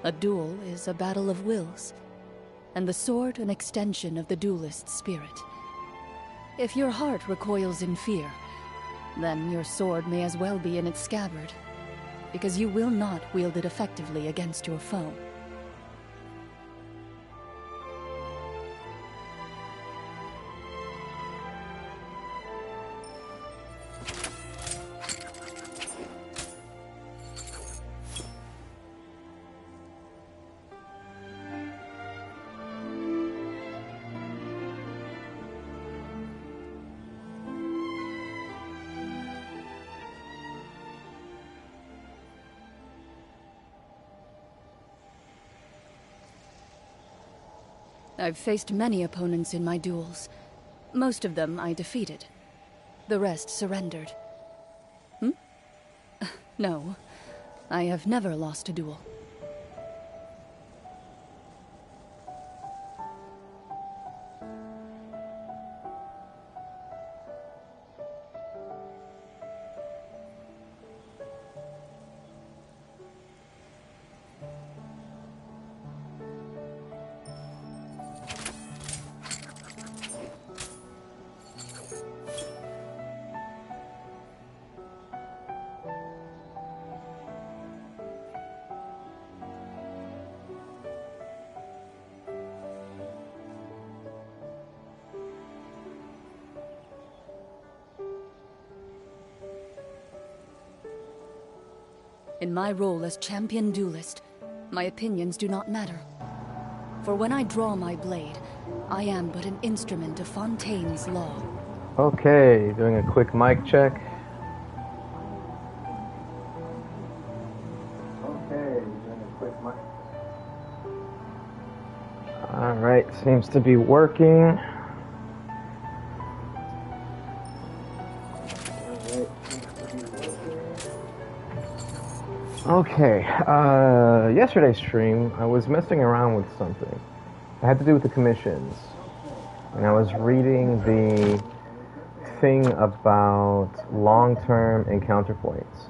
A duel is a battle of wills, and the sword an extension of the duelist's spirit. If your heart recoils in fear, then your sword may as well be in its scabbard, because you will not wield it effectively against your foe. I've faced many opponents in my duels. Most of them I defeated. The rest surrendered. No, I have never lost a duel. In my role as champion duelist, my opinions do not matter. For when I draw my blade, I am but an instrument of Fontaine's law. Okay, doing a quick mic check. Alright, seems to be working. Okay, yesterday's stream, I was messing around with something. It had to do with the commissions. And I was reading the thing about long-term encounter points.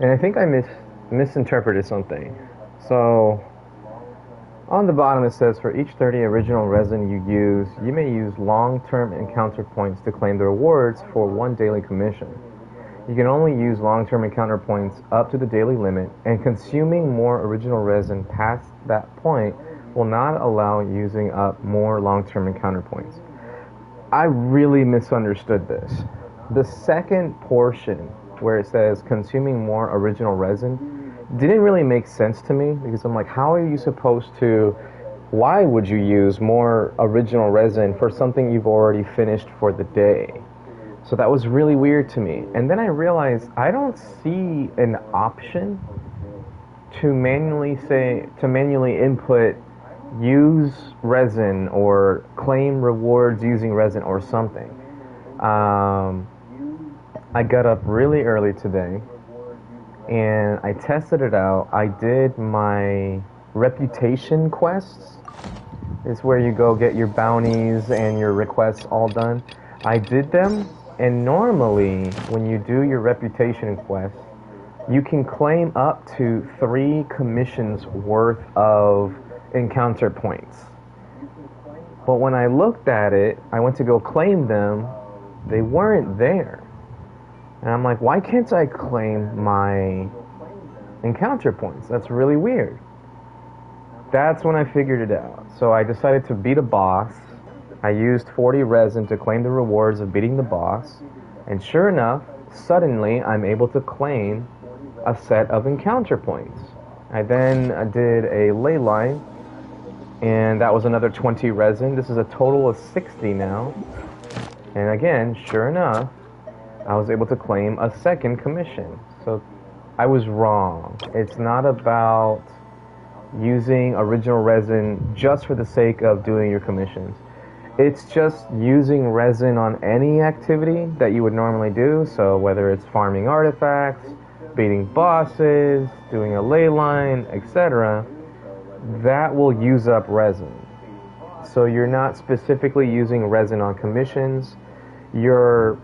And I think I misinterpreted something. So, on the bottom it says, for each 30 original resin you use, you may use long-term encounter points to claim the rewards for one daily commission. You can only use long-term encounter points up to the daily limit, and consuming more original resin past that point will not allow using up more long-term encounter points. I really misunderstood this. The second portion, where it says consuming more original resin, didn't really make sense to me, because I'm like, how are you supposed to... Why would you use more original resin for something you've already finished for the day? So that was really weird to me. And then I realized I don't see an option to manually input use resin or claim rewards using resin or something. I got up really early today and I tested it out. I did my reputation quests. It's where you go get your bounties and your requests all done. I did them. And normally, when you do your reputation quest, you can claim up to 3 commissions worth of encounter points. But when I looked at it, I went to go claim them, they weren't there. And I'm like, why can't I claim my encounter points? That's really weird. That's when I figured it out. So I decided to beat a boss. I used 40 resin to claim the rewards of beating the boss, and sure enough, suddenly I'm able to claim a set of encounter points. I then did a ley line, and that was another 20 resin. This is a total of 60 now. And again, sure enough, I was able to claim a second commission. So I was wrong. It's not about using original resin just for the sake of doing your commissions. It's just using resin on any activity that you would normally do. So whether it's farming artifacts, beating bosses, doing a ley line, etc., that will use up resin. So you're not specifically using resin on commissions. You're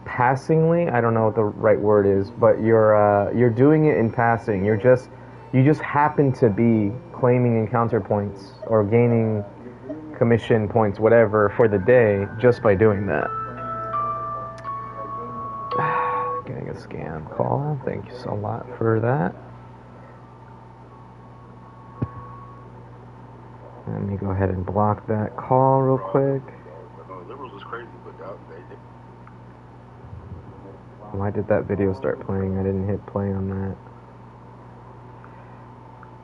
passingly, I don't know what the right word is, but you're doing it in passing. You're just You just happen to be claiming encounter points or gaining commission points, whatever, for the day just by doing that. Getting a scam call. Thank you so much for that. Let me go ahead and block that call real quick. Liberals is crazy, but Why did that video start playing? I didn't hit play on that.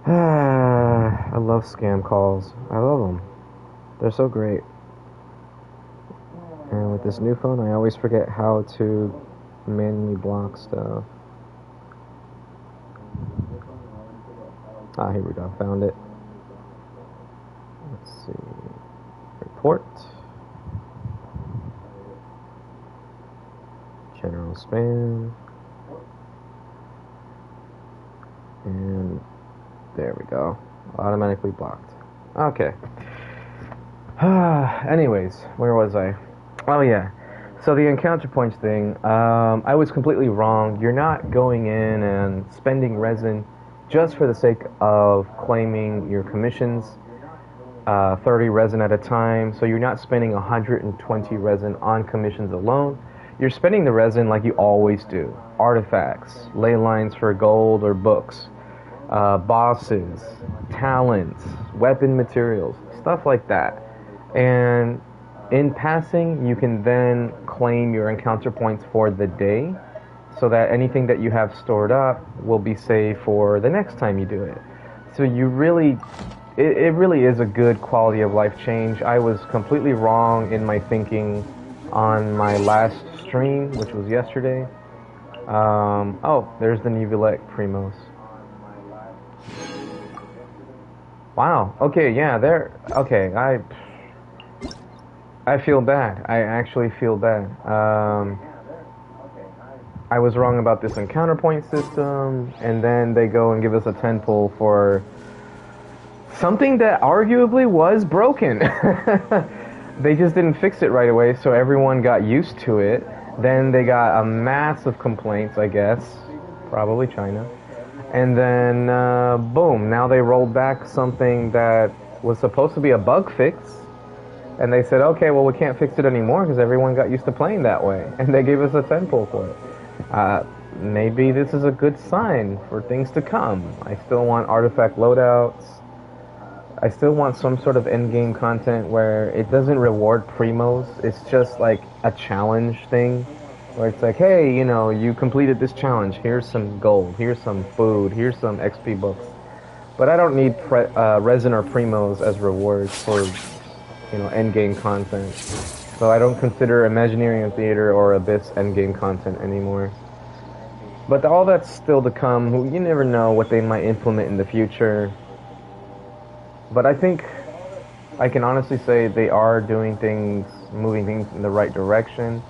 I love scam calls. I love them. They're so great. And with this new phone, I always forget how to manually block stuff. Ah, here we go. Found it. Let's see. Report. General spam. And there we go. Automatically blocked. Okay. Anyways, where was I? Oh yeah. So the encounter points thing, I was completely wrong. You're not going in and spending resin just for the sake of claiming your commissions, 30 resin at a time. So you're not spending 120 resin on commissions alone. You're spending the resin like you always do. Artifacts, ley lines for gold or books, bosses, talents, weapon materials, stuff like that. And in passing, you can then claim your encounter points for the day so that anything that you have stored up will be saved for the next time you do it. So you really, it really is a good quality of life change. I was completely wrong in my thinking on my last stream, which was yesterday. Oh, there's the Nuvulec Primos. Wow, okay, yeah, okay, I feel bad. I actually feel bad. I was wrong about this encounter point system, and then they go and give us a 10 pull for something that arguably was broken. They just didn't fix it right away, so everyone got used to it. Then they got a massive complaints, I guess, probably China. And then, boom, now they rolled back something that was supposed to be a bug fix. And they said, okay, well, we can't fix it anymore because everyone got used to playing that way. And they gave us a 10 pull for it. Maybe this is a good sign for things to come. I still want artifact loadouts. I still want some sort of endgame content where it doesn't reward primos. It's just like a challenge thing. Where it's like, hey, you know, you completed this challenge. Here's some gold. Here's some food. Here's some XP books. But I don't need resin or primos as rewards for, you know, endgame content. So I don't consider Imaginarium Theater or Abyss endgame content anymore. But all that's still to come. You never know what they might implement in the future. But I think I can honestly say they are doing things, moving things in the right direction.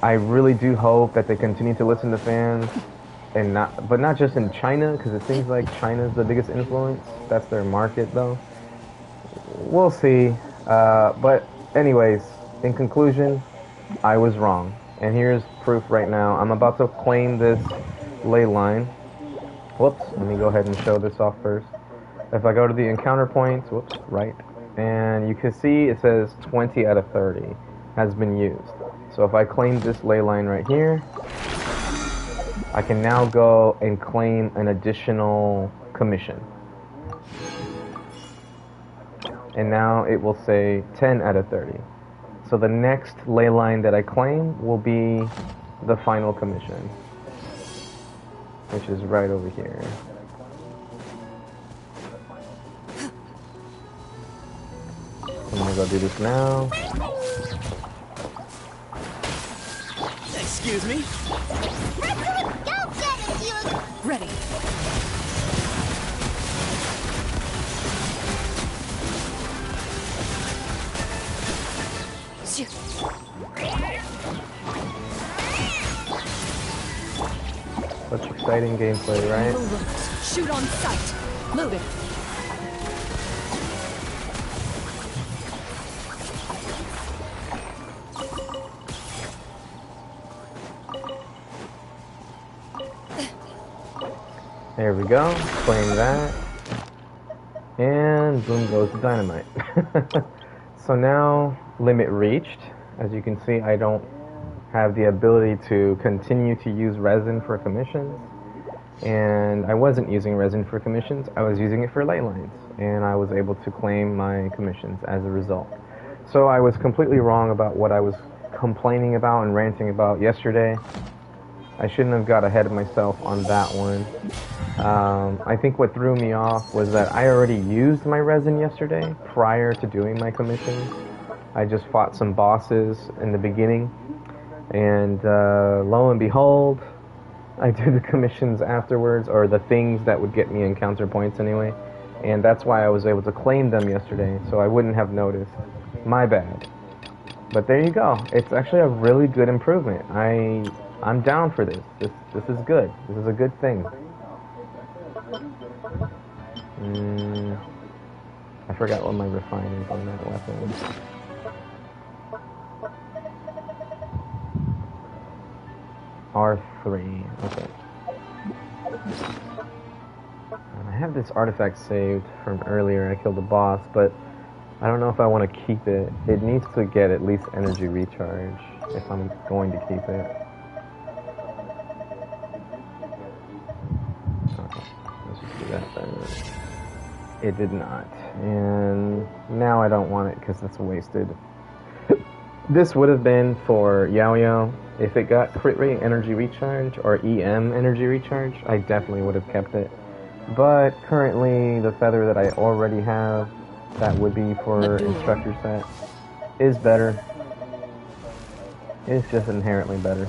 I really do hope that they continue to listen to fans, and not just in China, because it seems like China's the biggest influence. That's their market, though. We'll see. But anyways, in conclusion, I was wrong. And here's proof right now. I'm about to claim this ley line. Whoops, let me go ahead and show this off first. If I go to the encounter points, whoops, right, and you can see it says 20 out of 30 has been used. So if I claim this ley line right here, I can now go and claim an additional commission. And now it will say 10 out of 30. So the next ley line that I claim will be the final commission, which is right over here. I'm gonna go do this now. Excuse me? Go get it, you! Ready. Such exciting gameplay, right? Shoot on sight. Loaded. There we go. Claim that. And boom goes the dynamite. So now, limit reached. As you can see, I don't have the ability to continue to use resin for commissions. And I wasn't using resin for commissions, I was using it for ley lines. And I was able to claim my commissions as a result. So I was completely wrong about what I was complaining about and ranting about yesterday. I shouldn't have got ahead of myself on that one. I think what threw me off was that I already used my resin yesterday prior to doing my commissions. I just fought some bosses in the beginning, and lo and behold, I did the commissions afterwards, or the things that would get me encounter points anyway, and that's why I was able to claim them yesterday, so I wouldn't have noticed. My bad. But there you go. It's actually a really good improvement. I'm down for this. This is good. This is a good thing. I forgot what my refine is on that weapon. R3. Okay. And I have this artifact saved from earlier. I killed the boss, but I don't know if I want to keep it. It needs to get at least energy recharge if I'm going to keep it. Let's just do that then. It did not. And now I don't want it because it's wasted. This would have been for Yao Yao. If it got crit rate energy recharge or EM energy recharge, I definitely would have kept it. But currently, the feather that I already have, that would be for instructor set, is better. It's just inherently better.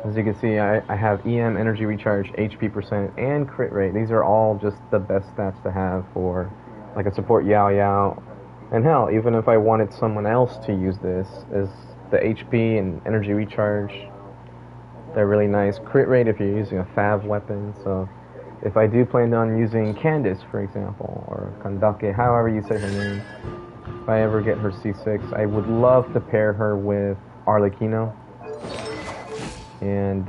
As you can see, I have EM, energy recharge, HP percent, and crit rate. These are all just the best stats to have for, like, a support Yao Yao. And hell, even if I wanted someone else to use this, is the HP and energy recharge, they're really nice. Crit rate if you're using a Fav weapon, so if I do plan on using Candace, for example, or Kandake, however you say her name, if I ever get her C6, I would love to pair her with Arlecchino. And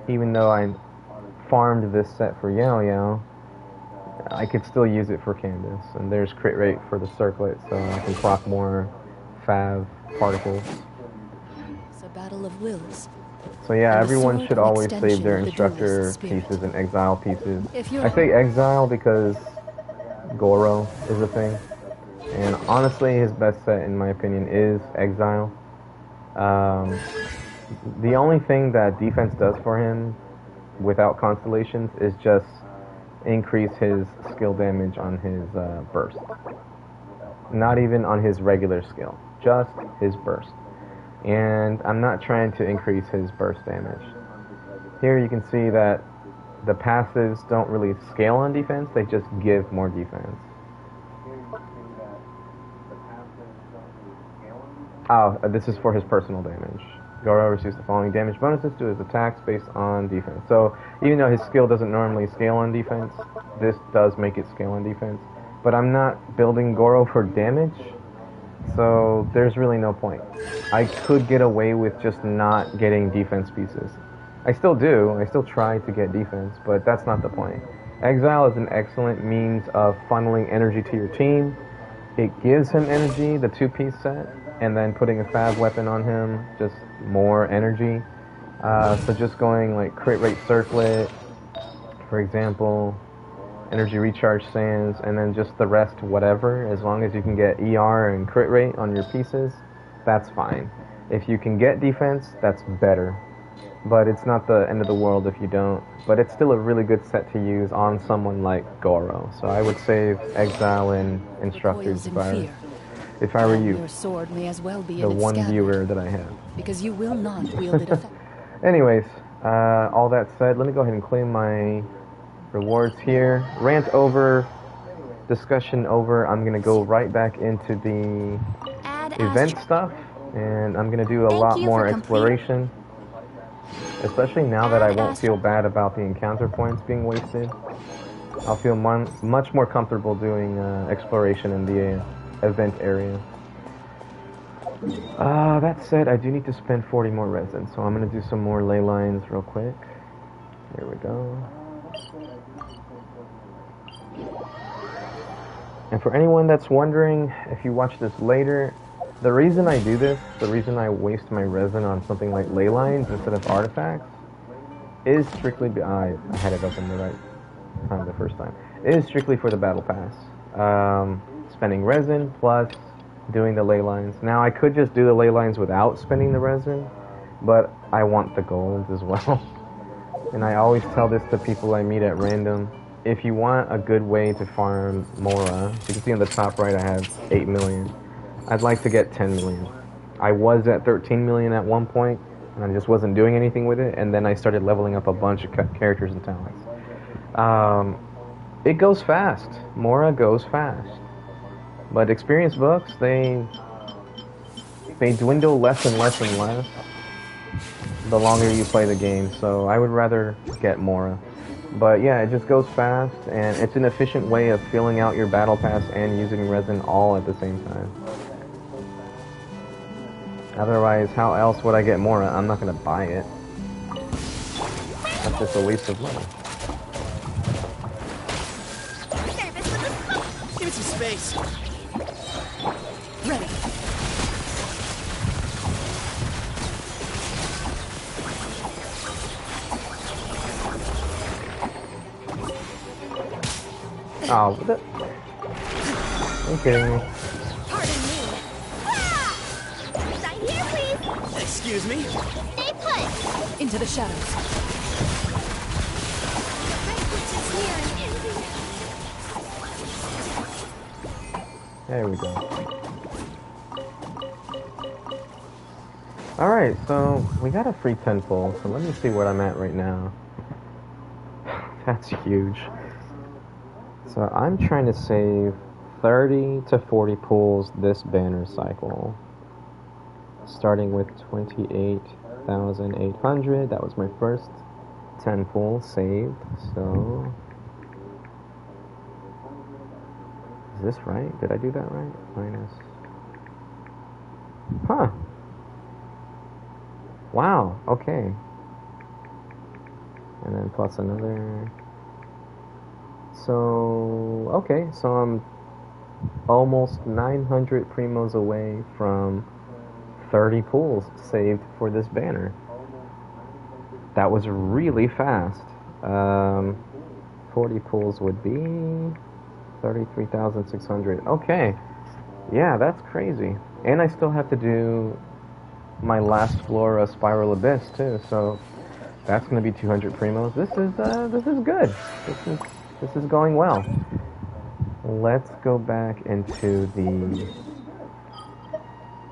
even though I farmed this set for Yao Yao, I could still use it for Candace. And there's crit rate for the circlet, so I can clock more Fav particles. It's a battle of wills. So yeah, everyone should always save their instructor pieces and exile pieces. I say exile because Goro is a thing. And honestly, his best set, in my opinion, is exile. The only thing that defense does for him without constellations is just increase his skill damage on his burst. Not even on his regular skill, just his burst. And I'm not trying to increase his burst damage. Here you can see that the passives don't really scale on defense, they just give more defense. Oh, this is for his personal damage. Goro receives the following damage bonuses to his attacks based on defense. So, even though his skill doesn't normally scale on defense, this does make it scale on defense. But I'm not building Goro for damage, so there's really no point. I could get away with just not getting defense pieces. I still do, I still try to get defense, but that's not the point. Exile is an excellent means of funneling energy to your team. It gives him energy, the 2-piece set, and then putting a Fav weapon on him, just more energy. So just going like crit rate circlet, for example, energy recharge sands, and then just the rest whatever, as long as you can get ER and crit rate on your pieces, that's fine. If you can get defense, that's better. But it's not the end of the world if you don't. But it's still a really good set to use on someone like Goro. So I would save Exile and Instructors if I were you. Your sword may as well be the in its one scabbard, viewer that I have. because you will not wield it effectively. Anyways, all that said, let me go ahead and claim my rewards here. Rant over, discussion over. I'm going to go right back into the event stuff, and I'm going to do a lot more exploration. Especially now that I won't feel bad about the encounter points being wasted. I'll feel much more comfortable doing exploration in the event area. That said, I do need to spend 40 more resin, so I'm gonna do some more ley lines real quick. Here we go. And for anyone that's wondering, if you watch this later, the reason I do this, the reason I waste my resin on something like ley lines instead of artifacts, is strictly, I had it open the right time the first time, it is strictly for the battle pass. Spending resin plus doing the ley lines. Now I could just do the ley lines without spending the resin, but I want the gold as well. And I always tell this to people I meet at random. If you want a good way to farm Mora, you can see on the top right I have 8 million. I'd like to get 10 million. I was at 13 million at one point, and I just wasn't doing anything with it, and then I started leveling up a bunch of characters and talents. It goes fast. Mora goes fast. But experience books, they dwindle less and less and less the longer you play the game, so I would rather get Mora. But yeah, it just goes fast, and it's an efficient way of filling out your battle pass and using resin all at the same time. Otherwise, how else would I get Mora? I'm not gonna buy it. That's just a waste of money. Give it some space. Ready. Oh, what the? Are you kidding me? Pardon me. Ah! Right here, please. Excuse me. Stay put. Into the shadows. Refuge is near and envy. There we go. Alright, so we got a free 10 pull, so let me see what I'm at right now. That's huge. So I'm trying to save 30 to 40 pulls this banner cycle. Starting with 28,800. That was my first 10 pulls saved. So is this right? Did I do that right? Minus. Huh. Wow, okay. And then plus another. So, okay, so I'm almost 900 primos away from 30 pulls saved for this banner. That was really fast. 40 pulls would be 33,600. Okay, yeah, that's crazy. And I still have to do my last floor of Spiral Abyss too, so that's going to be 200 primos. This is good. This is going well. Let's go back into the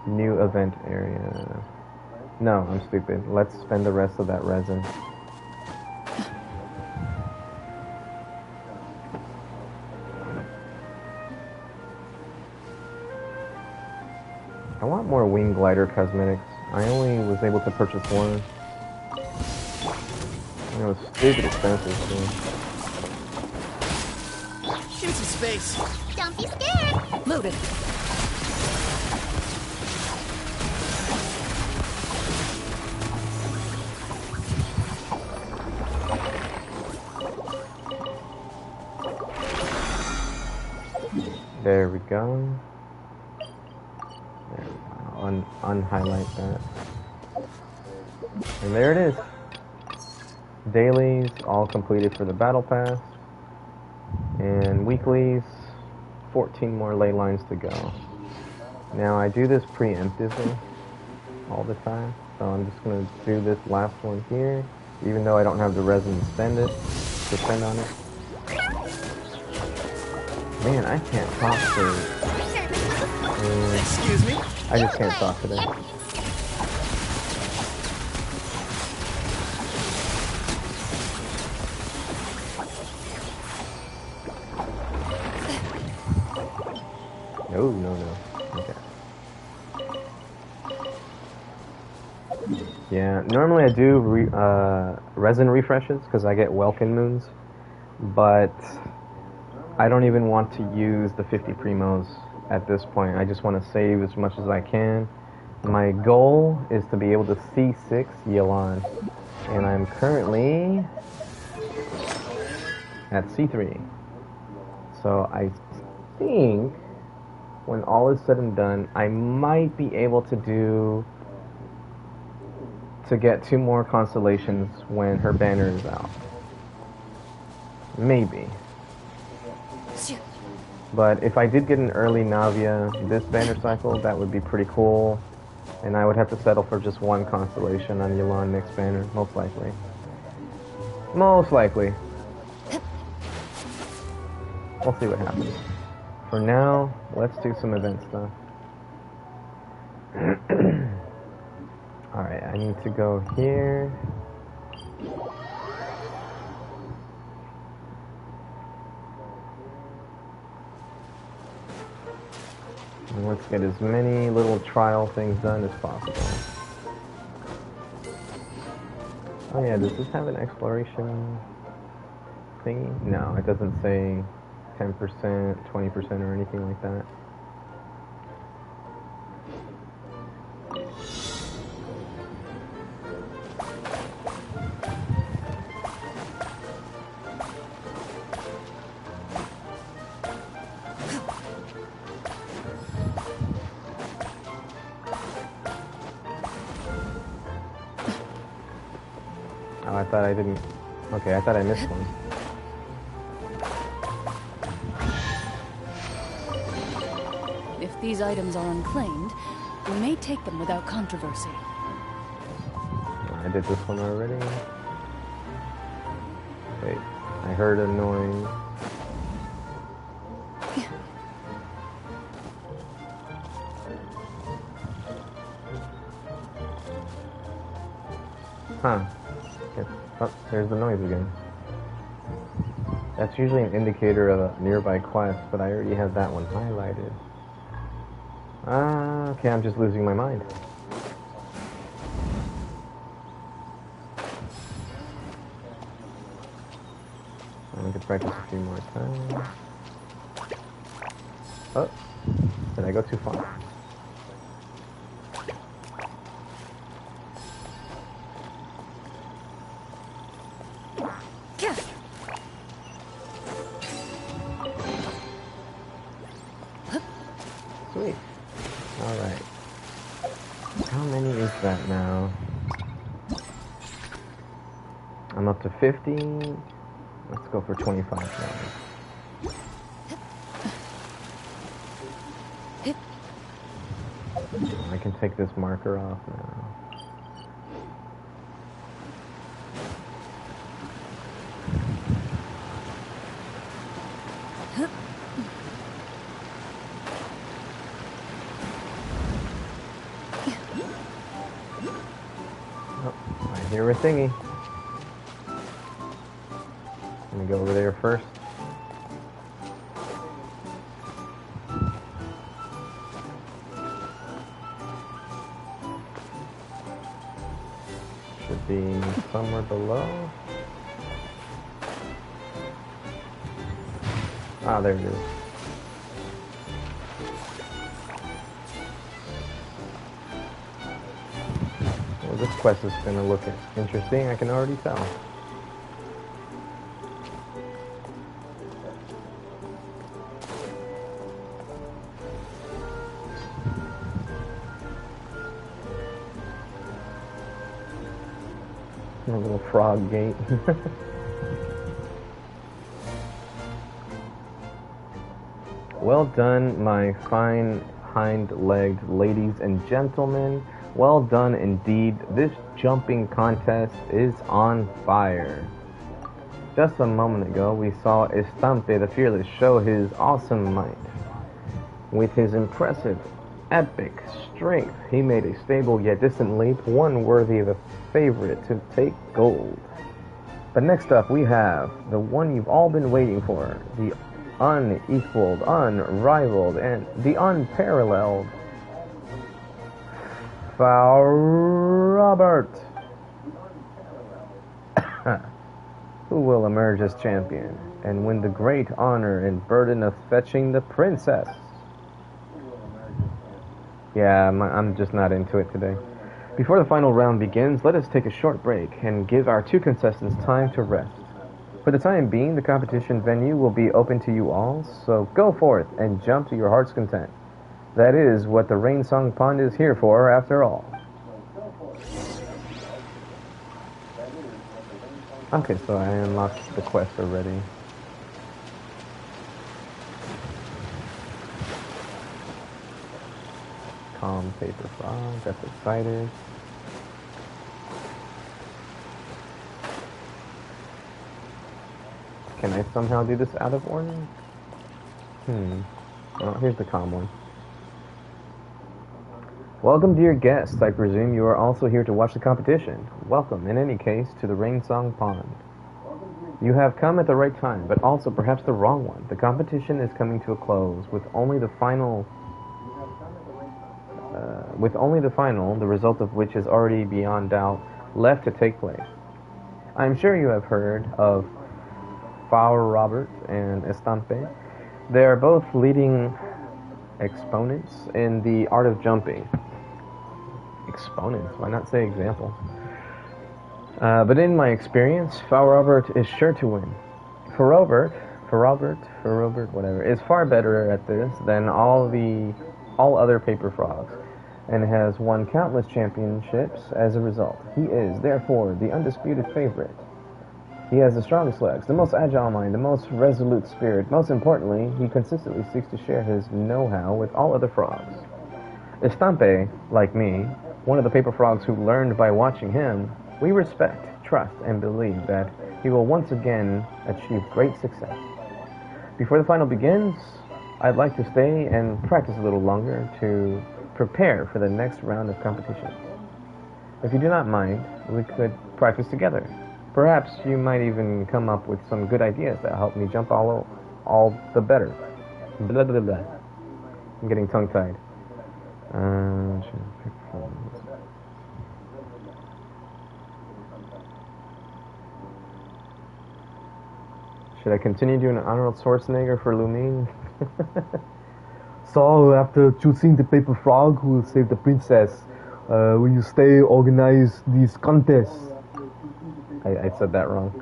new event area. No, I'm stupid. Let's spend the rest of that resin. I want more wing glider cosmetics. I only was able to purchase one. And it was stupid expensive too. Give me some space. Don't be scared. Loaded. There we go. There we go. Unhighlight that. And there it is. Dailies all completed for the battle pass. And weeklies, 14 more ley lines to go. Now I do this preemptively all the time, so I'm just going to do this last one here, even though I don't have the resin to spend on it. Man, I can't talk for... Excuse me. I just can't talk today. No. Okay. Yeah, normally I do resin refreshes because I get Welkin moons, but I don't even want to use the 50 primos at this point. I just want to save as much as I can My goal is to be able to C6 Yelan, and I'm currently at C3. So I think when all is said and done, I might be able to get 2 more constellations when her banner is out. Maybe. But if I did get an early Navia this banner cycle, that would be pretty cool. And I would have to settle for just 1 constellation on Yelan next banner, most likely. Most likely. We'll see what happens. For now, let's do some event stuff. Alright, I need to go here. And let's get as many little trial things done as possible. Oh yeah, does this have an exploration thingy? No, it doesn't say 10%, 20% or anything like that. Oh, I thought I didn't... Okay, I thought I missed one. If these items are unclaimed, we may take them without controversy. I did this one already. Wait, I heard a noise. Huh. Oh, there's the noise again. That's usually an indicator of a nearby quest, but I already have that one highlighted. Okay, I'm just losing my mind. I'm going to practice a few more times. Oh, did I go too far? Sweet. Alright. How many is that now? I'm up to 50. Let's go for 25 now. I can take this marker off now. Oh, I hear a thingy. Let me go over there first. Should be somewhere below. Ah, there it is. Well, this quest is going to look interesting, I can already tell. A little frog gate. Well done, my fine hind-legged ladies and gentlemen. Well done indeed. This jumping contest is on fire. Just a moment ago, we saw Estampe the Fearless show his awesome might. With his impressive, epic strength, he made a stable yet distant leap, one worthy of a favorite to take gold. But next up, we have the one you've all been waiting for, the unequaled, unrivaled, and the unparalleled Robert, who will emerge as champion and win the great honor and burden of fetching the princess. Yeah, I'm just not into it today. Before the final round begins, let us take a short break and give our two contestants time to rest. For the time being, the competition venue will be open to you all, so go forth and jump to your heart's content. That is what the Rain Song Pond is here for, after all. Okay, so I unlocked the quest already. Calm paper frog, that's excited. Can I somehow do this out of order? Oh, here's the calm one. Welcome, dear guests. I presume you are also here to watch the competition. Welcome, in any case, to the Rain Song Pond. You have come at the right time, but also perhaps the wrong one. The competition is coming to a close, with only the final, the result of which is already beyond doubt, left to take place. I am sure you have heard of Flower Robert and Estampe. They are both leading exponents in the art of jumping. Exponents, why not say example? But in my experience, Flower Robert is sure to win. For Robert, whatever, is far better at this than all other paper frogs, and has won countless championships as a result. He is, therefore, the undisputed favorite. He has the strongest legs, the most agile mind, the most resolute spirit. Most importantly, he consistently seeks to share his know-how with all other frogs. Estampe, like me, one of the paper frogs who learned by watching him, we respect, trust, and believe that he will once again achieve great success. Before the final begins, I'd like to stay and practice a little longer to prepare for the next round of competition. If you do not mind, we could practice together. Perhaps you might even come up with some good ideas that help me jump all the better. Blah, blah, blah. I'm getting tongue-tied. Should I continue doing Arnold Schwarzenegger for Lumine? So, after choosing the paper frog who will save the princess, will you stay organize these contests? I said that wrong.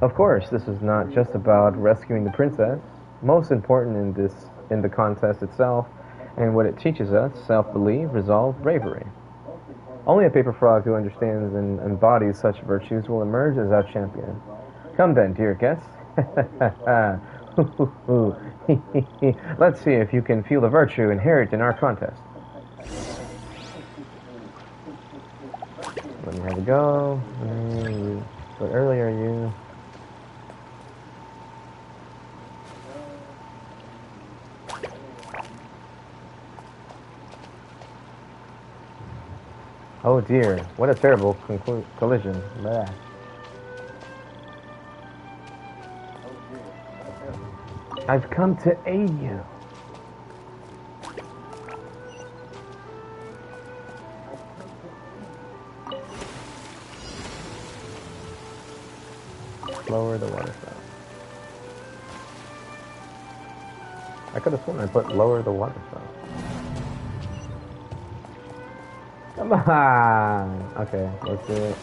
Of course, this is not just about rescuing the princess. Most important in the contest itself, and what it teaches us, self-belief, resolve, bravery. Only a paper frog who understands and embodies such virtues will emerge as our champion. Come then, dear guests. Let's see if you can feel the virtue inherent in our contest. Let me have a go. But earlier you... Oh dear, what a terrible collision. Blah. I've come to aid you. Lower the water spout. I could have sworn I put lower the water spout. Come on! Okay, let's do it.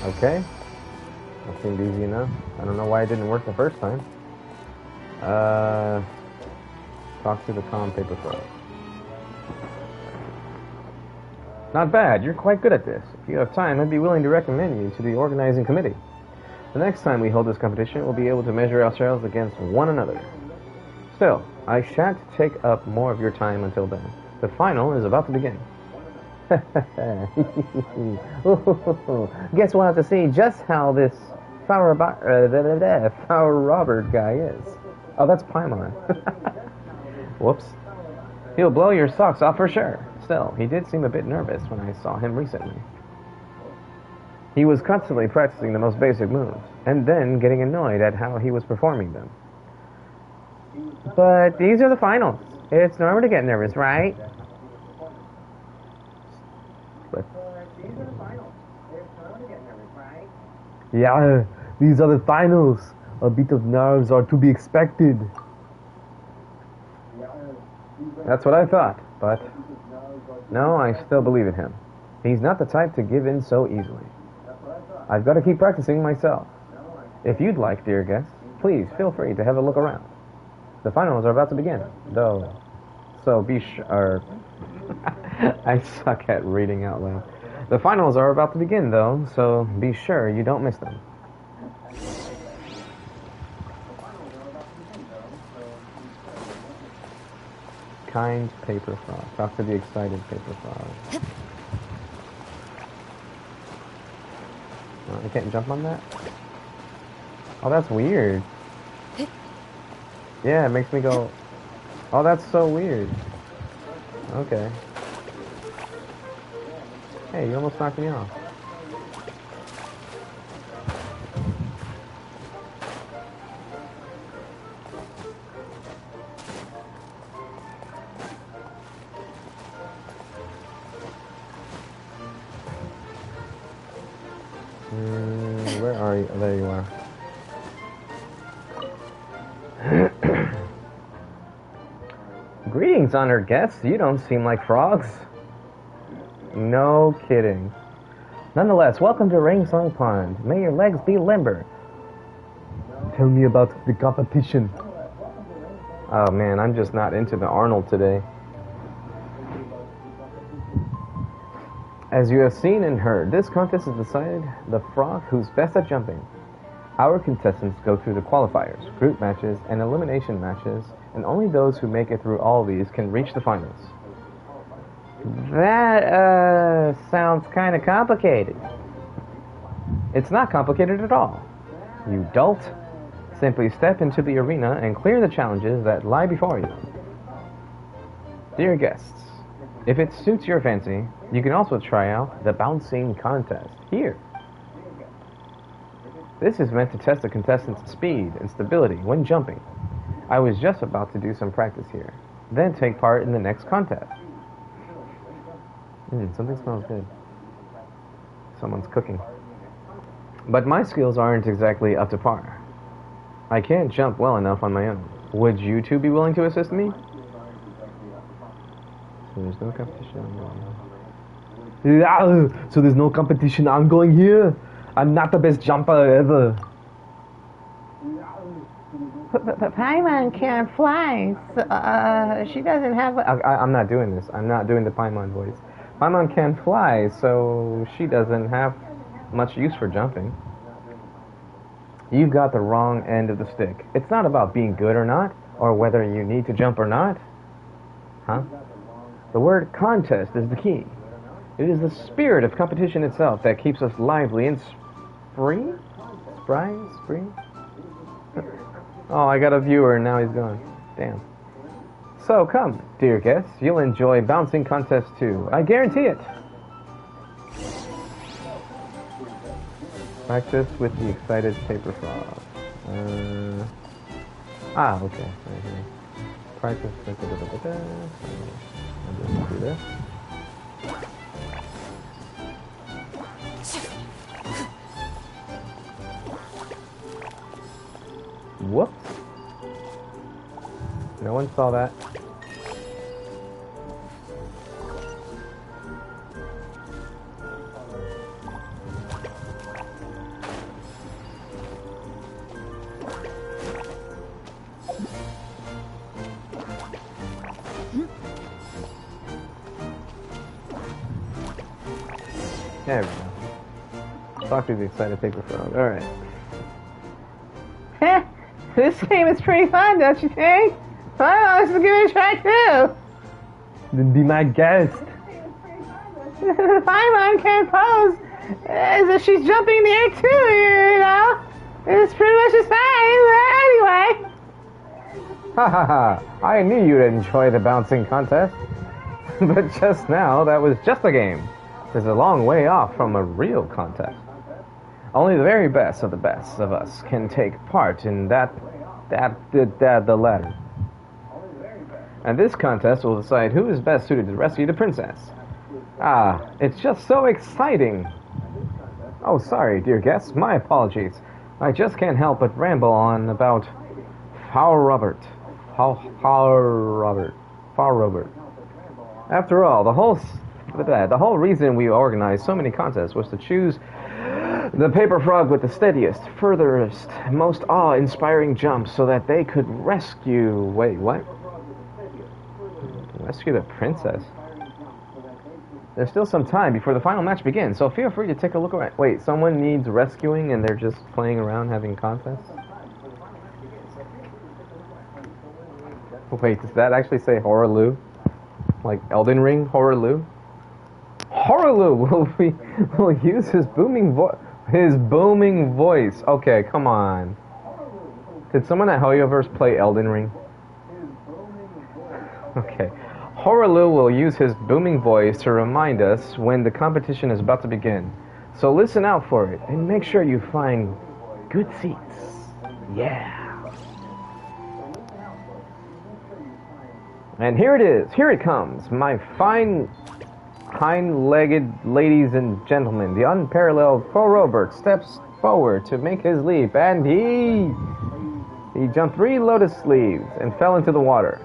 Okay. That seemed easy enough. I don't know why it didn't work the first time. Talk to the calm paper frog. Not bad, you're quite good at this. If you have time, I'd be willing to recommend you to the organizing committee. The next time we hold this competition, we'll be able to measure ourselves against one another. Still, I shan't take up more of your time until then. The final is about to begin. Guess we'll have to see just how this Flower Robert guy is. Oh, that's Paimon. Whoops. He'll blow your socks off for sure. Still, he did seem a bit nervous when I saw him recently. He was constantly practicing the most basic moves, and then getting annoyed at how he was performing them. But these are the finals. It's normal to get nervous, right? Yeah, these are the finals. A bit of nerves are to be expected. That's what I thought, but no, I still believe in him. He's not the type to give in so easily. I've got to keep practicing myself. If you'd like, dear guests, please feel free to have a look around. The finals are about to begin, though, so be sure... I suck at reading out loud. The finals are about to begin, though, so be sure you don't miss them. Kind paper frog. Talk to the excited paper frog. I can't jump on that? Oh, that's weird. Yeah, it makes me go... Oh, that's so weird. Okay. Hey, you almost knocked me off. Where are you? There you are. Greetings, honored guests. You don't seem like frogs. No kidding. Nonetheless, welcome to Ringsong Pond. May your legs be limber. Tell me about the competition. Oh man, I'm just not into the Arnold today. As you have seen and heard, this contest has decided the frog who's best at jumping. Our contestants go through the qualifiers, group matches, and elimination matches, and only those who make it through all these can reach the finals. That, sounds kind of complicated. It's not complicated at all. You dolt. Simply step into the arena and clear the challenges that lie before you. Dear guests, if it suits your fancy, you can also try out the bouncing contest here. This is meant to test the contestant's speed and stability when jumping. I was just about to do some practice here, then take part in the next contest. Something smells good. Someone's cooking. But my skills aren't exactly up to par. I can't jump well enough on my own. Would you two be willing to assist me? So there's no competition. Yeah, so there's no competition ongoing here? I'm not the best jumper ever. But Paimon can't fly. So, she doesn't have... I'm not doing this. I'm not doing the Paimon voice. Paimon can fly, so she doesn't have much use for jumping. You got the wrong end of the stick. It's not about being good or not, or whether you need to jump or not. Huh? The word contest is the key. It is the spirit of competition itself that keeps us lively and spree? Oh, I got a viewer and now he's gone. Damn. So come, dear guests, you'll enjoy bouncing contest too. I guarantee it. Practice with the excited paper frog. Okay. Right here. Practice. I'll just do this. Whoops. No one saw that. There we go. Talk to the excited paper frog. Alright. This game is pretty fun, don't you think? Well, let's give it a try too. Then be my guest. Paimon can pose as if she's jumping in the air too, you know? It's pretty much the same, but anyway. Ha ha ha. I knew you'd enjoy the bouncing contest. But just now, that was just a game. It's a long way off from a real contest. Only the very best of the best of us can take part in the latter. And this contest will decide who is best suited to rescue the princess. Ah, it's just so exciting. Oh, sorry, dear guests. My apologies. I just can't help but ramble on about Foul Robert. Foul Robert. After all, the whole reason we organized so many contests was to choose the paper frog with the steadiest, furthest, most awe-inspiring jumps so that they could rescue... Wait, what? Rescue the princess? There's still some time before the final match begins, so feel free to take a look around. Wait, someone needs rescuing and they're just playing around having contests? Wait, does that actually say Horaloo? Like Elden Ring Horaloo? Horaloo will use his booming voice. Okay, come on. Did someone at Hoyoverse play Elden Ring? Okay. Horaloo will use his booming voice to remind us when the competition is about to begin. So listen out for it and make sure you find good seats. Yeah. And here it is. Here it comes. My fine hind-legged ladies and gentlemen. The unparalleled Faux Robert steps forward to make his leap, and he jumped 3 lotus sleeves and fell into the water.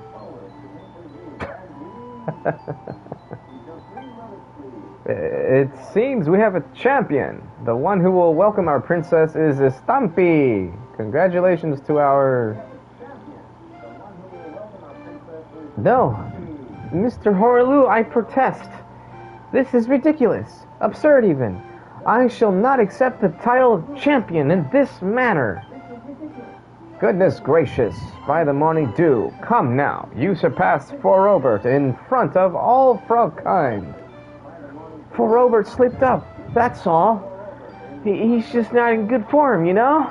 It seems we have a champion. The one who will welcome our princess is Stampy. Congratulations to our... No, Mr. Horaloo, I protest. This is ridiculous. Absurd even. I shall not accept the title of champion in this manner. Goodness gracious, by the morning dew, come now, you surpassed For Robert in front of all frogkind. For Robert slipped up, that's all. He's just not in good form, you know?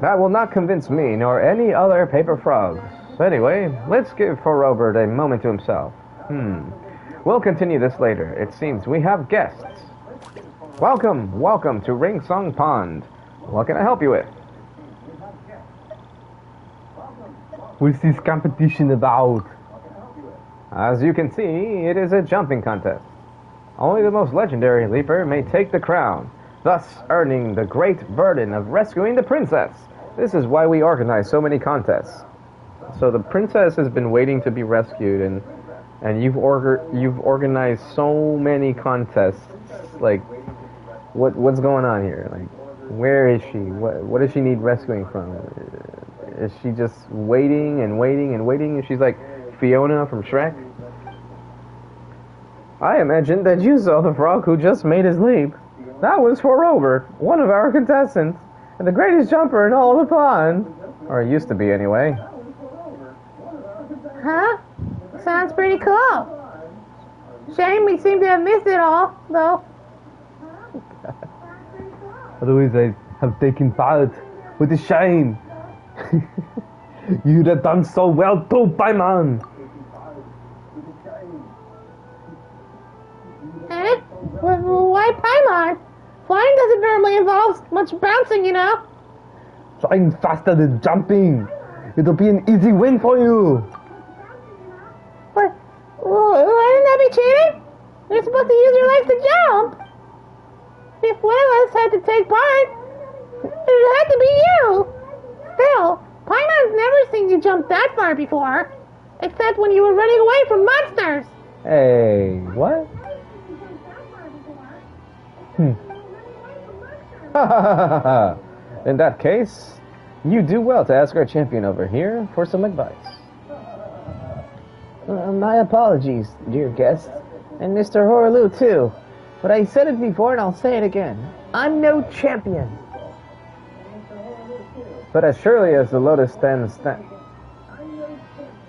That will not convince me, nor any other paper frogs. Anyway, let's give For Robert a moment to himself. We'll continue this later. It seems we have guests. Welcome to Ringsong Pond. What can I help you with? What's this competition about? As you can see, it is a jumping contest. Only the most legendary leaper may take the crown, thus earning the great burden of rescuing the princess. This is why we organize so many contests. So the princess has been waiting to be rescued, and you've organized so many contests. Like, what's going on here? Like, where is she? What does she need rescuing from? Is she just waiting and waiting and waiting? And she's like Fiona from Shrek? I imagine that you saw the frog who just made his leap. That was For Robert, one of our contestants, and the greatest jumper in all the pond. Or it used to be, anyway. Huh? Sounds pretty cool. Shame we seem to have missed it all, though. Otherwise, I have taken part with a shame. You'd have done so well too, Paimon. Eh? Why Paimon? Flying doesn't normally involve much bouncing, you know. Flying faster than jumping. It'll be an easy win for you. But wouldn't that be cheating? You're supposed to use your legs to jump. If one of us had to take part, it had to be you. Still, Paimon's never seen you jump that far before, except when you were running away from monsters. Hey, what? In that case, you do well to ask our champion over here for some advice. My apologies, dear guests, and Mr. Horaloo too, but I said it before and I'll say it again. I'm no champion. But as surely as the lotus stem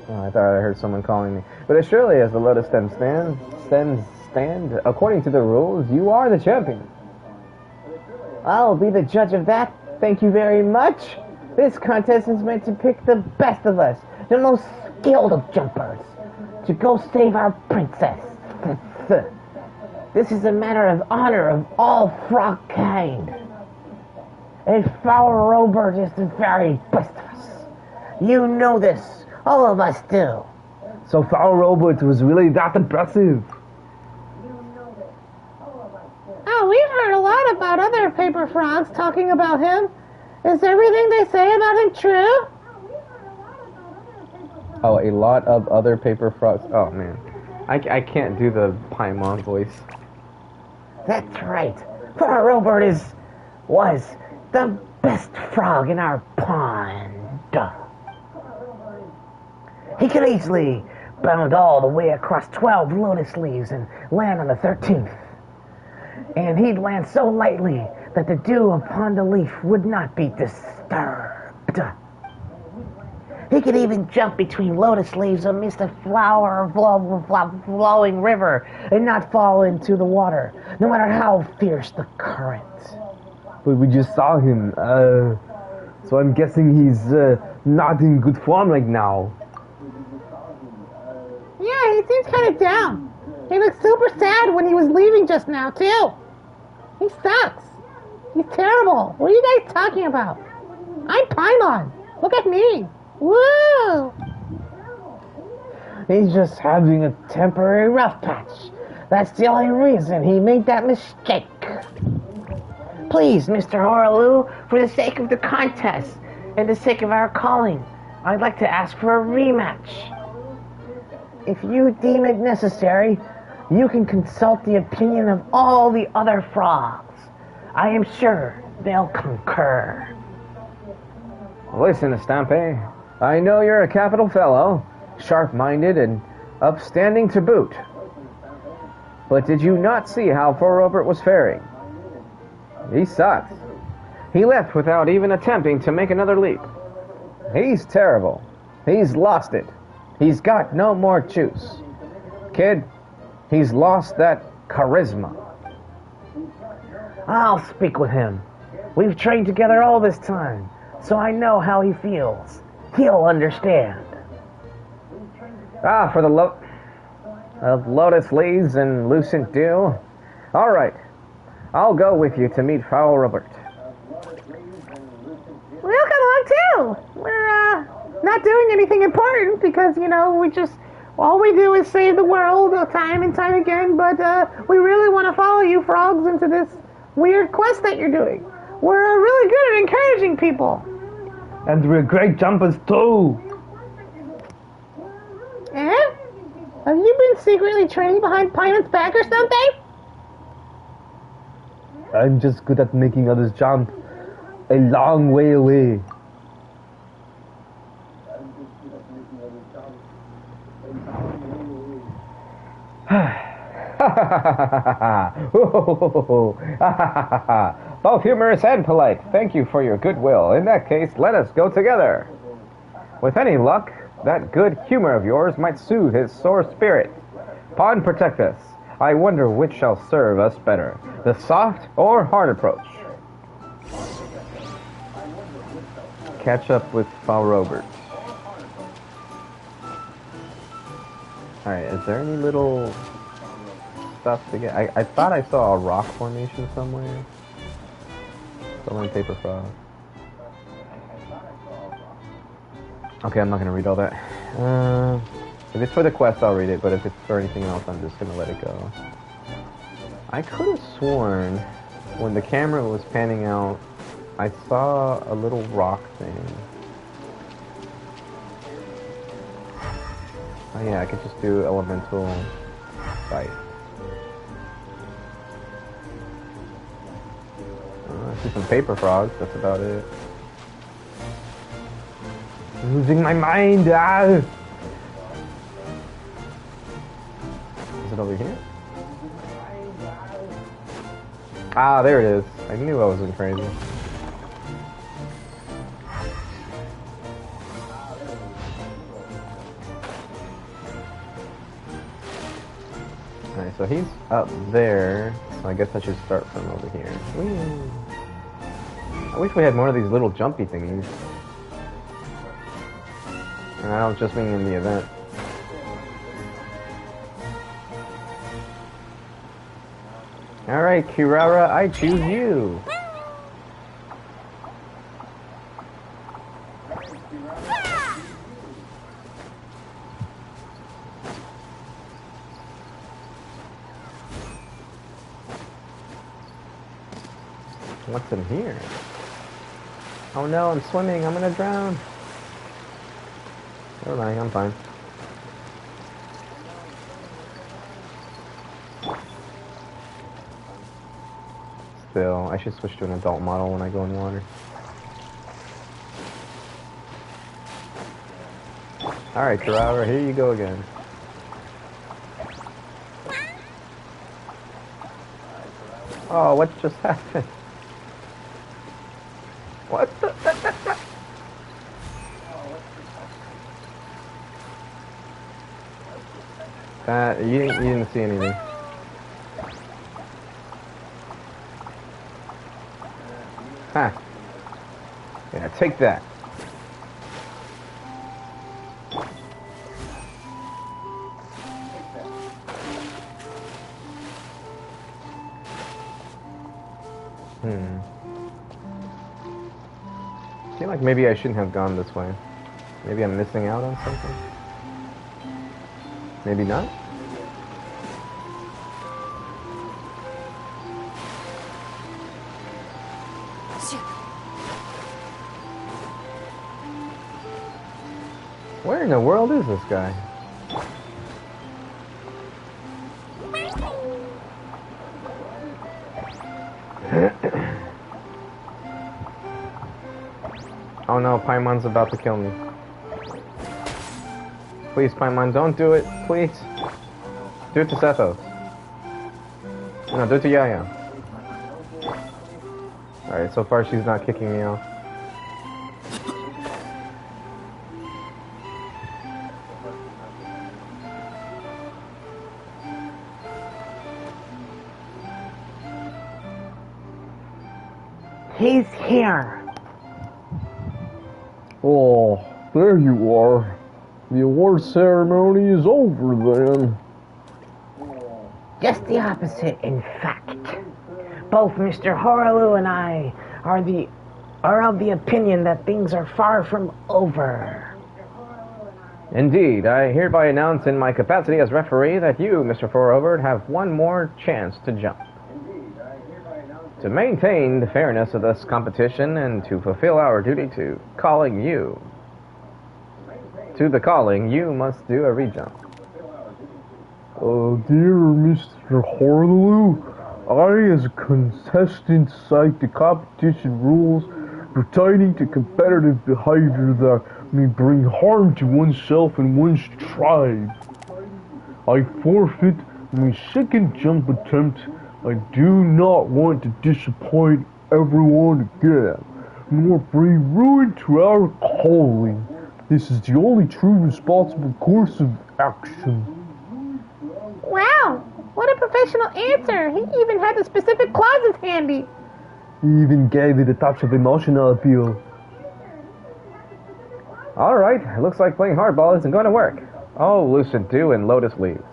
Oh, I thought I heard someone calling me. But as surely as the lotus stems stand, according to the rules, you are the champion. I'll be the judge of that. Thank you very much. This contest is meant to pick the best of us, the most skilled of jumpers, to go save our princess. This is a matter of honor of all frog kind. And Foul Robert is the very best of us. You know this. All of us do. So Foul Robert was really that impressive. Oh, we've other paper frogs talking about him. Is everything they say about him true? Oh, a lot of other paper frogs. Oh man, I can't do the Paimon voice. That's right. Robert was the best frog in our pond. He could easily bound all the way across 12 lotus leaves and land on the 13th. And he'd land so lightly that the dew upon the leaf would not be disturbed. He could even jump between lotus leaves amidst a flowing river and not fall into the water, no matter how fierce the current. But we just saw him, so I'm guessing he's not in good form right now. Yeah, he seems kind of down. He looked super sad when he was leaving just now, too. He sucks. He's terrible. What are you guys talking about? I'm Paimon. Look at me. Woo! He's just having a temporary rough patch. That's the only reason he made that mistake. Please, Mr. Horaloo, for the sake of the contest and the sake of our calling, I'd like to ask for a rematch. If you deem it necessary, you can consult the opinion of all the other frogs. I am sure they'll concur. Listen, Estampe, I know you're a capital fellow, sharp-minded and upstanding to boot. But did you not see how poor Robert was faring? He sucks. He left without even attempting to make another leap. He's terrible. He's lost it. He's got no more juice. Kid, he's lost that charisma. I'll speak with him. We've trained together all this time, so I know how he feels. He'll understand. Ah, for the of lotus leaves and lucent dew. All right, I'll go with you to meet Frau Robert. We'll come along too. We're not doing anything important because, all we do is save the world time and time again, but we really want to follow you frogs into this weird quest that you're doing. We're really good at encouraging people. And we're great jumpers too. Eh? Have you been secretly training behind Paimon's back or something? I'm just good at making others jump a long way away. Both humorous and polite. Thank you for your goodwill. In that case, let us go together. With any luck, that good humor of yours might soothe his sore spirit. Pond, protect us. I wonder which shall serve us better, the soft or hard approach. Catch up with Frau Robert. Alright, is there any little stuff to get? I thought I saw a rock formation somewhere. Somewhere in Paper Frog. Okay, I'm not gonna read all that. If it's for the quest, I'll read it, but if it's for anything else, I'm just gonna let it go. I could have sworn when the camera was panning out, I saw a little rock thing. Oh yeah, I could just do elemental fight. I see some paper frogs, that's about it. I'm losing my mind. Is it over here? Ah, there it is. I knew I wasn't crazy. Alright, so he's up there. So I guess I should start from over here. Whee! I wish we had more of these little jumpy thingies. And I don't just mean in the event. Alright, Kirara, I choose you. What's in here? Oh no, I'm swimming. I'm gonna drown. Never mind, I'm fine. Still, I should switch to an adult model when I go in water. Alright, Terrara, here you go again. Oh, what just happened? What the? You didn't see anything. Ha! Yeah, take that. I feel like maybe I shouldn't have gone this way. Maybe I'm missing out on something? Maybe not? Where in the world is this guy? Oh no, Paimon's about to kill me. Please, Paimon, don't do it. Please. Do it to Sethos. No, do it to Yaya. Alright, so far she's not kicking me off. He's here. Oh, there you are. The award ceremony is over then. Just the opposite, in fact. Both Mr. Horalu and I are of the opinion that things are far from over. Indeed, I hereby announce in my capacity as referee that you, Mr. Forover, have one more chance to jump. To maintain the fairness of this competition and to fulfill our duty to calling you. To the calling, you must do a rejump. Dear Mr. Horlew, I, as a contestant, cite the competition rules pertaining to competitive behavior that may bring harm to oneself and one's tribe. I forfeit my second jump attempt. I do not want to disappoint everyone again, nor bring ruin to our calling. This is the only true responsible course of action. Wow, what a professional answer. He even had the specific clauses handy. He even gave it a touch of emotional appeal. Alright, it looks like playing hardball isn't going to work. Oh, Lucid Dew and Lotus Leaves.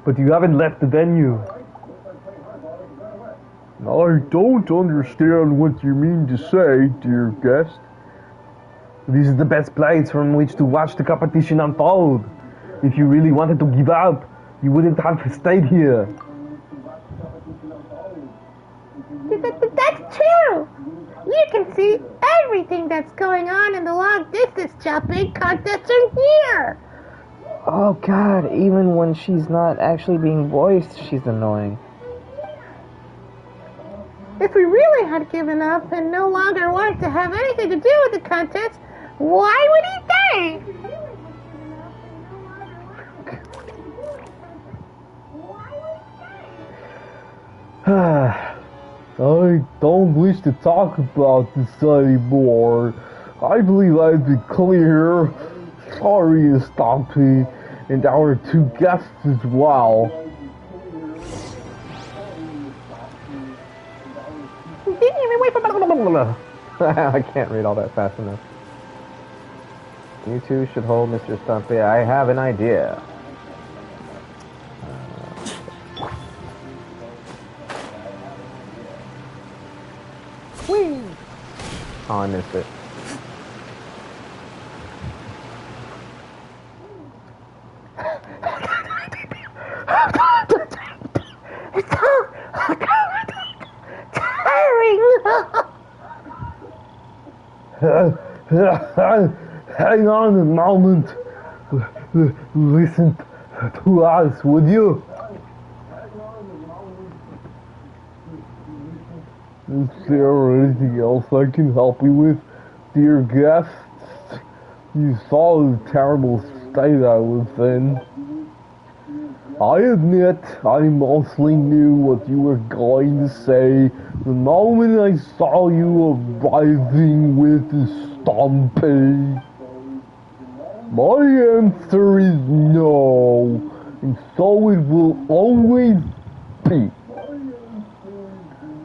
But you haven't left the venue. I don't understand what you mean to say, dear guest. This is the best place from which to watch the competition unfold. If you really wanted to give up, you wouldn't have stayed here. That's true. You can see everything that's going on in the long distance jumping contest from here. Oh god, even when she's not actually being voiced, she's annoying. If we really had given up and no longer wanted to have anything to do with the contest, why would he stay? I don't wish to talk about this anymore. I believe I've been clear. Sorry, Stompy, and our two guests as well. I can't read all that fast enough. You two should hold Mr. Stumpy. I have an idea. Whee! Oh, I missed it. It's so tiring. Hang on a moment. Listen to us, would you? Is there anything else I can help you with, dear guests? You saw the terrible state I was in. I admit I mostly knew what you were going to say the moment I saw you arriving with the Stompy. My answer is no, and so it will always be.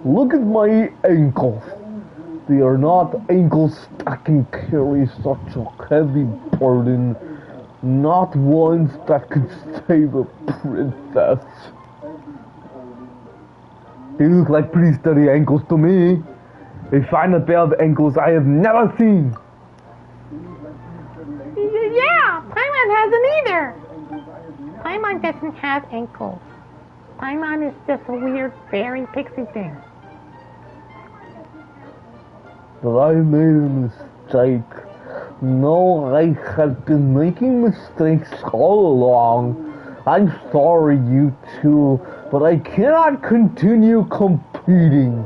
Look at my ankles. They are not ankles that can carry such a heavy burden. Not ones that could save a princess. They look like pretty sturdy ankles to me. A finer pair of ankles I have never seen. Yeah, Paimon hasn't either. Paimon doesn't have ankles. Paimon is just a weird fairy pixie thing. But I made a mistake. No, I have been making mistakes all along. I'm sorry, you two, but I cannot continue competing.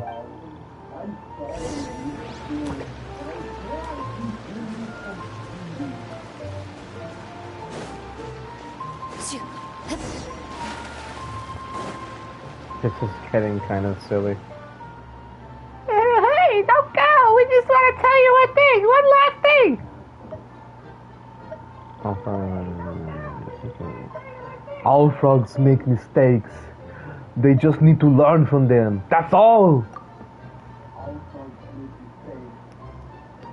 This is getting kind of silly. Hey, don't go! We just want to tell you one last thing! All frogs make mistakes. They just need to learn from them. That's all!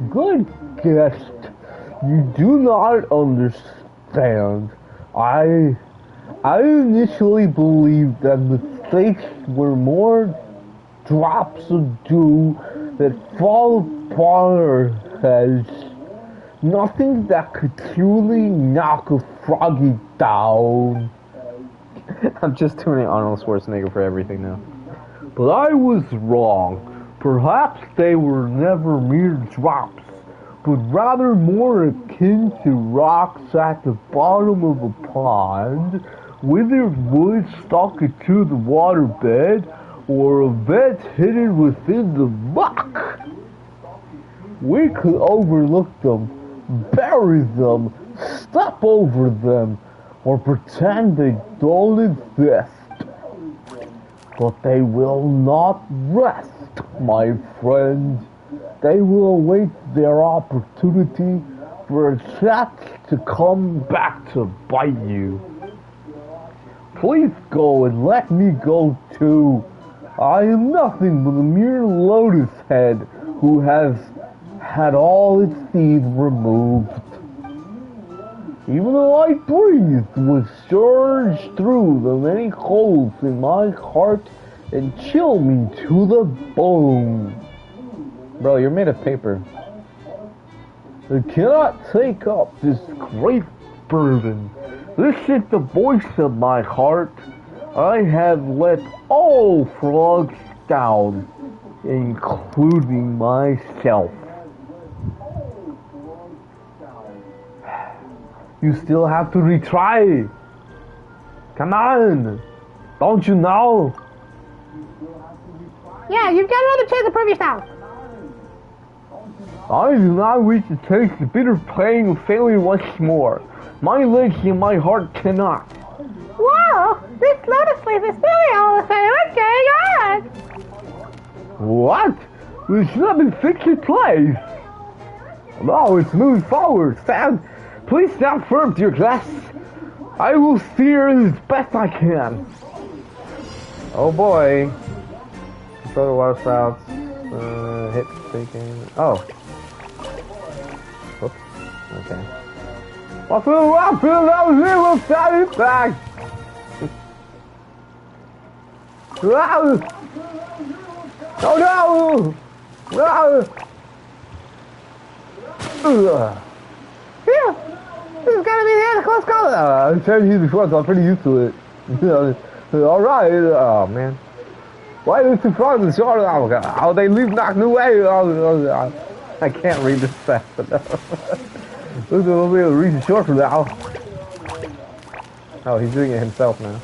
Good guest. You do not understand. I initially believed that mistakes were more drops of dew that fall upon our heads. Nothing that could truly knock a froggy down. I'm just tuning Arnold Schwarzenegger for everything now. But I was wrong. Perhaps they were never mere drops, but rather more akin to rocks at the bottom of a pond, withered wood stuck into the waterbed, or a vent hidden within the muck. We could overlook them, bury them, step over them, or pretend they don't exist. But they will not rest, my friend. They will await their opportunity for a chance to come back to bite you. Please go and let me go too. I am nothing but a mere lotus head who has had all its seeds removed. Even the light breeze would surge through the many holes in my heart and chill me to the bone. Bro, you're made of paper. I cannot take up this great burden. This is the voice of my heart. I have let all frogs down, including myself. You still have to retry. Come on. Don't you know? Yeah, you've got another chance to prove yourself. I do not wish to taste the bitter pain of failure once more. My legs and my heart cannot. Whoa, this lotus leaf is silly all of a sudden. What's going on? What? We should have been fixed in place. No, it's moving forward. Please stand firm, dear guests. I will steer as best I can. Oh boy. Control the water spouts. Hit taking. Oh. Oops. Okay. What's the weapon that was here will satisfy? Oh no! No! Yeah, this is gonna be the end of close call. I've tried to use before, so I'm pretty used to it. Alright. Oh man. Why is the front of the short? Oh, they leave knocked away. I can't read this fast enough. Look, I'll be able to read it short for now. Oh, he's doing it himself now.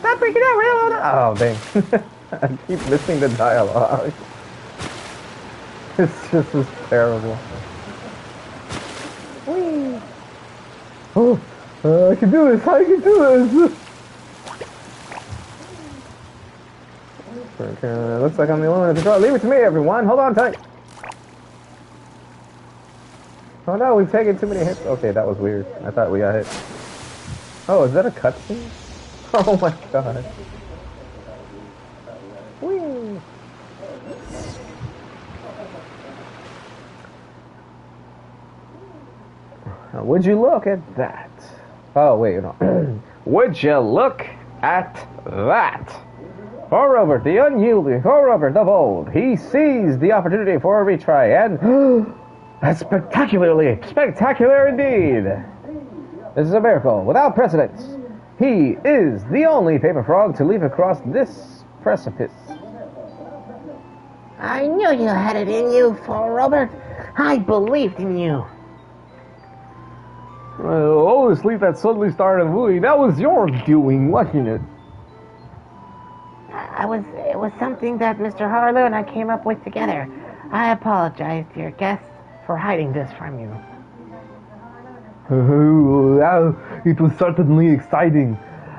Stop freaking out, real. Oh, dang. I keep missing the dialogue. It's just as terrible. Whee! Oh, I can do this. I can do this. Okay, looks like I'm the only one in control. Leave it to me, everyone. Hold on tight. Oh no, we've taken too many hits. Okay, that was weird. I thought we got hit. Oh, is that a cutscene? Oh my god. Whee! Would you look at that? Oh, wait, no. Would you look at that? Moreover, the unyielding, moreover, the bold, he seized the opportunity for a retry, and that's spectacular indeed. This is a miracle without precedence. He is the only paper frog to leap across this precipice. I knew you had it in you, for Robert. I believed in you. Oh, the sleep that suddenly started moving. That was your doing, wasn't it? It was something that Mr. Harlow and I came up with together. I apologize, dear guests, for hiding this from you. Well, it was certainly exciting.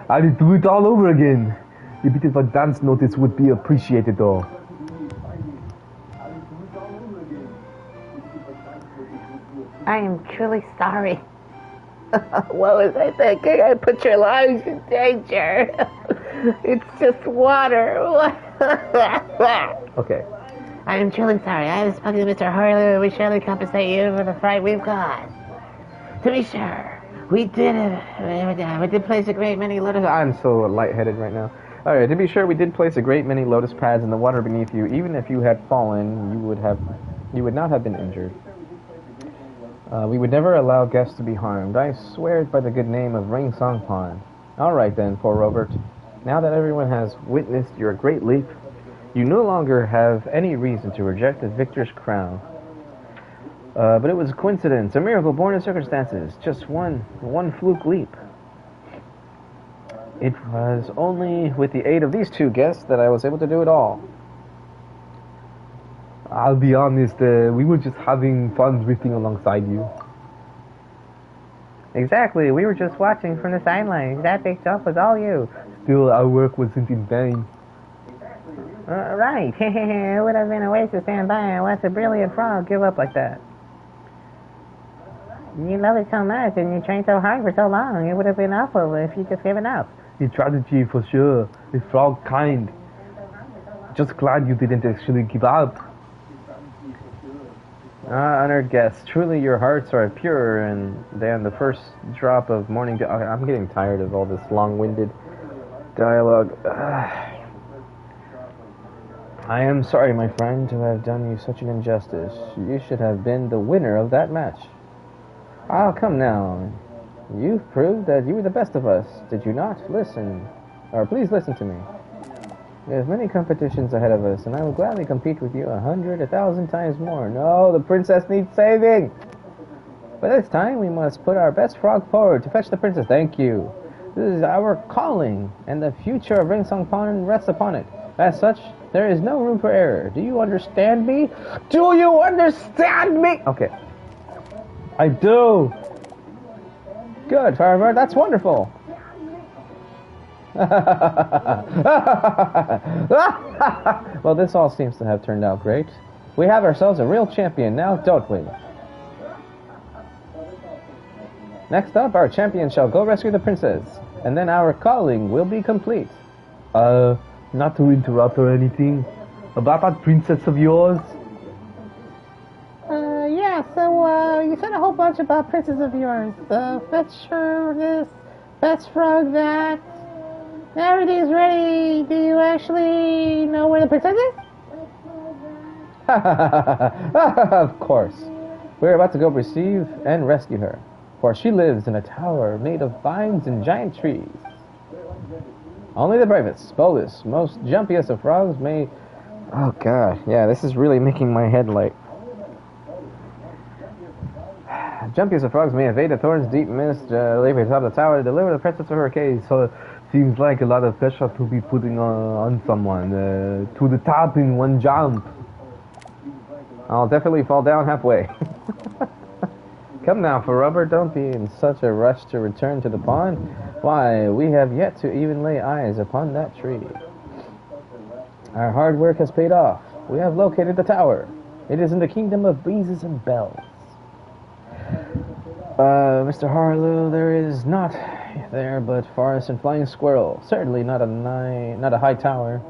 I'd do it all over again. A bit of a dance notice would be appreciated, though. I am truly sorry. What was I thinking? I put your lives in danger. It's just water. Okay. I am truly sorry. I have spoken to Mr. Harlow and we surely compensate you for the fright we've caused. To be sure, we did place a great many lotus... I'm so lightheaded right now. Alright, to be sure, we did place a great many lotus pads in the water beneath you. Even if you had fallen, you would not have been injured. We would never allow guests to be harmed. I swear it by the good name of Ring Song Pond. Alright then, poor Robert. Now that everyone has witnessed your great leap, you no longer have any reason to reject the victor's crown. But it was a coincidence, a miracle born in circumstances. Just one fluke leap. It was only with the aid of these two guests that I was able to do it all. I'll be honest, we were just having fun drifting alongside you. Exactly, we were just watching from the sidelines. That big jump was all you. Still, our work wasn't in vain. Right. It would have been a waste to stand by and watch a brilliant frog give up like that. You love it so much and you trained so hard for so long. It would have been awful if you just given up. A tragedy for sure. A frog kind. Just glad you didn't actually give up. Honored guests, truly your hearts are purer than the first drop of morning dew. Okay, I'm getting tired of all this long-winded dialogue. I am sorry, my friend, to have done you such an injustice. You should have been the winner of that match. Ah, come now. You've proved that you were the best of us, did you not? Please listen to me. We have many competitions ahead of us, and I will gladly compete with you 100, 1,000 times more. No, the princess needs saving! But this time, we must put our best frog forward to fetch the princess. Thank you. This is our calling, and the future of Ringsong Pond rests upon it. As such, there is no room for error. Do you understand me? Do you understand me? Okay. I do! Good, Firebird, that's wonderful. Well, this all seems to have turned out great. We have ourselves a real champion now, don't we? Next up, our champion shall go rescue the princess, and then our calling will be complete. Not to interrupt or anything. About that princess of yours? Yeah, so, you said a whole bunch about princess of yours. Fetch her this, best frog that. Everything's ready. Do you actually know where the princess is? Of course. We're about to go receive and rescue her, for she lives in a tower made of vines and giant trees. Only the bravest, boldest, most jumpiest of frogs may Oh god, yeah, this is really making my head light. Jumpy as the frogs may evade the thorns, deep mist, leave atop the tower to deliver the princess to her cave. So seems like a lot of pressure to be putting on someone to the top in one jump. I'll definitely fall down halfway. Come now, for rubber, don't be in such a rush to return to the pond. Why, we have yet to even lay eyes upon that tree. Our hard work has paid off. We have located the tower. It is in the kingdom of breezes and bells. Mr. Harlow, there is not there but forest and flying squirrel. Certainly not a high tower.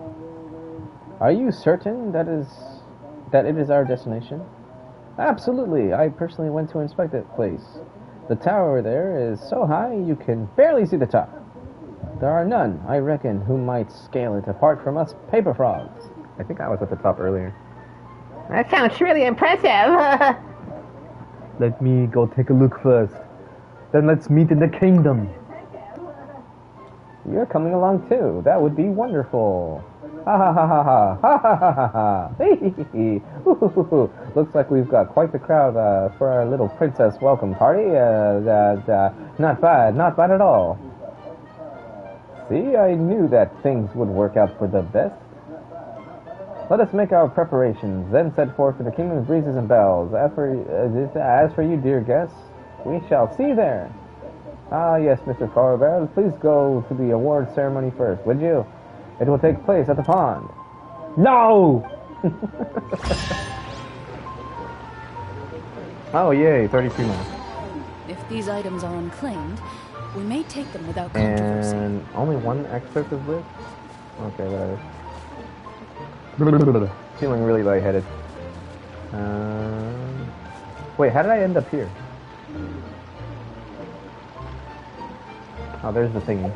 Are you certain that it is our destination? Absolutely. I personally went to inspect that place. The tower there is so high you can barely see the top. There are none, I reckon, who might scale it apart from us paper frogs. I think I was at the top earlier. That sounds really impressive. Let me go take a look first. Then let's meet in the kingdom. You're coming along too. That would be wonderful. Ha ha ha ha ha ha ha ha ha ha. Looks like we've got quite the crowd for our little princess welcome party. Not bad at all. See, I knew that things would work out for the best. Let us make our preparations, then set forth for the kingdom of breezes and bells. As for you, dear guests, we shall see you there. Ah, yes, Mr. Farbear, please go to the award ceremony first, would you? It will take place at the pond. No! Oh, yay, 33 more. If these items are unclaimed, we may take them without controversy. And only one excerpt is this? Okay, whatever. Feeling really lightheaded. Wait, how did I end up here? Oh, there's the thingy.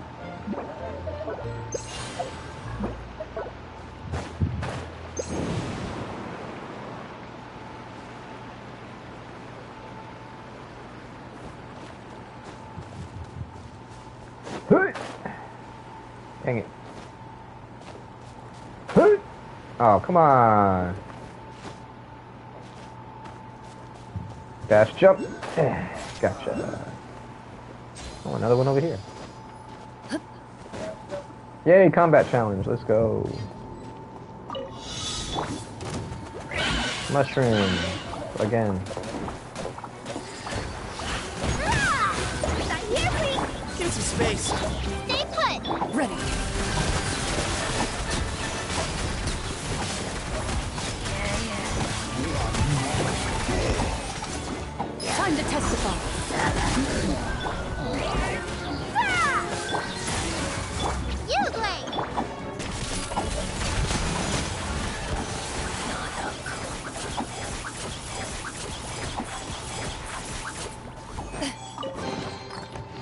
Dang it. Oh, come on. Dash jump. Gotcha. Oh, another one over here. Yay, combat challenge. Let's go. Mushroom. Again. Side here, please. Give some space. Stay put. Ready. Time to testify. You, Blake.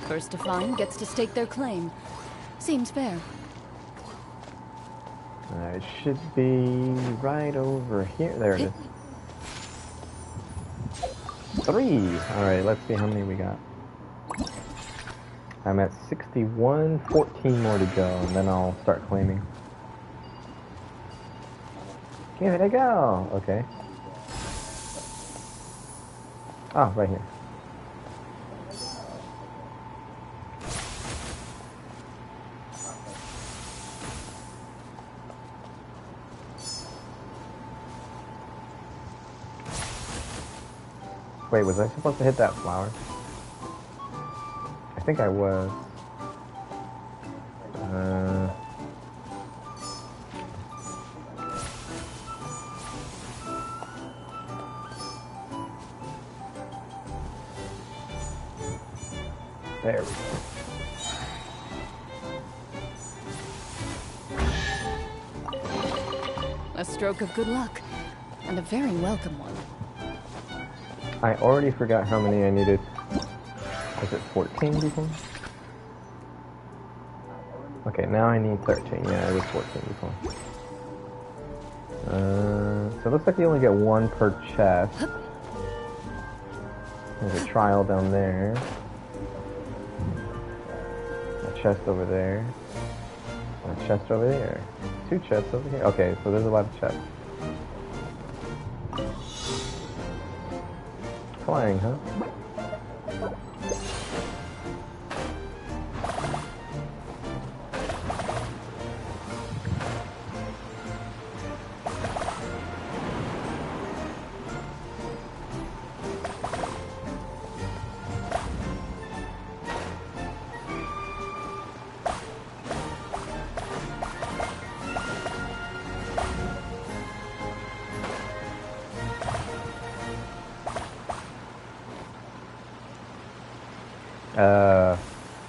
First to find gets to stake their claim. Seems fair. It should be right over here. There it is. 3. Alright, let's see how many we got. I'm at 61, 14 more to go, and then I'll start claiming. Give it a go! Okay. Oh, right here. Wait, was I supposed to hit that flower? I think I was. There we go. A stroke of good luck, and a very welcome one. I already forgot how many I needed. Was it 14 before? Okay, now I need 13. Yeah, it was 14 before. So it looks like you only get one per chest. There's a trial down there. A chest over there. A chest over there. 2 chests over here. Okay, so there's a lot of chests. Flying, huh?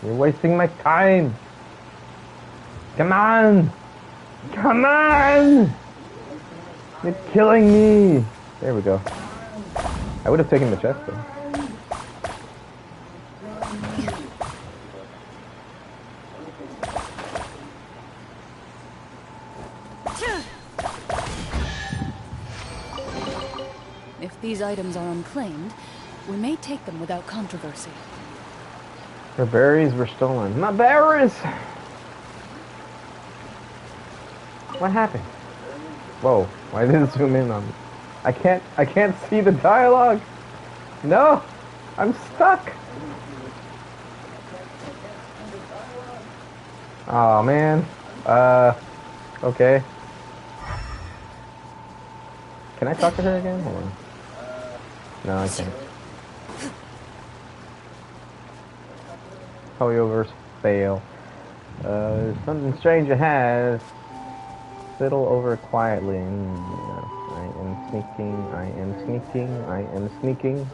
You're wasting my time. Come on. Come on. You're killing me. There we go. I would have taken the chest though. If these items are unclaimed, we may take them without controversy. Her berries were stolen. My berries! What happened? Whoa, why did it zoom in on me? I can't see the dialogue! No! I'm stuck! Oh man. Okay. Can I talk to her again? Hold on. No, I can't. Hoyoverse fail. Something strange ahead. Fiddle over quietly. I am sneaking. I am sneaking. I am sneaking.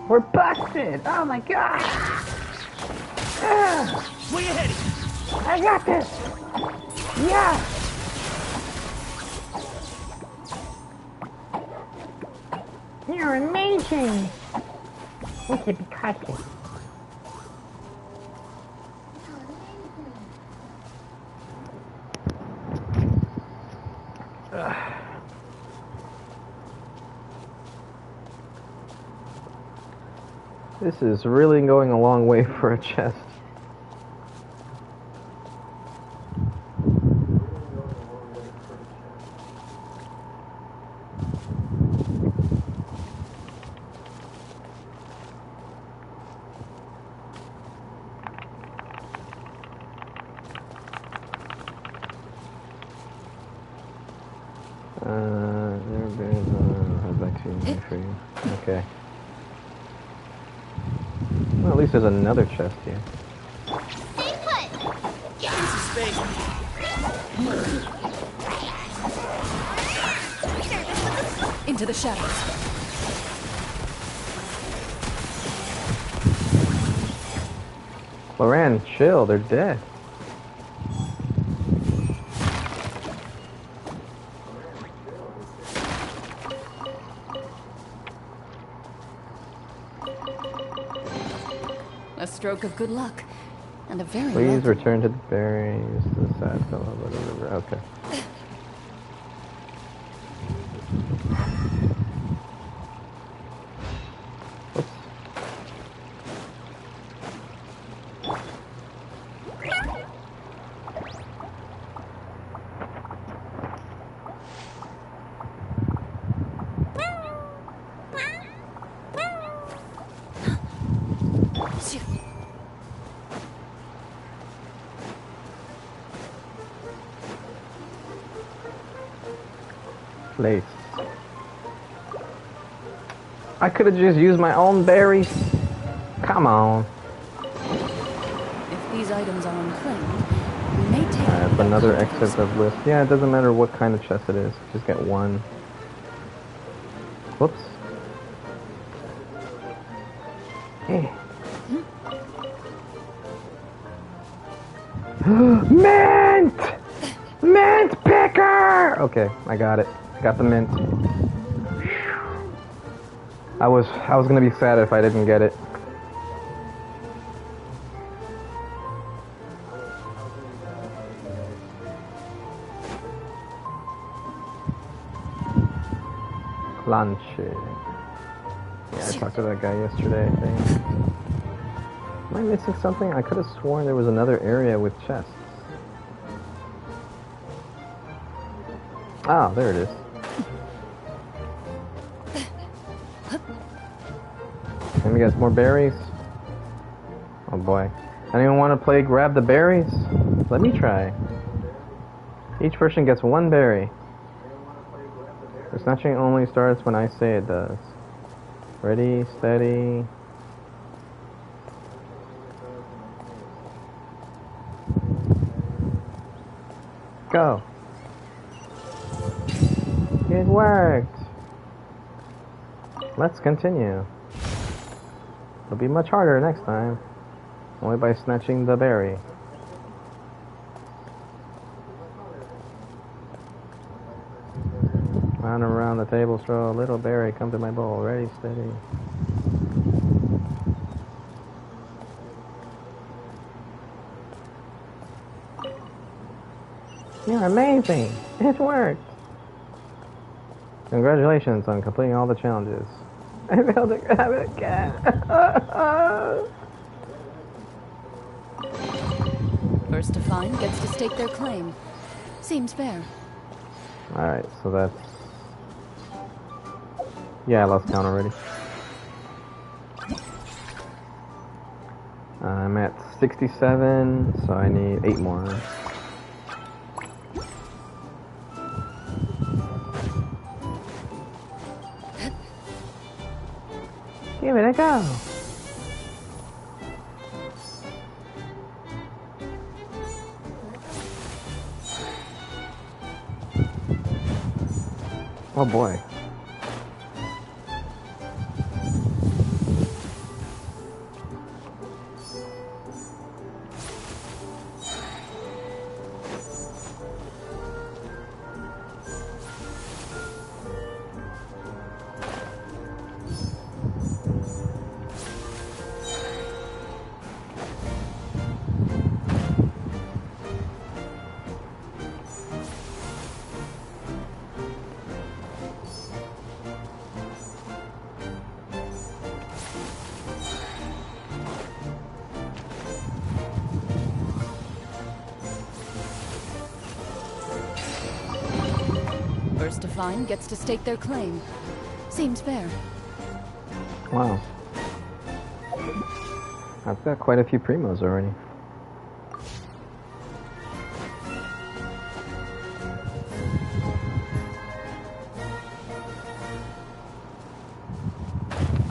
We're busted! Oh my god! Where you heading? I got this! Yeah! You're amazing! We should be cutting. This is really going a long way for a chest. For you. Okay. Well, at least there's another chest here. Stay put. Into space. Into the shadows. Loran, chill, they're dead. A stroke of good luck. And a very Please welcome. return to the berries, the sad fellow, whatever. Okay. Place. I could have just used my own berries. Come on. If these items are unclaimed, we may take I have them another without excess controversy. of list. Yeah, it doesn't matter what kind of chest it is. Just get one. Whoops. Hey. Mint! Mint picker! Okay, I got it. I got the mint. I was gonna be sad if I didn't get it. Lunch. Yeah, I talked to that guy yesterday, I think. Am I missing something? I could have sworn there was another area with chests. Ah, there it is. Let me get some more berries. Oh boy. Anyone want to play grab the berries? Let me try. Each person gets one berry. The snatching only starts when I say it does. Ready, steady. Go. It worked. Let's continue. It'll be much harder next time. Only by snatching the berry. Round and around the table, throw a little berry, come to my bowl. Ready, steady. You're amazing! It worked! Congratulations on completing all the challenges. I failed to grab it again. First to find gets to stake their claim. Seems fair. Alright, so that's... Yeah, I lost count already. I'm at 67, so I need 8 more. Give it a go! Oh boy. First to find gets to stake their claim. Seems fair. Wow. I've got quite a few primos already.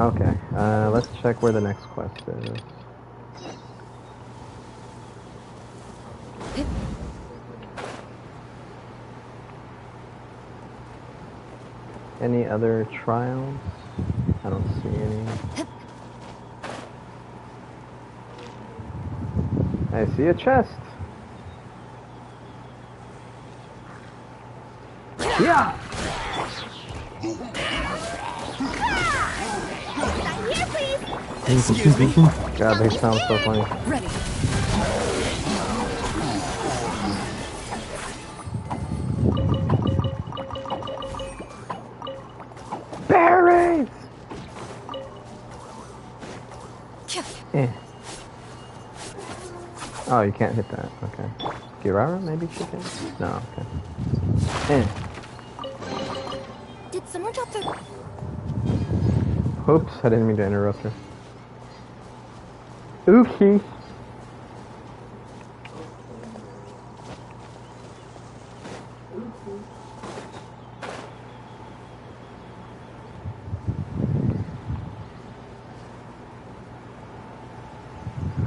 Okay, let's check where the next quest is. Any other trials? I don't see any. I see a chest. Yeah! Excuse me. God, they sound so funny. Ready. Berries! Eh. Oh, you can't hit that. Okay. Girara, maybe she can? No, okay. Eh. Did someone drop their... Oops, I didn't mean to interrupt her. Oopsie.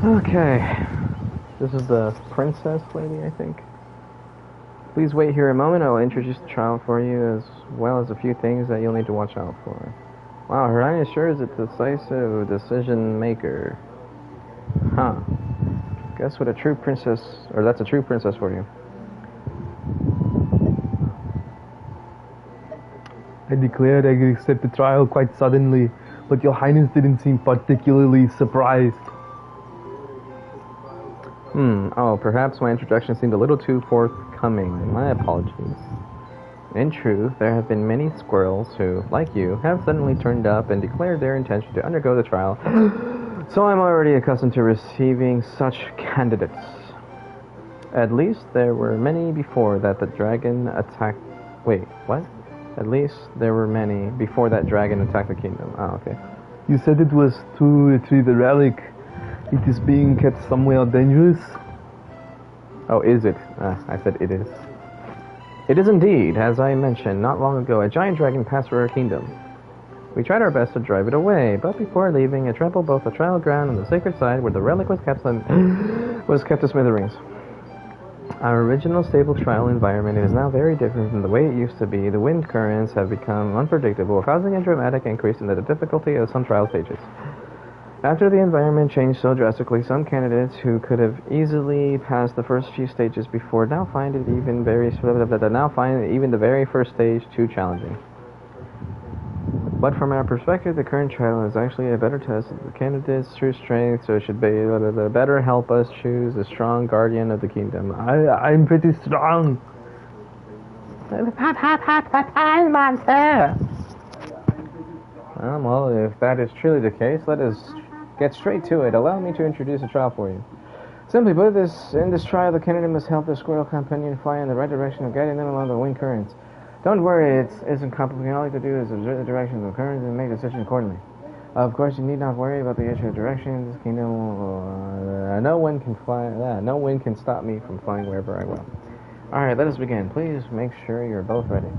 Okay. This is the princess lady, I think. Please wait here a moment. I will introduce the trial for you, as well as a few things that you'll need to watch out for. Wow, Her Highness sure is a decisive decision maker. Huh. Guess what a true princess, or that's a true princess for you. I declared I could accept the trial quite suddenly, but your highness didn't seem particularly surprised. Oh, perhaps my introduction seemed a little too forthcoming. My apologies. In truth, there have been many squirrels who, like you, have suddenly turned up and declared their intention to undergo the trial So I'm already accustomed to receiving such candidates. At least there were many before that the dragon attacked... Wait, what? At least there were many before that dragon attacked the kingdom. Oh, okay. You said it was to retrieve the relic. It is being kept somewhere dangerous. Oh, is it? I said it is. It is indeed, as I mentioned not long ago, a giant dragon passed through our kingdom. We tried our best to drive it away, but before leaving, it trampled both the trial ground and the sacred site where the relic was kept to smithereens. Our original stable trial environment is now very different from the way it used to be. The wind currents have become unpredictable, causing a dramatic increase in the difficulty of some trial stages. After the environment changed so drastically, some candidates who could have easily passed the first few stages before now find even the very first stage too challenging. But from our perspective, the current trial is actually a better test of the candidate's true strength, so it should be better help us choose a strong guardian of the kingdom. I'm pretty strong. Hot, monster! Well, if that is truly the case, let us get straight to it. Allow me to introduce a trial for you. Simply put, in this trial, the candidate must help the squirrel companion fly in the right direction of guiding them along the wind currents. Don't worry, it isn't complicated. All you have to do is observe the direction of the currents and make a decision accordingly. Of course, you need not worry about the issue of directions. No wind can stop me from flying wherever I will. Alright, let us begin. Please make sure you're both ready.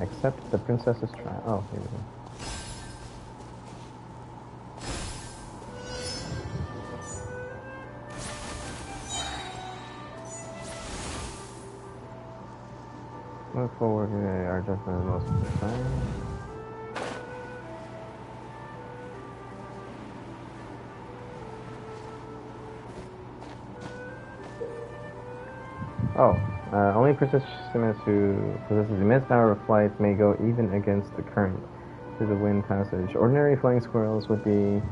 Accept the princess's trial. Oh, here we go. Move forward, our judgment is most of the time. Only Princess Simmons who possesses immense power of flight may go even against the current through the wind passage. Ordinary flying squirrels would be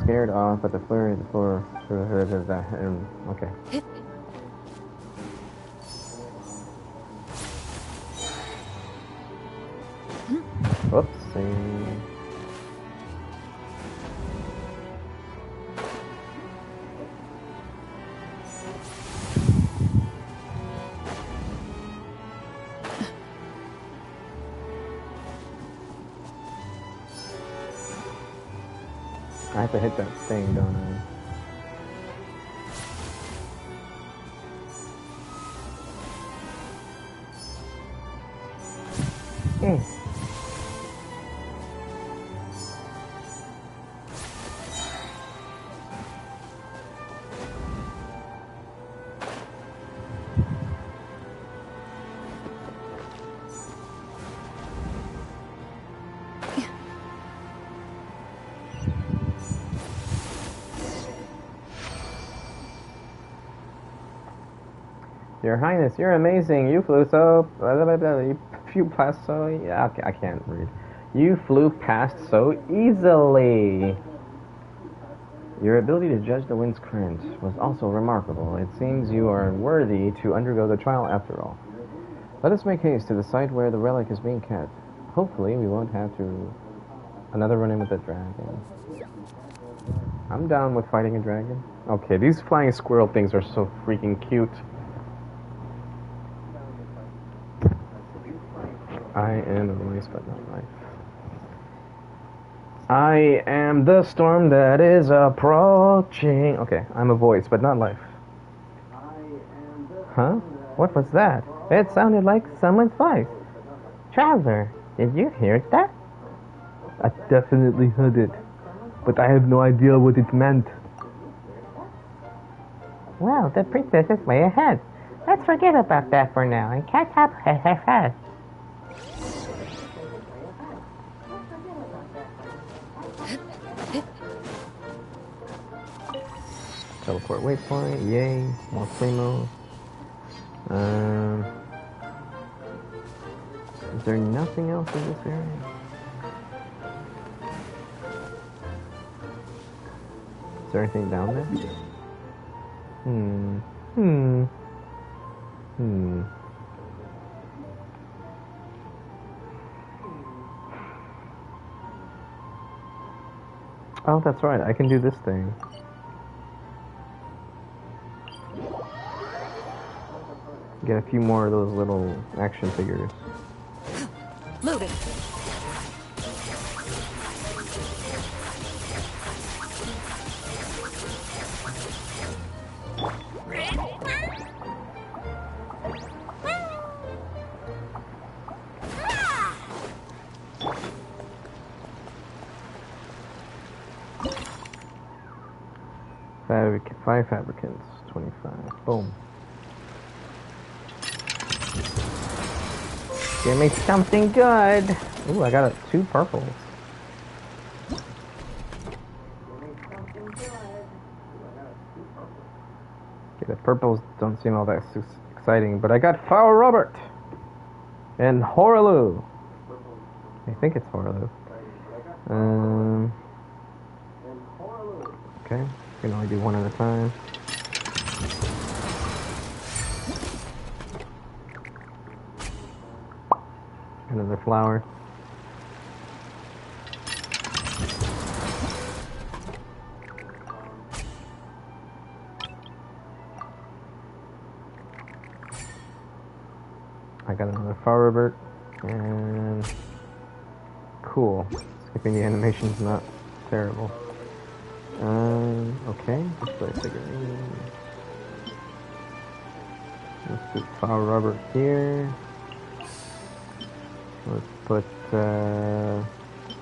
scared off at the flurry of the floor. Okay. Whoopsie. I have to hit that thing, don't I? Your Highness, you're amazing. You flew so... You flew past so... Yeah, okay, I can't read. You flew past so easily. Your ability to judge the wind's current was also remarkable. It seems you are worthy to undergo the trial after all. Let us make haste to the site where the relic is being kept. Hopefully we won't have to... Another run-in with the dragon. I'm down with fighting a dragon. Okay, these flying squirrel things are so freaking cute. I am a voice, but not life. I am the storm that is approaching. Okay, I'm a voice, but not life. Huh? What was that? It sounded like someone's voice. Traveler, did you hear that? I definitely heard it, but I have no idea what it meant. Well, the princess is way ahead. Let's forget about that for now and catch up fast. Teleport waypoint, yay, more primos. Is there nothing else in this area? Is there anything down there? Oh, that's right. I can do this thing. Get a few more of those little action figures. Move it. Five fabricants, 25. Boom. Give me something good. Ooh, I got 2 purples. Okay, the purples don't seem all that exciting, but I got Flower Robert and Horalu. I think it's Horalu. Okay, can only do one at a time. Another flower. I got another Flower Robert, and cool. Skipping the animation's not terrible. Okay, display figurine. Let's put Flower Robert here. Let's put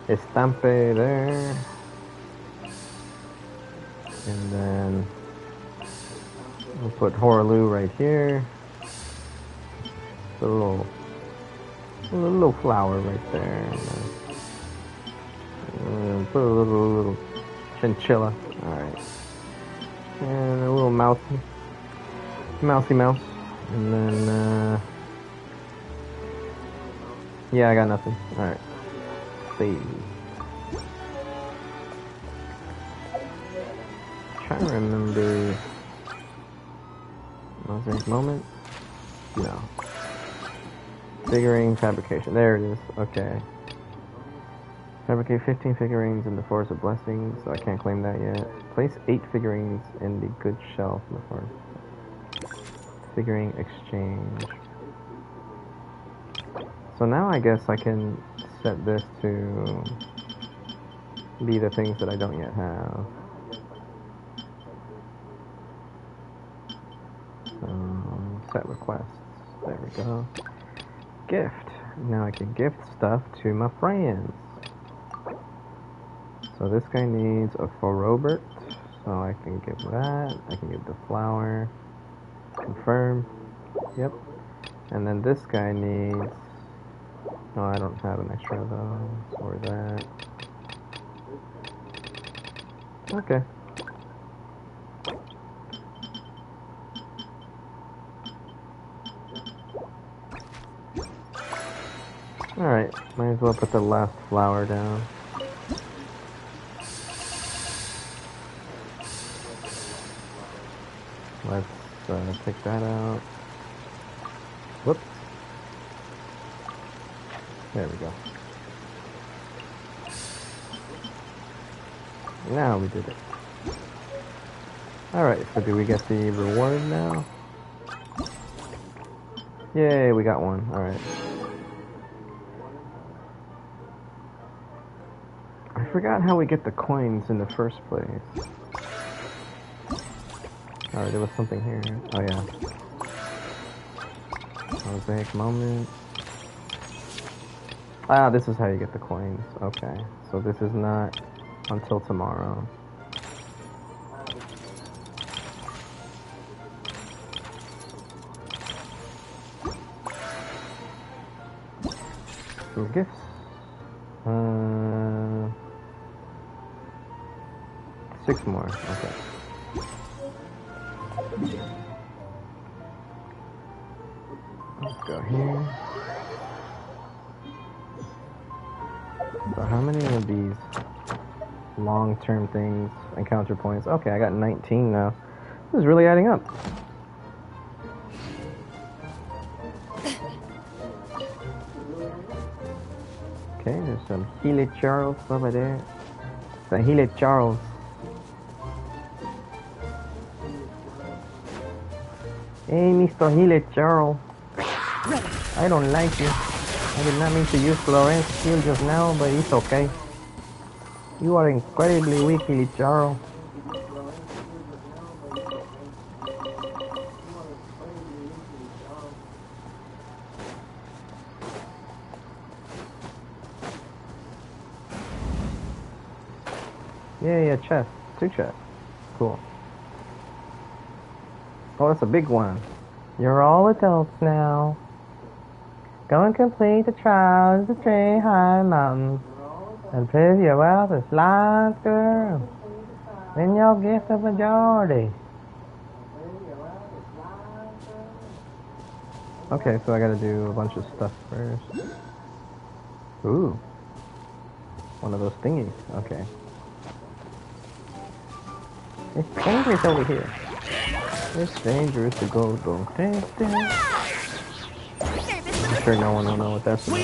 Estampe there. And then we'll put Horalu right here. Put a little flower right there. And put a little chinchilla. Alright. And a little mousy mouse. And then yeah, I got nothing. Alright. Save. Trying to remember Mosaic moment? No. Figurine fabrication. There it is. Okay. Fabricate 15 figurines in the Forest of Blessings, so I can't claim that yet. Place 8 figurines in the good shelf in the forest. Figurine exchange. So now I guess I can set this to be the things that I don't yet have. Set requests. There we go. Gift. Now I can gift stuff to my friends. So this guy needs a Robert, so I can give that. I can give the flower. Confirm. Yep. And then this guy needs... No, I don't have an extra of those, or that. Okay. Alright, might as well put the last flower down. Let's take that out. Whoops. There we go. Now we did it. Alright, so do we get the reward now? Yay, we got one. Alright. I forgot how we get the coins in the first place. Alright, there was something here. Oh yeah. Mosaic moment. Ah, this is how you get the coins. Okay. So this is not until tomorrow. Some gifts. 6 more. Okay. Let's go here. So how many of these long-term things, encounter points? Okay, I got 19 now. This is really adding up. Okay, there's some Helichurls over there. Mr. Healy Charles. Hey, Mr. Healy Charles. I don't like you. I did not mean to use Florence skill just now, but it's okay. You are incredibly weak, Healy Charles. Yeah, chest. 2 chests. Cool. Oh, that's a big one. You're all adults now. Go and complete the trials of the Tree High Mountains and prove your wealth as Lion's girl. Then you'll get the majority. Okay, so I gotta do a bunch of stuff first. Ooh. One of those thingies. Okay. It's dangerous over here. It's dangerous to go I'm sure no one will know what that's about.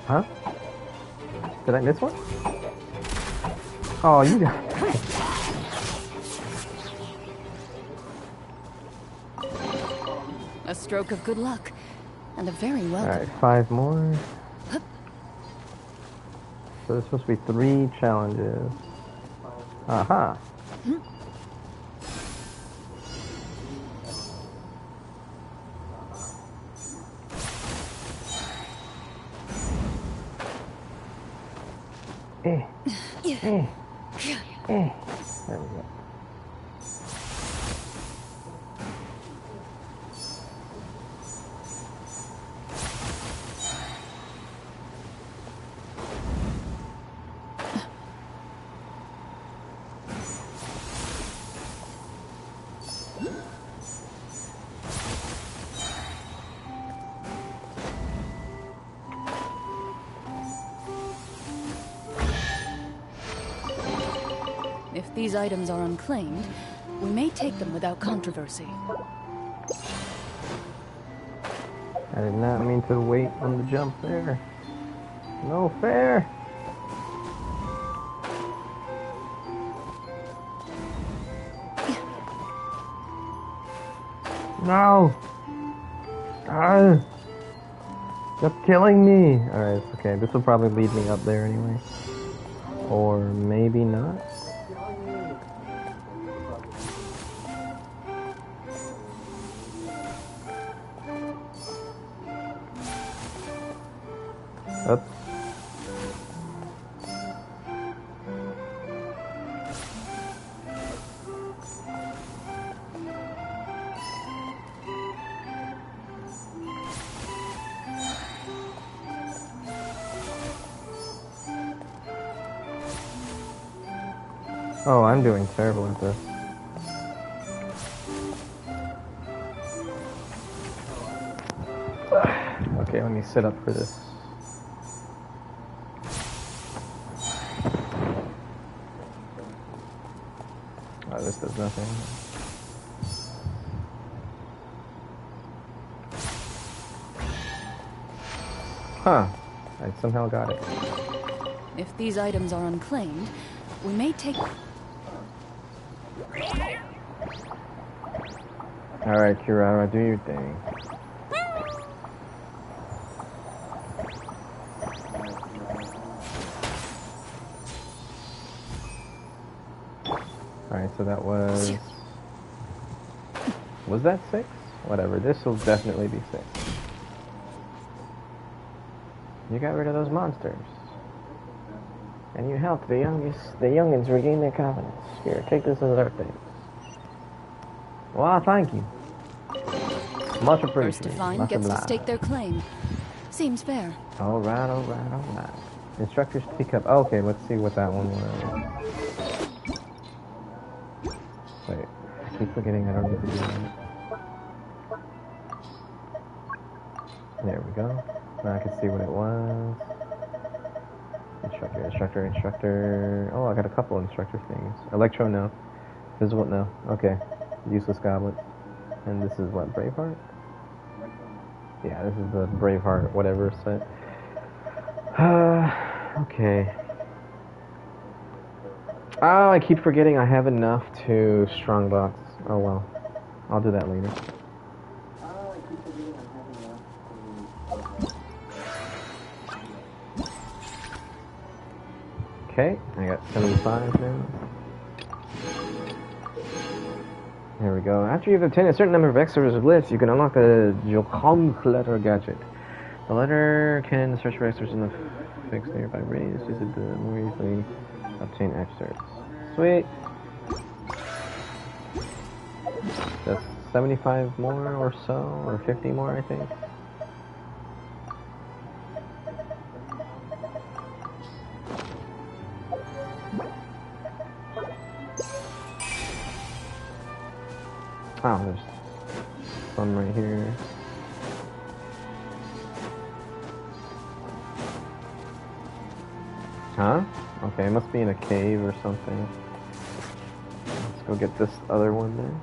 Huh? Did I miss one? Oh, you got A stroke of good luck, and a very welcome. Alright, 5 more. So there's supposed to be 3 challenges. Aha. There we go. If these items are unclaimed, we may take them without controversy. I did not mean to wait on the jump there. No fair. No. Stop killing me. Alright, okay. This will probably lead me up there anyway. Or maybe not. Up. Oh, I'm doing terrible at this. Okay, let me sit up for this. Oh, this does nothing. Huh. I somehow got it. If these items are unclaimed, we may take... Alright, Kirara, do your thing. Alright, so that was... Was that 6? Whatever, this will definitely be 6. You got rid of those monsters. And you helped the youngins regain their confidence. Here, take this as our thanks. Well, thank you. Much First appreciated. to find Much gets to obliged. stake their claim. Seems fair. Alright, alright, alright. Instructor's teacup. Oh, okay, let's see what that one was. Wait, I keep forgetting I don't need to do that. There we go. Now I can see what it was. Instructor. Oh, I got a couple instructor things. Electro, no. Visible, no. Okay. Useless goblet. And this is what, Braveheart? Yeah, this is the Braveheart whatever set. Okay. Oh, I keep forgetting I have enough to strongbox. Oh well. I'll do that later. Okay, I got 75 now. There we go. After you've obtained a certain number of extras of lists, you can unlock the Jokonk letter gadget. The letter can search for extras in the fixed nearby radius. Use it to more easily obtain extras. Sweet. That's 75 more or so, or 50 more, I think. Oh, there's some right here. Huh? Okay, it must be in a cave or something. Let's go get this other one then.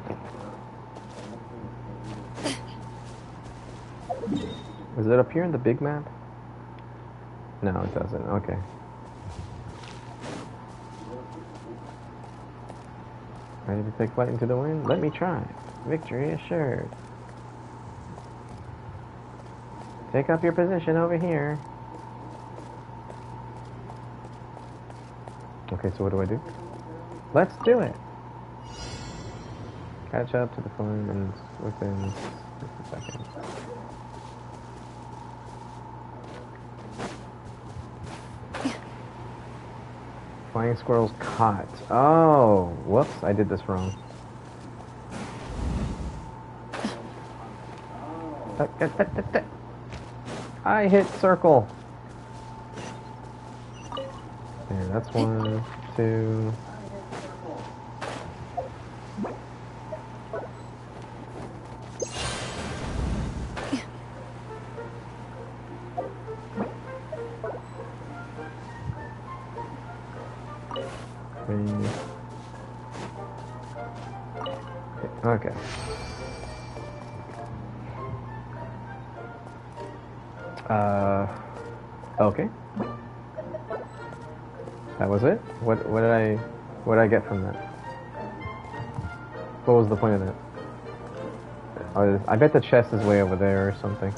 Is it up here in the big map? No, it doesn't. Okay. Ready to take flight into the wind? Let me try. Victory assured. Take up your position over here. Okay, so what do? Let's do it! Catch up to the phone within 60 seconds. Flying squirrel's caught. Oh, whoops, I did this wrong. I hit circle. There, that's 1, 2. Okay. Okay. That was it? What did I get from that? What was the point of that? Oh, I bet the chest is way over there or something.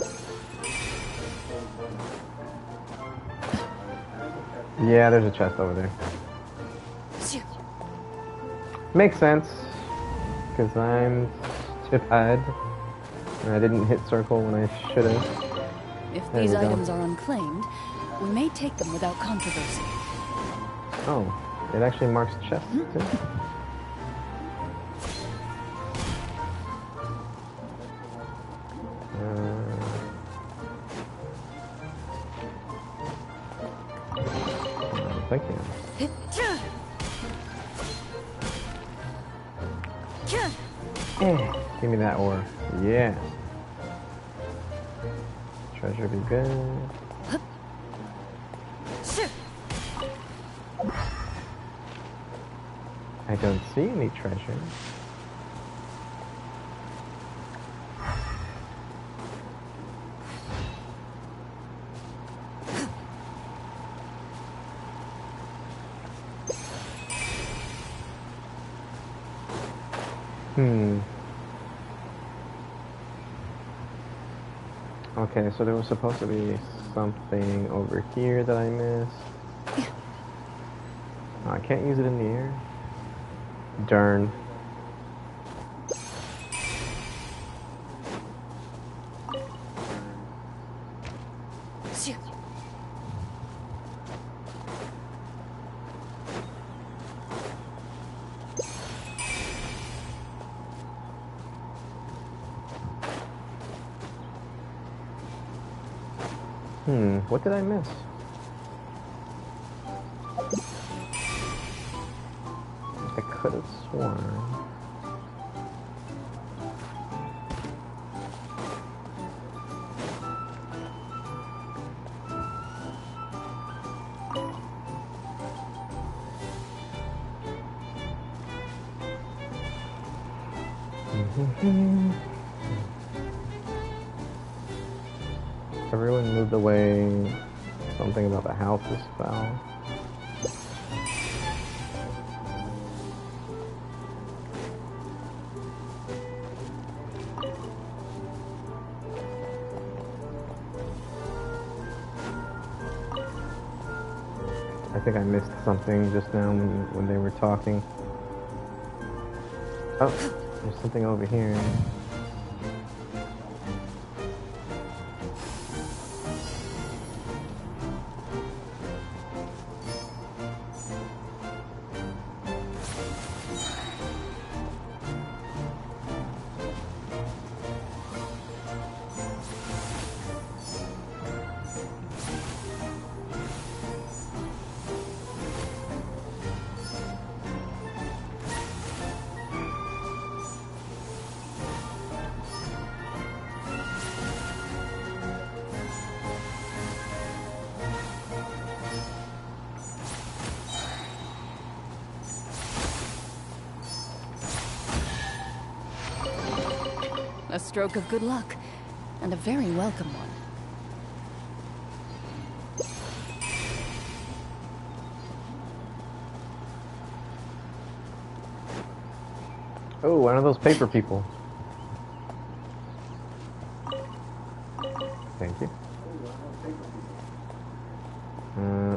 Yeah, there's a chest over there. Makes sense. Because I'm stupid. And I didn't hit circle when I should have. If these items are unclaimed, we may take them without controversy. Oh, it actually marks chests too. Thank you. Give me that ore. Yeah. Treasure be good. I don't see any treasure. Okay, so there was supposed to be something over here that I missed. Oh, I can't use it in the air. Darn. What did I miss? I could have sworn. Everyone moved away. Something about the houses fell. I think I missed something just now when they were talking. Oh, there's something over here. A stroke of good luck, and a very welcome one. Oh, one of those paper people. Thank you.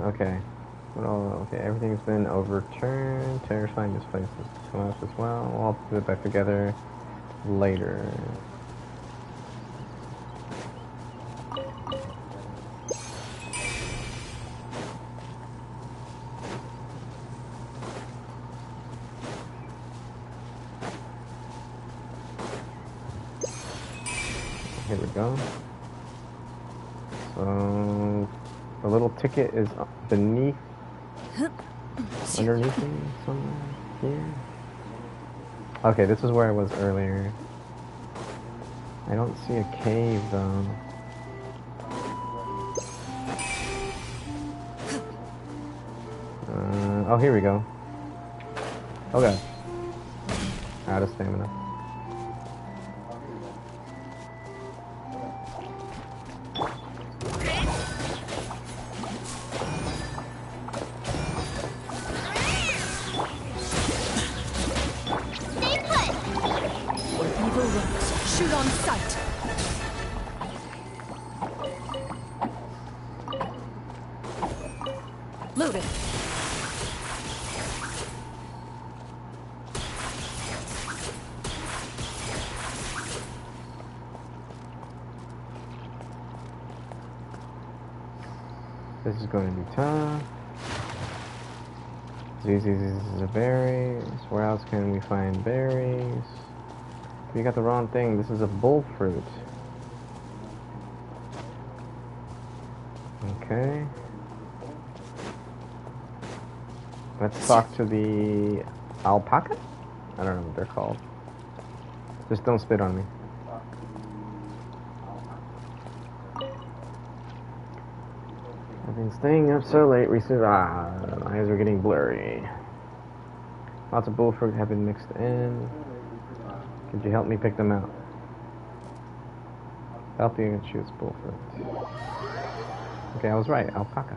Okay. Okay, everything's been overturned. Terrifying this place is to us as well. We'll all put it back together later. Here we go. So the little ticket is beneath, underneath me somewhere here. Okay, this is where I was earlier. I don't see a cave though. Oh, here we go. Okay. Out of stamina. Shoot on sight. Loaded. This is going to be tough. These are berries. Where else can we find berries? You got the wrong thing. This is a bull fruit. Okay. Let's talk to the alpaca? I don't know what they're called. Just don't spit on me. I've been staying up so late recently. My eyes are getting blurry. Lots of bull fruit have been mixed in. Could you help me pick them out? Help you choose bull fruit. Okay, I was right. Alpaca.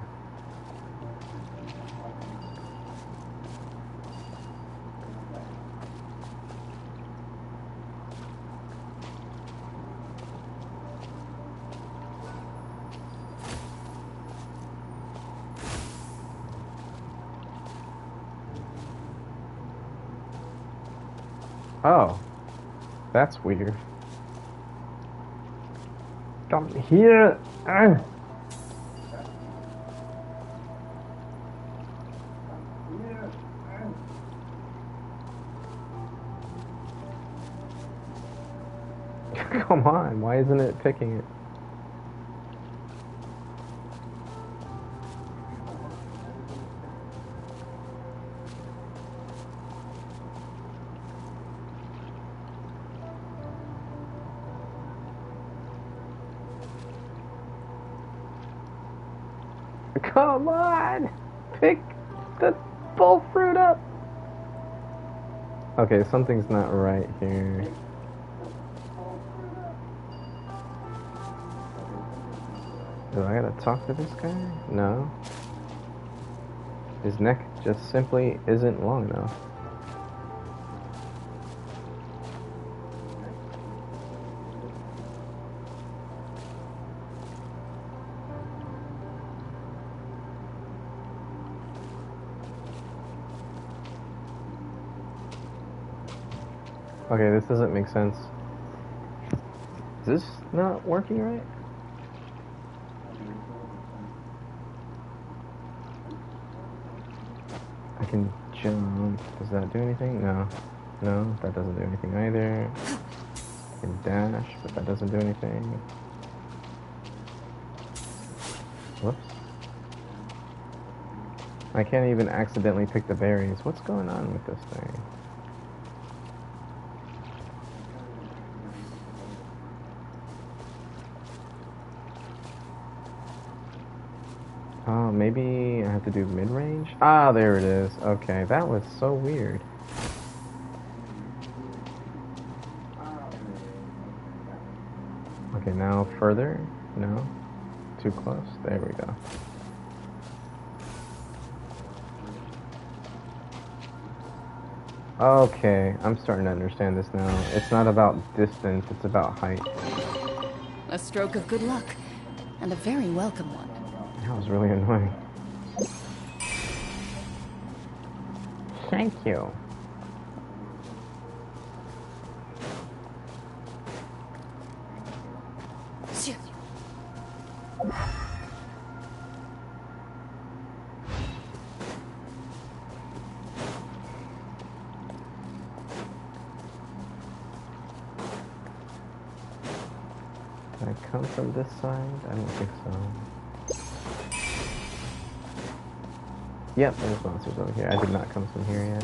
Oh. That's weird. Come here. Come on, why isn't it picking it? Come on! Pick the bull fruit up! Okay, something's not right here. Do I gotta talk to this guy? No. His neck just simply isn't long enough. Okay, this doesn't make sense. Is this not working right? I can jump. Does that do anything? No. No, that doesn't do anything either. I can dash, but that doesn't do anything. Whoops. I can't even accidentally pick the berries. What's going on with this thing? Oh, maybe I have to do mid-range? Ah, there it is. Okay, that was so weird. Okay, now further? No? Too close? There we go. Okay, I'm starting to understand this now. It's not about distance, it's about height. A stroke of good luck, and a very welcome one. That was really annoying. Thank you. Did I come from this side? I don't think so. Yep, there's monsters over here. I did not come from here yet.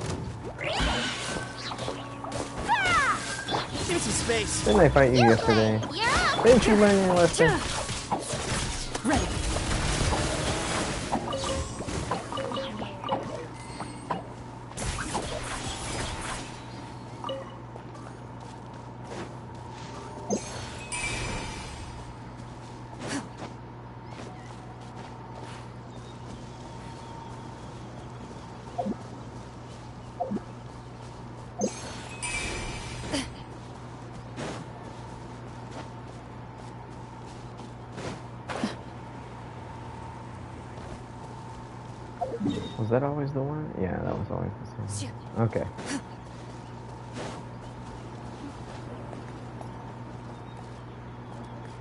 Give me some space. Didn't I fight you yesterday? Didn't you learn your lesson? Ready. Was that always the one? Yeah, that was always the same. Okay.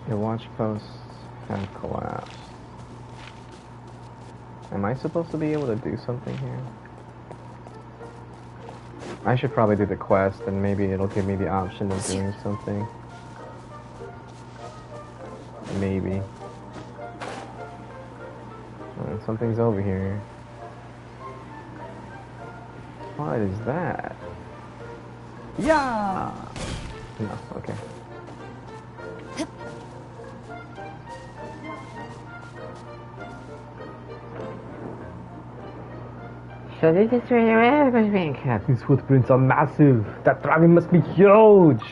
Your watch posts have collapsed. Am I supposed to be able to do something here? I should probably do the quest and maybe it'll give me the option of doing something. Maybe. Something's over here. What is that? Yeah! No, okay. So this is where the was being kept. These footprints are massive. That dragon must be huge.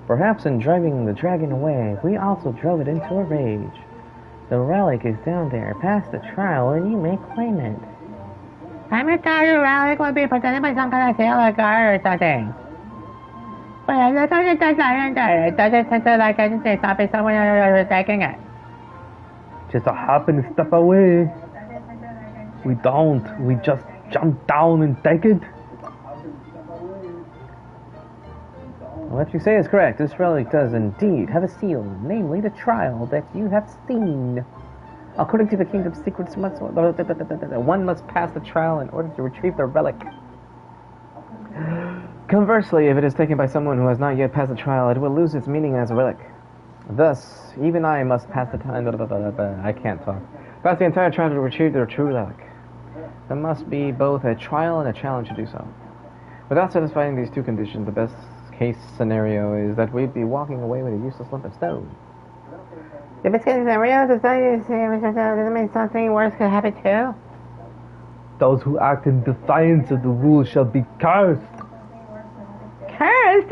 Perhaps in driving the dragon away, we also drove it into a rage. The relic is down there, past the trial, and you may claim it. I thought the relic would be protected by some kind of sailor guard or something. But I thought it does not enter. It doesn't enter like I didn't say something someone who's taking it. Just a hop and a step away. We don't. We just jump down and take it. What you say is correct. This relic does indeed have a seal, namely the trial that you have seen. According to the Kingdom's secrets, one must pass the trial in order to retrieve the relic. Conversely, if it is taken by someone who has not yet passed the trial, it will lose its meaning as a relic. Thus, even I must pass the time. I can't talk. Pass the entire trial to retrieve the true relic. There must be both a trial and a challenge to do so. Without satisfying these two conditions, the best case scenario is that we'd be walking away with a useless lump of stone. The best case scenario doesn't mean something worse could happen too. Those who act in defiance of the rules shall be cursed. Cursed?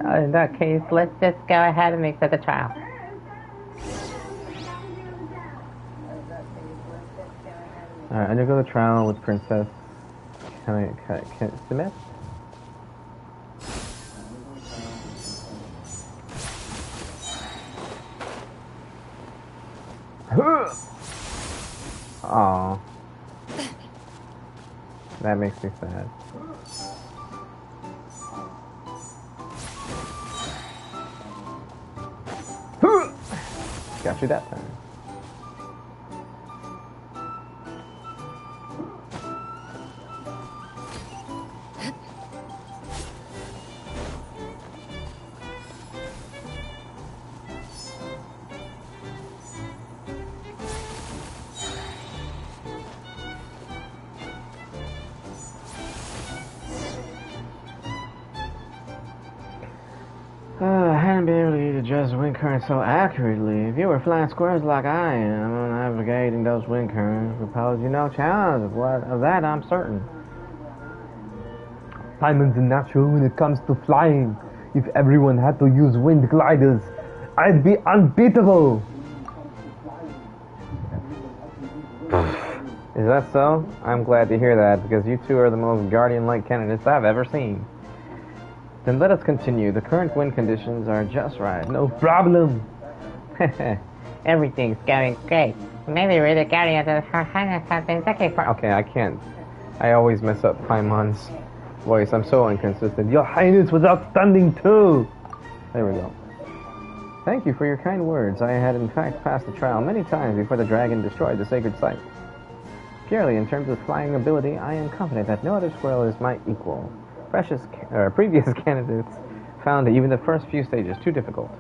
In that case, let's just go ahead and make that the trial. Alright, undergo the trial with Princess. Can Smith? Aww. That makes me sad. Got you that time. I hadn't been able to adjust wind currents so accurately. If you were flying squares like I am, navigating those wind currents would pose you no challenge. Of that, I'm certain. Simon's a natural when it comes to flying. If everyone had to use wind gliders, I'd be unbeatable. Is that so? I'm glad to hear that, because you two are the most guardian-like candidates I've ever seen. Then let us continue. The current wind conditions are just right. No problem. Everything's going great. Maybe we're the guardians of Her Highness have been looking for. Okay, I can't. I always mess up Paimon's voice. I'm so inconsistent. Your Highness was outstanding too. There we go. Thank you for your kind words. I had in fact passed the trial many times before the dragon destroyed the sacred site. Purely in terms of flying ability, I am confident that no other squirrel is my equal. Previous candidates found even the first few stages too difficult.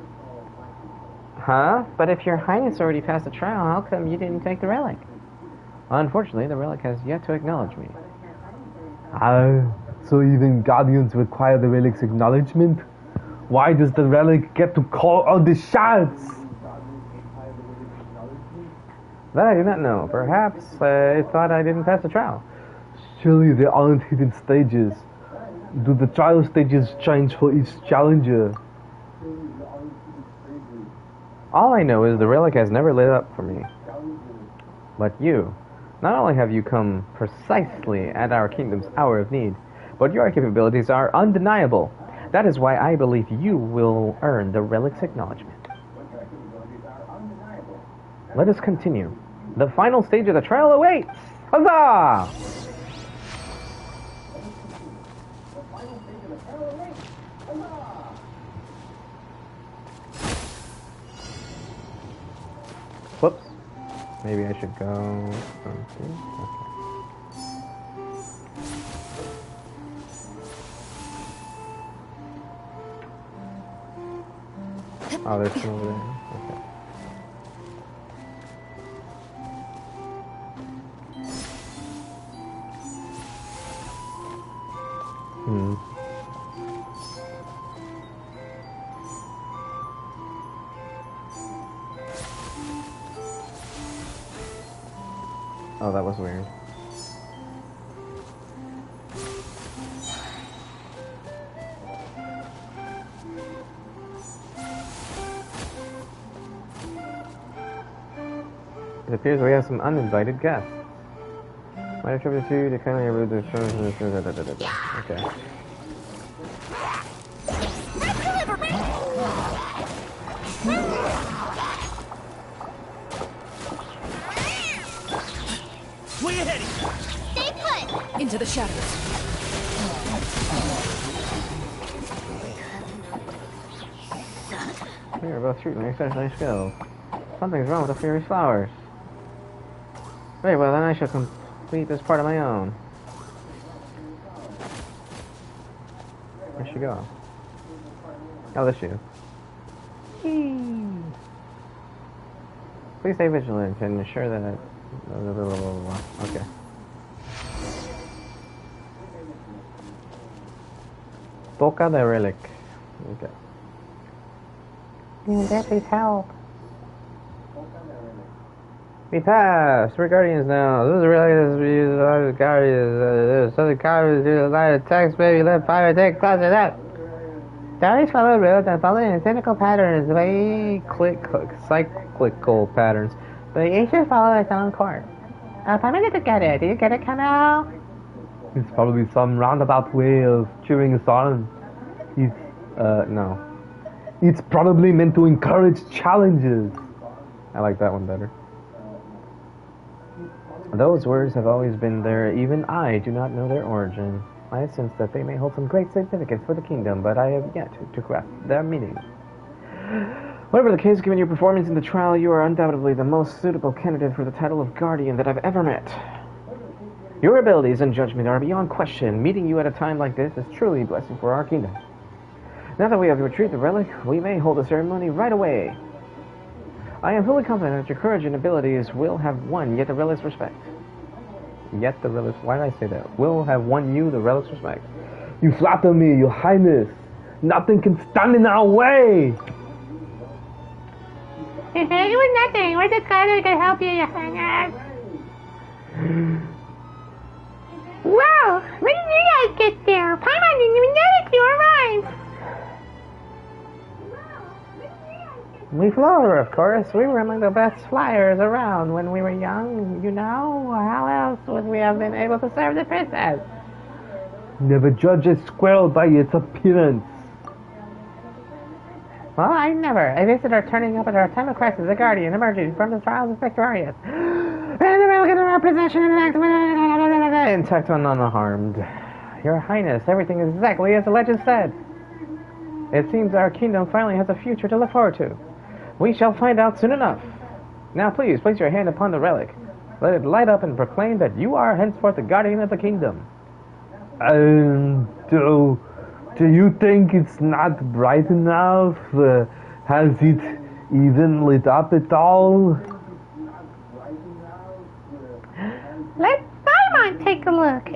Huh? But if your Highness already passed the trial, how come you didn't take the relic? Unfortunately, the relic has yet to acknowledge me. So even guardians require the relic's acknowledgement? Why does the relic get to call out the shots? That I do not know. Perhaps it thought I didn't pass the trial. Surely there aren't hidden stages. Do the trial stages change for each challenger? All I know is the relic has never lit up for me. But you, not only have you come precisely at our kingdom's hour of need, but your capabilities are undeniable. That is why I believe you will earn the relic's acknowledgement. Let us continue. The final stage of the trial awaits! Huzzah! Whoops. Maybe I should go from here. Okay. Oh, there's some over there. Okay. Oh, that was weird. It appears we have some uninvited guests. Might attribute to the kindly rude the okay. Where you heading? Stay put. Into the shadows. We are both shooting exceptionally skilled. Something's wrong with the furious flowers. Very well, then I shall complete this part of my own. Where'd she go? Oh, there she is. Please stay vigilant and ensure that... Okay. Toca the relic. Okay. Please help. We passed. We're guardians now. This is really guardians. Southern Congress, United Text, baby, let fire take closer that. They always follow rules and follow in cyclical patterns. Cyclical patterns. But each should follow its own course. Paimon doesn't get it. Do you get it, Kamel? It's probably some roundabout way of cheering us on. It's, No. it's probably meant to encourage challenges. I like that one better. Those words have always been there. Even I do not know their origin. I sense that they may hold some great significance for the kingdom, but I have yet to grasp their meaning. Whatever the case, given your performance in the trial, you are undoubtedly the most suitable candidate for the title of Guardian that I've ever met. Your abilities and judgment are beyond question. Meeting you at a time like this is truly a blessing for our kingdom. Now that we have retrieved the relic, we may hold the ceremony right away. I am fully confident that your courage and abilities will have won yet the relic's respect. Yet the relic's... Why did I say that? Will have won you the relic's respect. You flatter me, your highness. Nothing can stand in our way. It was nothing. We're just glad we could help you, your highness. Wow, when did you guys get there? Paimon didn't even notice you arrived. We flew, of course. We were among the best flyers around when we were young. You know, how else would we have been able to serve the princess? Never judge a squirrel by its appearance. Well, I never. A visitor turning up at our time of crisis, a guardian emerging from the trials is victorious. And the relic in our possession Intact and unharmed. Your Highness, everything is exactly as the legend said. It seems our kingdom finally has a future to look forward to. We shall find out soon enough. Now please place your hand upon the relic. Let it light up and proclaim that you are henceforth the guardian of the kingdom. Do you think it's not bright enough? Has it even lit up at all? Let Paimon take a look.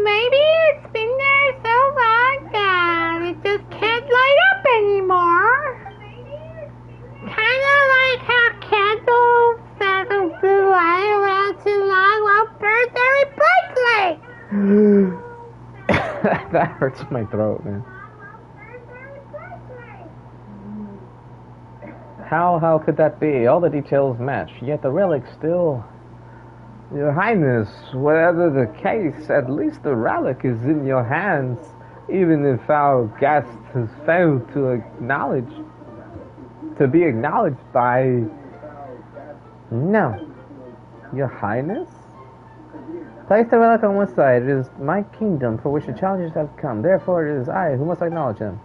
Maybe it's been there so long that it just can't light up anymore. Kinda like how candles that don't lie around too long while birds are replaced. That hurts my throat, man. How could that be? All the details match, yet the relic still... Your Highness, whatever the case, at least the relic is in your hands, even if our guest has failed to be acknowledged by... No. Your Highness? Place the relic on one side. It is my kingdom for which the challenges have come. Therefore, it is I who must acknowledge him.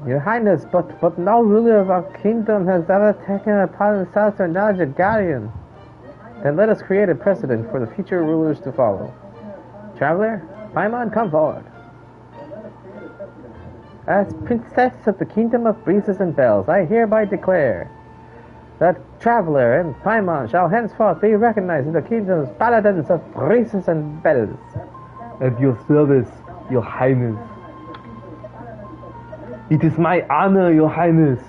Your Highness, but no ruler of our kingdom has ever taken it upon himself to acknowledge a guardian. Then let us create a precedent for the future rulers to follow. Traveler, Paimon, come forward. As Princess of the Kingdom of Breezes and Bells, I hereby declare that Traveler and Paimon shall henceforth be recognized as the kingdom's paladins of Breezes and Bells. At your service, your Highness. It is my honor, your Highness.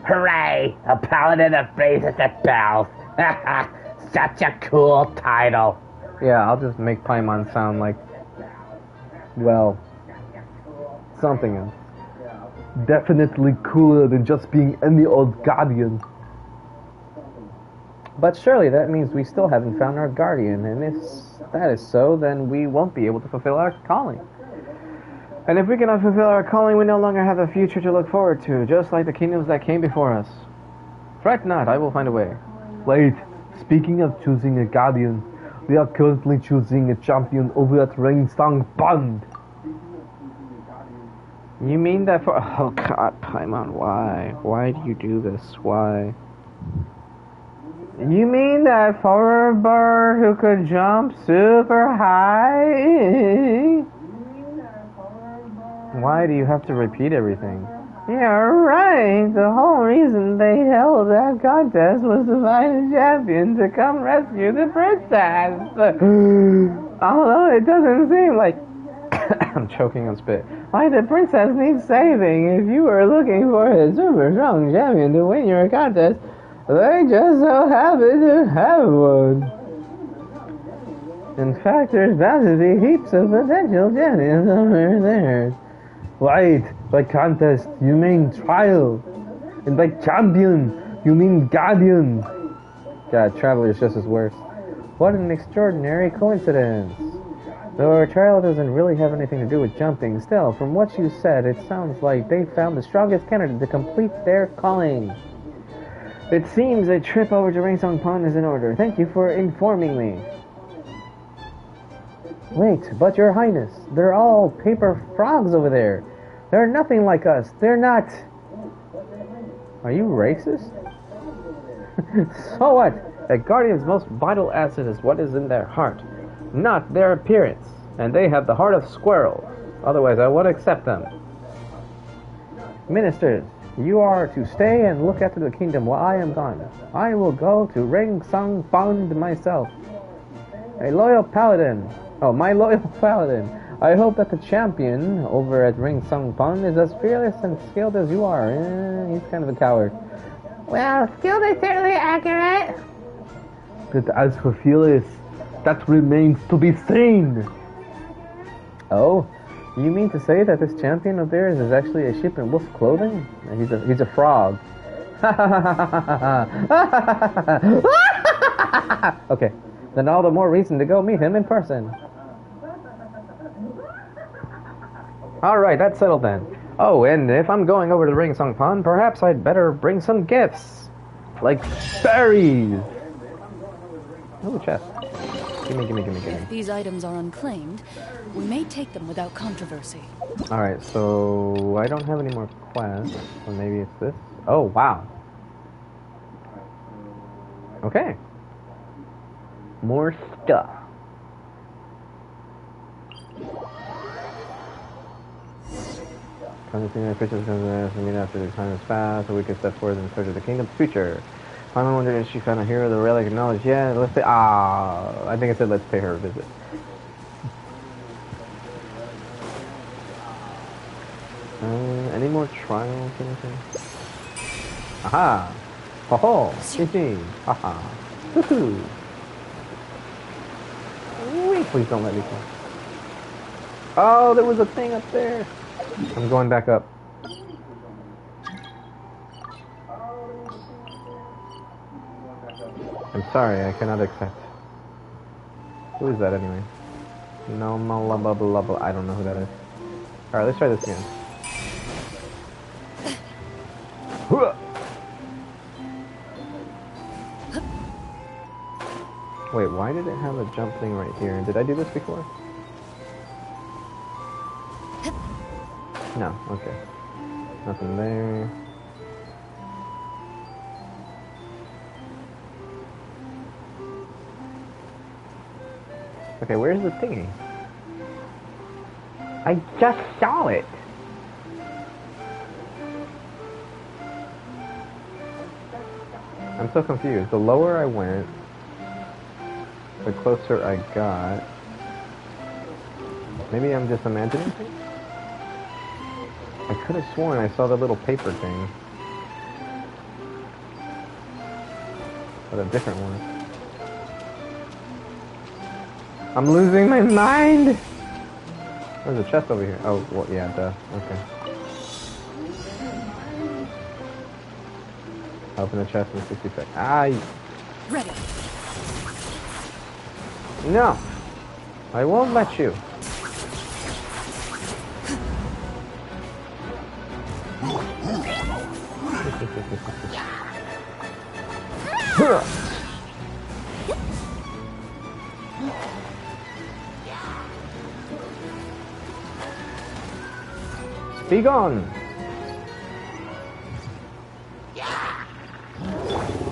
Hooray! A paladin of Breezes and Bells. Such a cool title. Yeah, I'll just make Paimon sound like, well, something else. Definitely cooler than just being any old guardian. But surely that means we still haven't found our guardian, and if that is so, then we won't be able to fulfill our calling. And if we cannot fulfill our calling, we no longer have a future to look forward to, just like the kingdoms that came before us. Fret not, I will find a way. Wait, speaking of choosing a guardian, we are currently choosing a champion over at Rainsong Bond. You mean that for... Oh god, Paimon, why? Why do you do this? Why? You mean that for a bird who could jump super high? Why do you have to repeat everything? Yeah, right. The whole reason they held that contest was to find a champion to come rescue the princess. Although it doesn't seem like... I'm choking on spit. Like the princess needs saving. If you were looking for a super strong champion to win your contest, They just so happen to have one. In fact, there's bound to be heaps of potential champions over there. Wait, by contest, you mean trial. And by champion, you mean guardian. God, Traveler's just as worse. What an extraordinary coincidence. Though our trial doesn't really have anything to do with jumping, still, from what you said, it sounds like they found the strongest candidate to complete their calling. It seems a trip over to Ringsong Pond is in order. Thank you for informing me. Wait, but your highness, they're all paper frogs over there. They're nothing like us. They're not... Are you racist? So what? A guardian's most vital asset is what is in their heart, not their appearance. And they have the heart of squirrels. Otherwise, I won't accept them. Ministers, you are to stay and look after the kingdom while I am gone. I will go to Ringsong Pond myself. A loyal paladin. Oh, my loyal paladin. I hope that the champion over at Ringsong Pond is as fearless and skilled as you are. He's kind of a coward. Well, skilled is certainly accurate. But as for fearless, that remains to be seen. Oh, you mean to say that this champion of theirs is actually a sheep in wolf clothing? He's a frog. Okay, then all the more reason to go meet him in person. Alright, that's settled then. Oh, and if I'm going over to the Ringsong Pond, perhaps I'd better bring some gifts. Like berries. Oh, chest. Gimme. If these items are unclaimed, we may take them without controversy. Alright, so I don't have any more quests, so maybe it's this. Oh, wow. Okay. More stuff. Continuing the pictures after the time has passed, so we can step forward and search of the kingdom's future. Finally wondered if she found a hero, the relic of knowledge. Yeah, let's say, I think I said let's pay her a visit. Any more trials or anything? Aha! Ho ho! GG! Haha! Woohoo! Wait, please don't let me go. Oh, there was a thing up there! I'm going back up. I'm sorry, I cannot accept. Who is that anyway? No, I don't know who that is. Alright, let's try this again. Wait, why did it have a jump thing right here? Did I do this before? No, okay. Nothing there. Okay, where's the thingy? I just saw it! I'm so confused. The lower I went, the closer I got. Maybe I'm just imagining things? I could have sworn I saw the little paper thing. But a different one. I'm losing my mind! There's a chest over here. Oh, well, yeah, duh. Okay. Open the chest in 60 seconds. Ready. No! I won't let you. Be gone!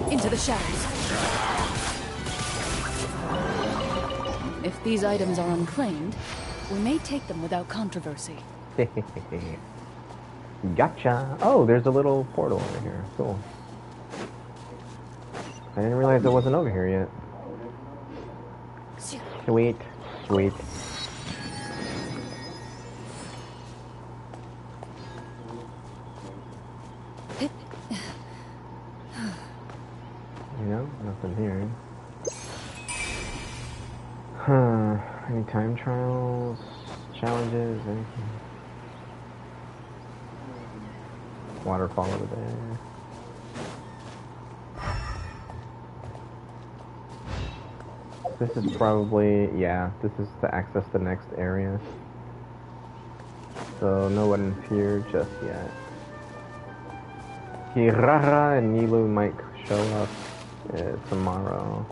Into the shadows. If these items are unclaimed, we may take them without controversy. Gotcha! Oh, there's a little portal over here. Cool. I didn't realize it wasn't over here yet. Sweet. Sweet. nothing here. Huh. Any time trials? Challenges? Anything? Waterfall over there. This is probably, yeah, this is to access the next area. So no one's here just yet. Kirara and Nilu might show up tomorrow.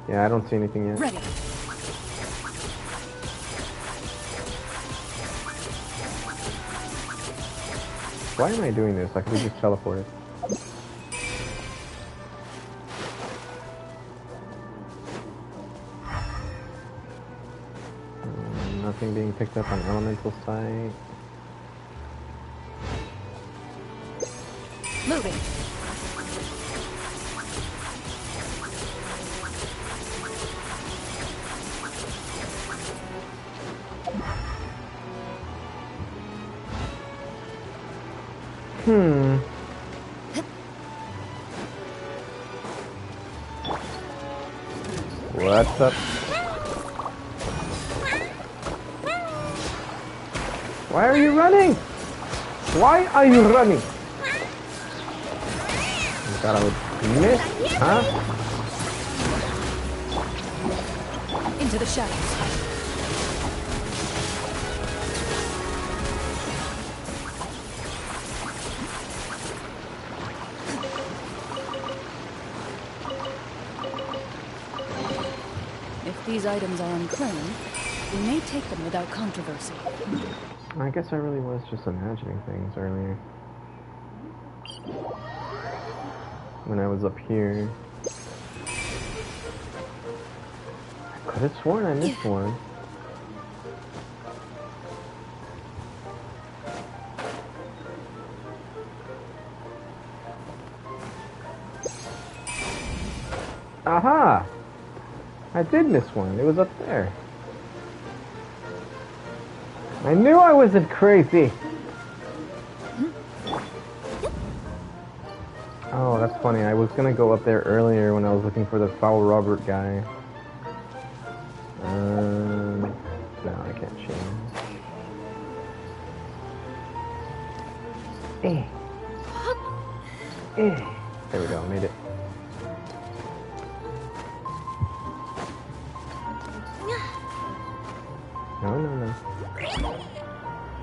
Yeah, I don't see anything yet. Ready. Why am I doing this? I could just teleport it. Nothing being picked up on elemental site. Moving. What's up? Why are you running? Why are you running? You thought I would miss, huh? Into the shadows. If these items are unclaimed, we may take them without controversy. I guess I really was just imagining things earlier. When I was up here. I could have sworn I missed one. Aha! I did miss one. It was up there. I knew I wasn't crazy. Oh, that's funny. I was gonna go up there earlier when I was looking for the foul Robert guy. No, I can't change. There we go. Made it. No.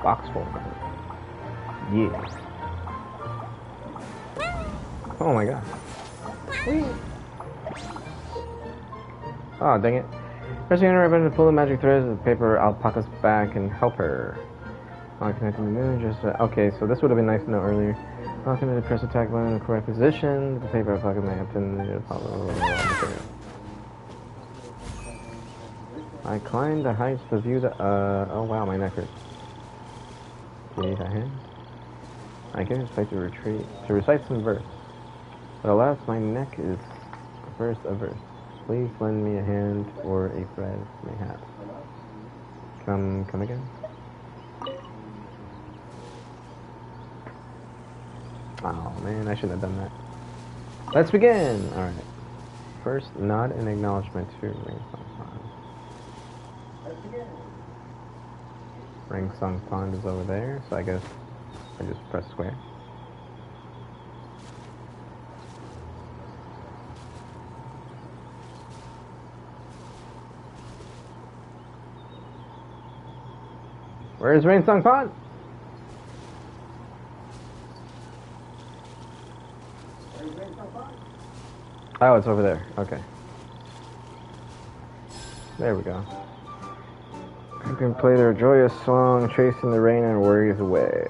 Box full. Yeah. Oh my god. Oh, dang it. Pressing enter button to pull the magic threads of the paper alpaca's back and help her. While connecting the moon, just... okay, so this would have been nice to know earlier. While connected, press attack button in the correct position. The paper alpaca may have been the material. I climbed the heights to view the, oh wow, my neck hurts. Do you need a hand? I can recite to recite some verse. But alas, my neck is verse a verse. Please lend me a hand or a thread, mayhap. Come again? Oh man, I shouldn't have done that. Let's begin! Alright. First, nod and acknowledgement to Ringsong Pond. Ringsong Pond is over there, so I guess I just press square. Where's Ringsong Pond? Oh, it's over there. Okay. There we go. You can play their joyous song, chasing the rain and worries away.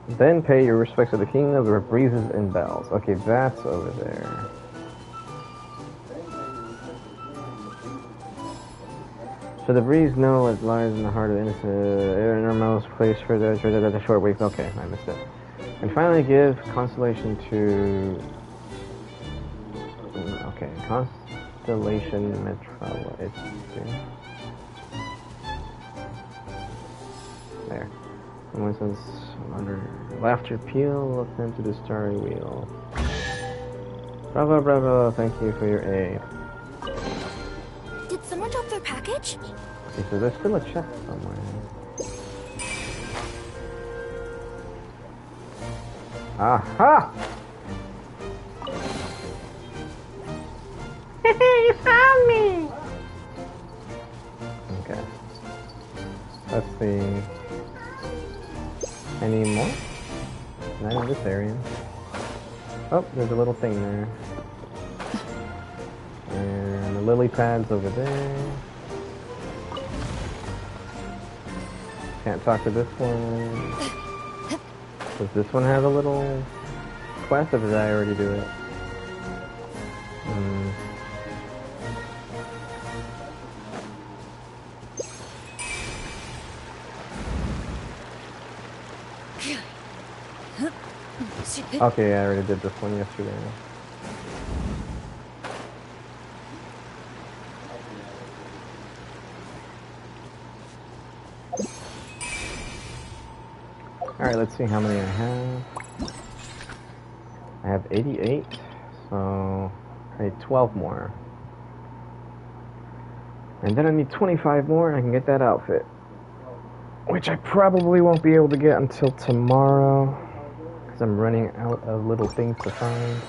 Then pay your respects to the king of the breezes and bells. Okay, that's over there. So the breeze know what lies in the heart of the innermost place for the short weeks. Okay, I missed it. And finally give constellation to... okay, constellation metropolis. There. Someone says, under laughter peel, look into the starry wheel. Bravo, bravo, thank you for your aid. Did someone drop their package? Okay, so there's still a chest somewhere. Aha! You found me! Okay. Let's see. Any more? Not in this area. Oh, there's a little thing there. And the lily pad's over there. Can't talk to this one. Does this one have a little quest, or did I already do it? Okay, I already did this one yesterday. Alright, let's see how many I have. I have 88, so I need 12 more. And then I need 25 more and I can get that outfit. Which I probably won't be able to get until tomorrow, because I'm running out of little things to find.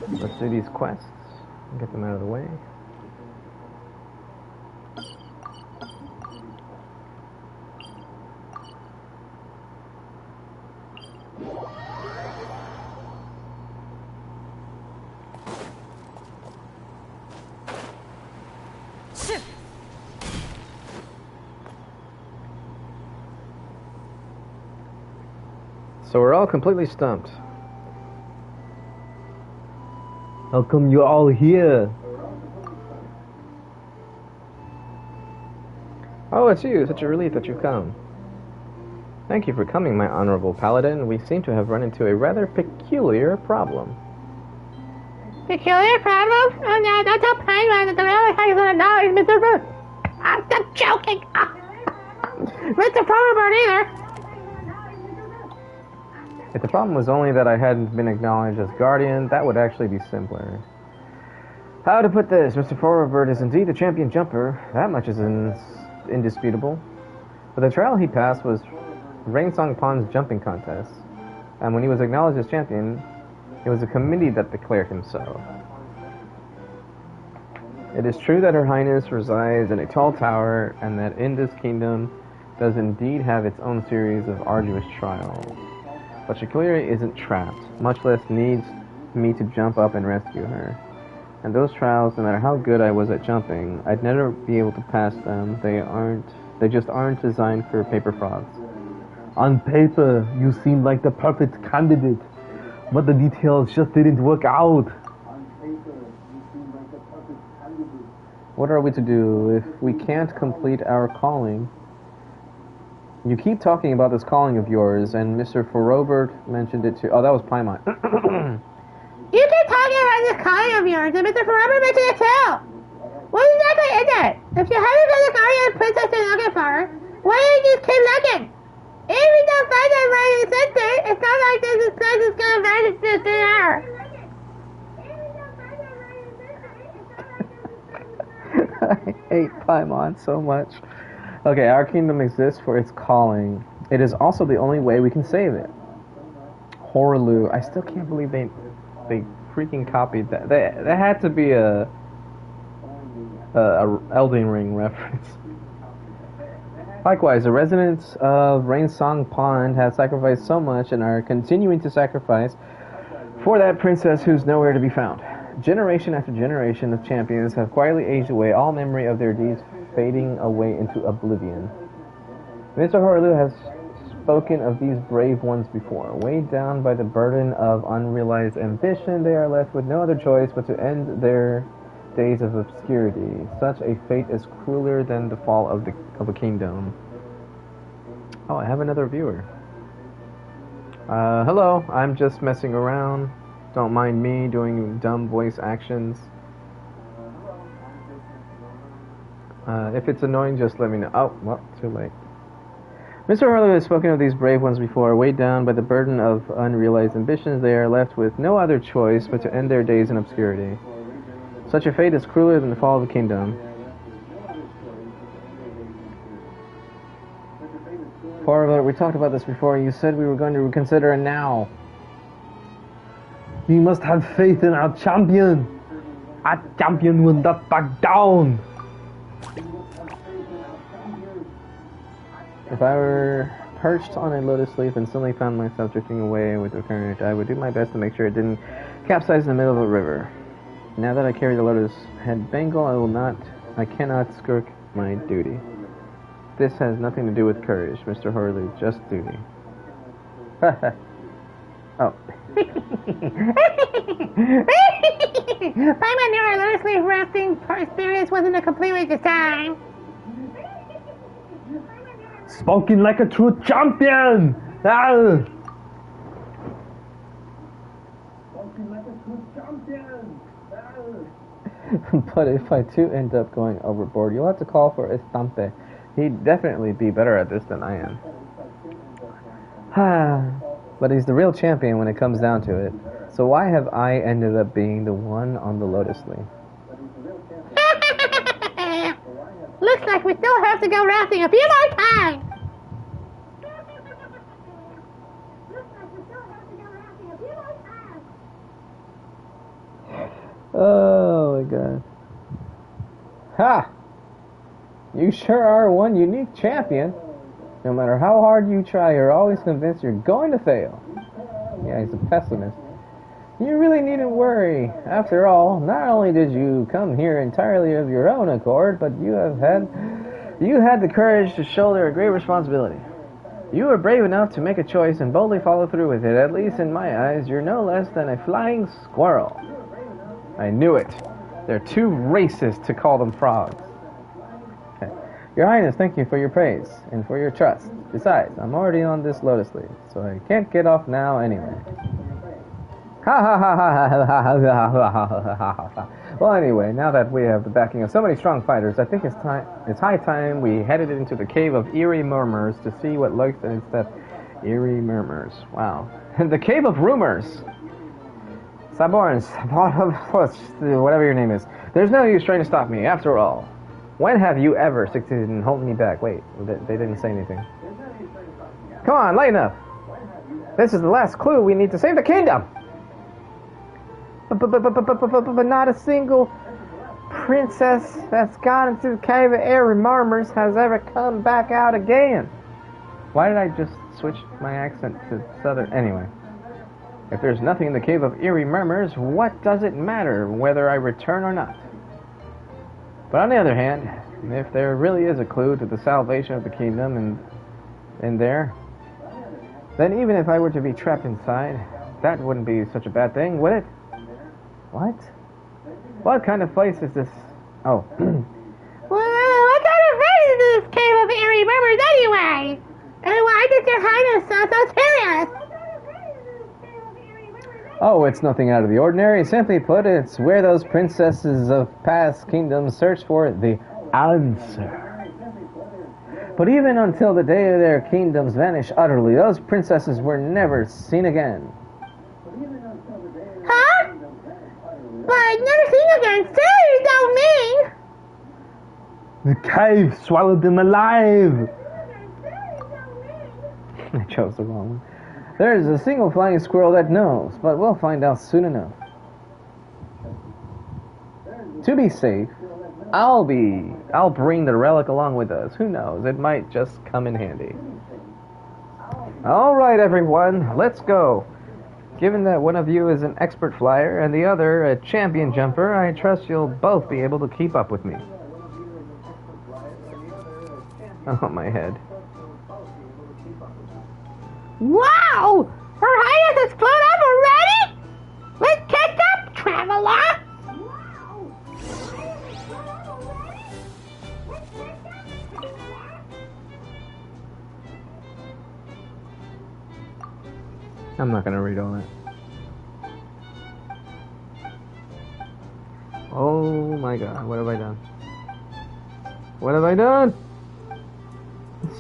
Let's do these quests and get them out of the way. So we're all completely stumped. How come you're all here? Oh, it's you. Such a relief that you've come. Thank you for coming, my honorable paladin. We seem to have run into a rather peculiar problem. Peculiar problem? Oh no, don't tell Paimon that the real thing is know is Mr. Root. I'm not joking. Mr. Forward either. If the problem was only that I hadn't been acknowledged as guardian, that would actually be simpler. How to put this? Mr. Forward is indeed the champion jumper. That much is indisputable. But the trial he passed was Rainsong Pond's jumping contest. And when he was acknowledged as champion, it was a committee that declared him so. It is true that Her Highness resides in a tall tower, and that in this kingdom does indeed have its own series of arduous trials. But she clearly isn't trapped, much less needs me to jump up and rescue her. And those trials, no matter how good I was at jumping, I'd never be able to pass them. They just aren't designed for paper frogs. On paper, you seem like the perfect candidate, but the details just didn't work out. What are we to do if we can't complete our calling? You keep talking about this calling of yours, and Mr. Forobert mentioned it too. Oh, that was Paimon. You keep talking about this calling of yours, and Mr. Forever mentioned it too. What exactly is it? If you haven't got the guardian princess you're looking for, why don't you just keep looking? If you don't find that right in the center, it's not like this place is gonna vanish this thin air. I hate Paimon so much. Okay, our kingdom exists for its calling. It is also the only way we can save it. Horaloo. I still can't believe they freaking copied that. That had to be a Elden Ring reference. Likewise, the residents of Rainsong Pond have sacrificed so much and are continuing to sacrifice for that princess who's nowhere to be found. Generation after generation of champions have quietly aged away, all memory of their deeds fading away into oblivion. Mr. Horaloo has spoken of these brave ones before. Weighed down by the burden of unrealized ambition, they are left with no other choice but to end their days of obscurity. Such a fate is crueler than the fall of a kingdom. Oh, I have another viewer. Hello, I'm just messing around. Don't mind me doing dumb voice actions. If it's annoying, just let me know. Oh, well, too late. Mr. Harlow has spoken of these brave ones before. Weighed down by the burden of unrealized ambitions, they are left with no other choice but to end their days in obscurity. Such a fate is crueler than the fall of a kingdom. Poirot, we talked about this before. You said we were going to reconsider, and now. You must have faith in our champion. Our champion will not back down. If I were perched on a lotus leaf and suddenly found myself drifting away with the current, I would do my best to make sure it didn't capsize in the middle of a river. Now that I carry the lotus head bangle, I cannot skirk my duty. This has nothing to do with courage, Mr. Hurley, just duty. Oh. Paimon knew our lotus leaf resting experience wasn't a complete waste of time. Spoken like a true champion! Ah! But if I too end up going overboard, you'll have to call for Estampe. He'd definitely be better at this than I am. But he's the real champion when it comes down to it. So why have I ended up being the one on the lotus leaf? Looks like we still have to go rafting a few more times. Oh my god. Ha! You sure are one unique champion. No matter how hard you try, you're always convinced you're going to fail. Yeah, he's a pessimist. You really needn't worry. After all, not only did you come here entirely of your own accord, but you had the courage to shoulder a great responsibility. You were brave enough to make a choice and boldly follow through with it. At least in my eyes, you're no less than a flying squirrel. I knew it. They're too racist to call them frogs. Okay. Your Highness, thank you for your praise and for your trust. Besides, I'm already on this lotus leaf, so I can't get off now anyway. Ha ha ha ha ha ha ha ha ha. Well, anyway, now that we have the backing of so many strong fighters, I think it's high time we headed into the Cave of Eerie Murmurs to see what lurks in its depths. Eerie Murmurs. Wow. The Cave of Rumors. Saborns, whatever your name is. There's no use trying to stop me. After all, when have you ever succeeded in holding me back? Wait, they didn't say anything. Come on, lighten up. This is the last clue. We need to save the kingdom. But not a single princess that's gone into the Cave of Eerie Murmurs has ever come back out again. Why did I just switch my accent to southern? Anyway. If there's nothing in the Cave of Eerie Murmurs, what does it matter whether I return or not? But on the other hand, if there really is a clue to the salvation of the kingdom in there, then even if I were to be trapped inside, that wouldn't be such a bad thing, would it? What? What kind of place is this? Oh. What kind of place is this Cave of Eerie Murmurs anyway? And why does your Highness sound so serious? Oh, it's nothing out of the ordinary. Simply put, it's where those princesses of past kingdoms search for the answer. But even until the day their kingdoms vanished utterly, those princesses were never seen again. Huh? But never seen again? Sir, you don't mean? The cave swallowed them alive. I chose the wrong one. There's a single flying squirrel that knows, but we'll find out soon enough. To be safe, I'll bring the relic along with us. Who knows? It might just come in handy. All right, everyone, let's go. Given that one of you is an expert flyer and the other a champion jumper, I trust you'll both be able to keep up with me. Oh, my head. Wow! Her Highness has flown up already? Let's catch up, traveler! I'm not going to read all that. Oh my god, what have I done? What have I done?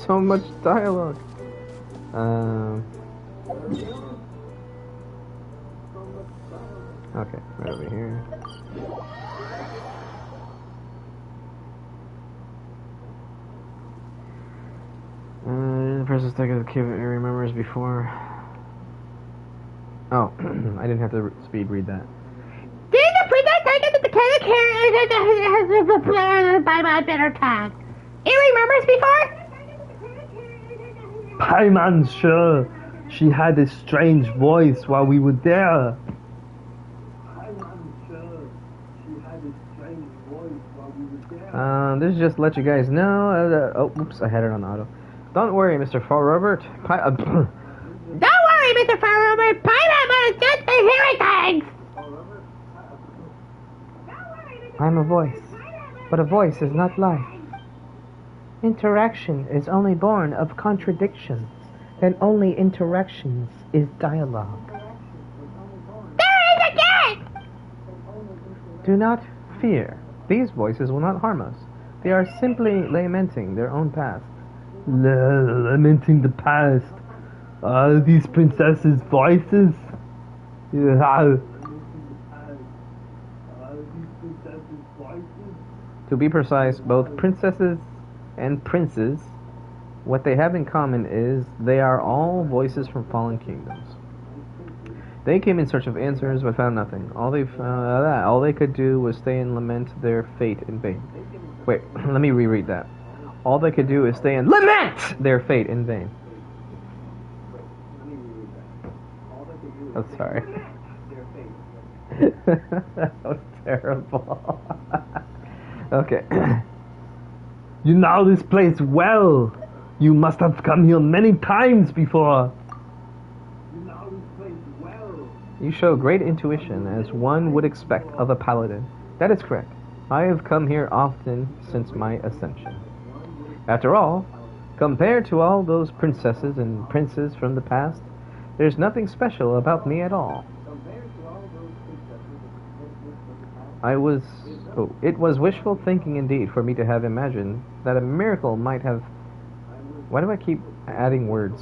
So much dialogue. Okay, right over here. The person's taking the cave he remembers before. Oh, I didn't have to speed read that. Did the princess take it to the carrier by my better tongue? He remembers before? Paimon, sure. She had a strange voice while we were there. This is just to let you guys know. Oh, oops, I had it on auto. Don't worry, Mr. Fall Robert. Don't worry, Mr. Farrower. Pineapple is just the hearing things. I'm a voice, but a voice is not life. Interaction is only born of contradictions, and only interactions is dialogue. There is again! Do not fear. These voices will not harm us. They are simply lamenting their own past. Lamenting the past. Are these princesses' voices? Yeah. To be precise, both princesses and princes, what they have in common is they are all voices from fallen kingdoms. They came in search of answers but found nothing. All they could do was stay and lament their fate in vain. Wait, let me reread that. All they could do is stay and lament their fate in vain. Oh, sorry. That was terrible. Okay. You know this place well. You must have come here many times before. You show great intuition, as one would expect of a paladin. That is correct. I have come here often since my ascension. After all, compared to all those princesses and princes from the past, there's nothing special about me at all. It was wishful thinking indeed for me to have imagined that a miracle might have... Why do I keep adding words?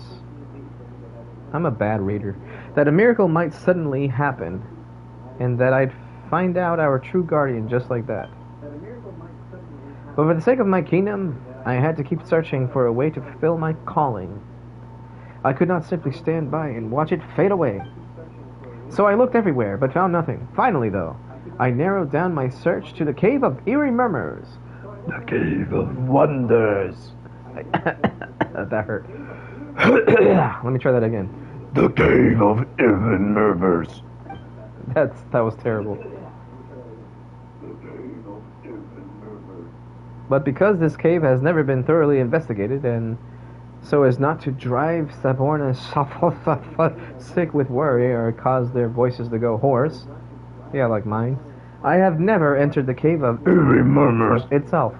I'm a bad reader. That a miracle might suddenly happen, and that I'd find out our true guardian just like that. But for the sake of my kingdom, I had to keep searching for a way to fulfill my calling. I could not simply stand by and watch it fade away. So I looked everywhere, but found nothing. Finally, though, I narrowed down my search to the Cave of Eerie Murmurs. The Cave of Wonders. That hurt. Let me try that again. The Cave of Eerie Murmurs. That was terrible. But because this cave has never been thoroughly investigated, and so as not to drive Saborna sick with worry or cause their voices to go hoarse, yeah, like mine, I have never entered the Cave of Eerie Murmurs itself.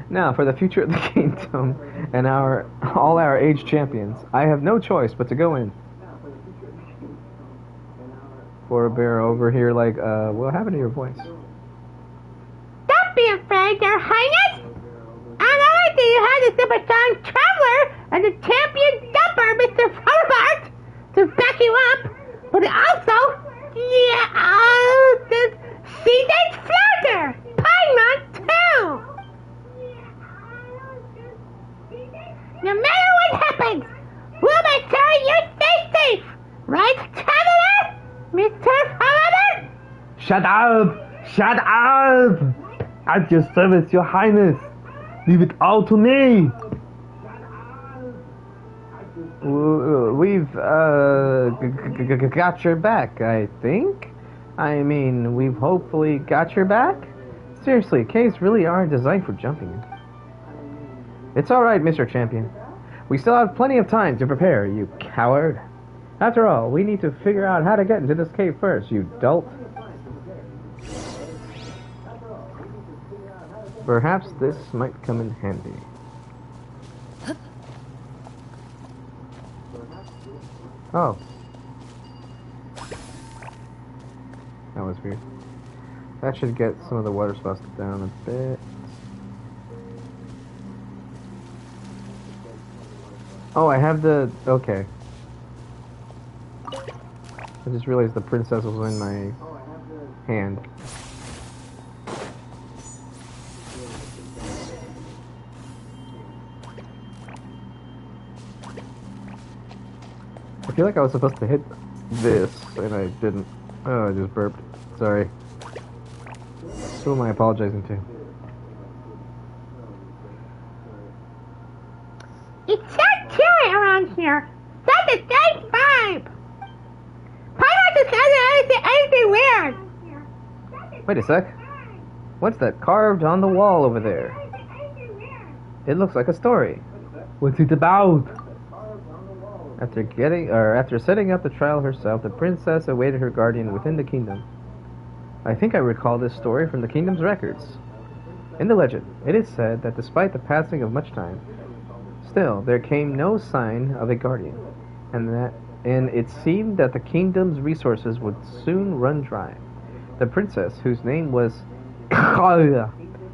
Now, for the future of the kingdom and all our aged champions, I have no choice but to go in. For a bear over here, like, what happened to your voice? Don't be afraid, Your Highness! Not only do you have the super strong traveler and the champion dumper, Mr. Robert, to back you up, but also, this seasoned flounder, Paimon, too! No matter what happens, we'll make sure you stay safe! Right, traveler? Mr. Robert? Shut up! Shut up! At your service, Your Highness. Leave it all to me. We've got your back, I think. I mean, we've hopefully got your back. Seriously, caves really are designed for jumping in. It's alright, Mr. Champion. We still have plenty of time to prepare, you coward. After all, we need to figure out how to get into this cave first, you dolt. Perhaps this might come in handy. Oh. That was weird. That should get some of the water spots down a bit. Oh, I have the... Okay. I just realized the princess was in my hand. I feel like I was supposed to hit this, and I didn't. Oh, I just burped. Sorry. Who am I apologizing to? It's so chilly around here. Such a nice vibe. Pineapple just doesn't anything weird. Wait a sec. What's that carved on the wall over there? It looks like a story. What's it about? After setting up the trial herself, the princess awaited her guardian within the kingdom. I think I recall this story from the kingdom's records. In the legend, it is said that despite the passing of much time, still there came no sign of a guardian, and it seemed that the kingdom's resources would soon run dry. The princess, whose name was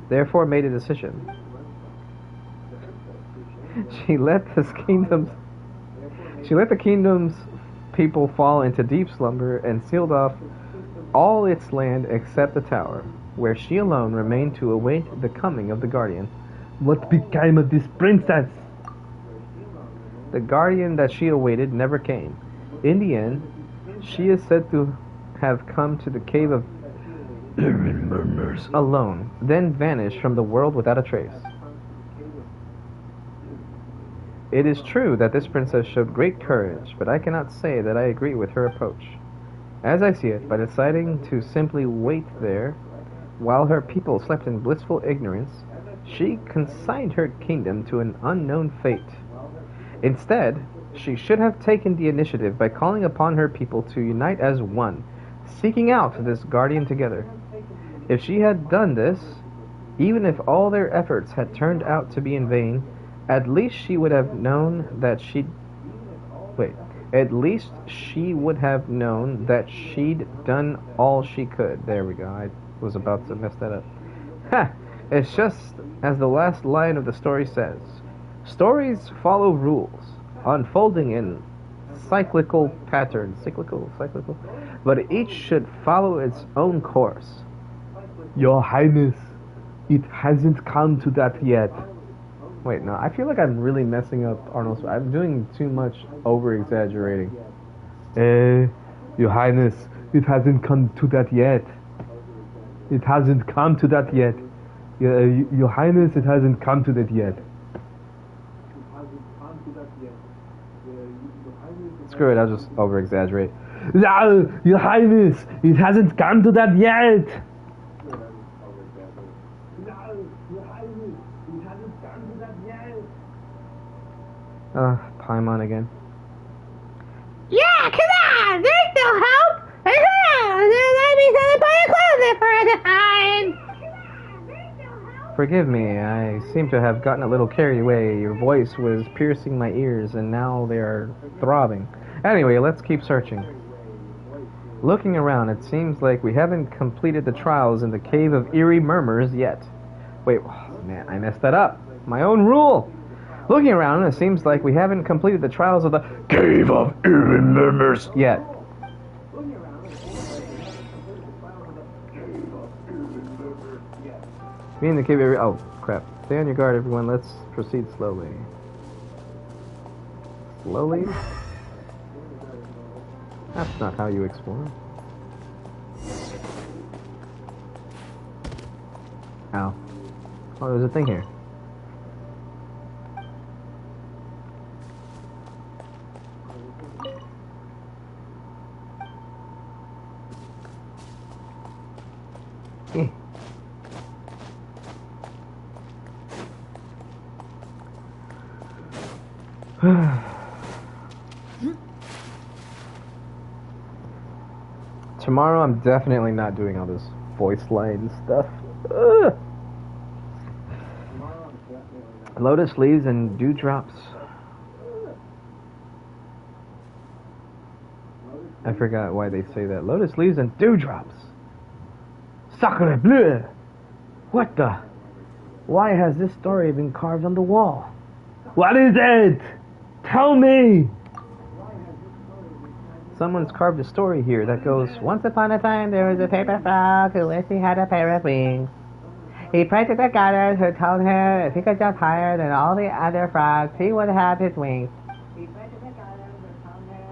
therefore made a decision. She let the kingdom's people fall into deep slumber and sealed off all its land except the tower, where she alone remained to await the coming of the guardian. What became of this princess? The guardian that she awaited never came. In the end, she is said to have come to the cave of murmurs alone, then vanished from the world without a trace. It is true that this princess showed great courage, but I cannot say that I agree with her approach. As I see it, by deciding to simply wait there while her people slept in blissful ignorance, she consigned her kingdom to an unknown fate. Instead, she should have taken the initiative by calling upon her people to unite as one, seeking out this guardian together. If she had done this, even if all their efforts had turned out to be in vain, at least she would have known that she'd done all she could. There we go. I was about to mess that up. Ha! It's just as the last line of the story says. Stories follow rules, unfolding in cyclical patterns. Cyclical? But each should follow its own course. Your Highness, it hasn't come to that yet. Wait, no, I feel like I'm really messing up Arnold's... I'm doing too much over-exaggerating. Your Highness, it hasn't come to that yet. It hasn't come to that yet. Your Highness, it hasn't come to that yet. Screw it, I'll just over-exaggerate. Your Highness, it hasn't come to that yet. Paimon again. Yeah, come on! There's no hope! There's Forgive me, I seem to have gotten a little carried away. Your voice was piercing my ears, and now they are throbbing. Anyway, let's keep searching. Looking around, it seems like we haven't completed the trials in the Cave of Eerie Murmurs yet. Wait, oh, man, I messed that up. My own rule! Looking around, it seems like we haven't completed the trials of the Cave of Eerie Murmurs yet. Me and the Cave of Eerie... Oh, crap. Stay on your guard, everyone. Let's proceed slowly. Slowly? That's not how you explore. Ow. Oh, there's a thing here. Tomorrow I'm definitely not doing all this voice line stuff. Ugh. Lotus leaves and dewdrops. I forgot why they say that. Lotus leaves and dewdrops. Sacre bleu! What the? Why has this story been carved on the wall? What is it? tell me! Someone's carved a story here that goes, once upon a time there was a paper frog who wished he had a pair of wings. He prayed to the goddess who told him if he could jump higher than all the other frogs, he would have his wings.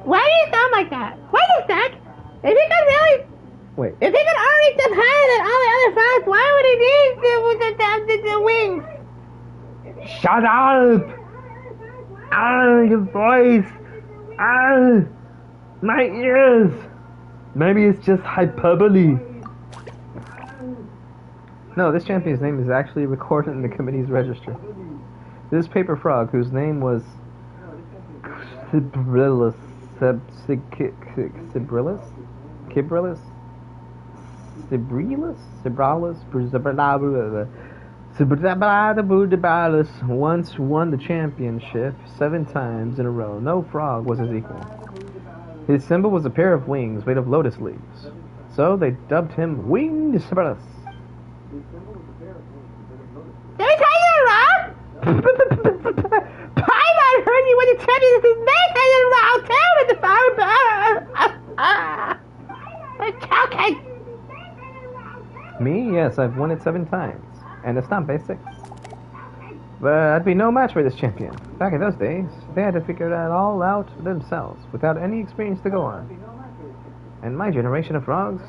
Why do you sound like that? Wait a sec! If he could really... Wait. If he could already jump higher than all the other frogs, why would he need the wings? Shut up! Your voice! My ears! Maybe it's just hyperbole. No, this champion's name is actually recorded in the committee's register. This paper frog, whose name was Cibrilus, once won the championship 7 times in a row. No frog was his equal. His symbol was a pair of wings made of lotus leaves. So they dubbed him Winged Cibrilus. Did I tell you wrong? Paimon heard you when the champion is his name and you're wrong too with the fire. I'm choking. Me? Yes, I've won it 7 times. And it's not basic. But I'd be no match for this champion. Back in those days, they had to figure that all out themselves, without any experience to go on. And my generation of frogs,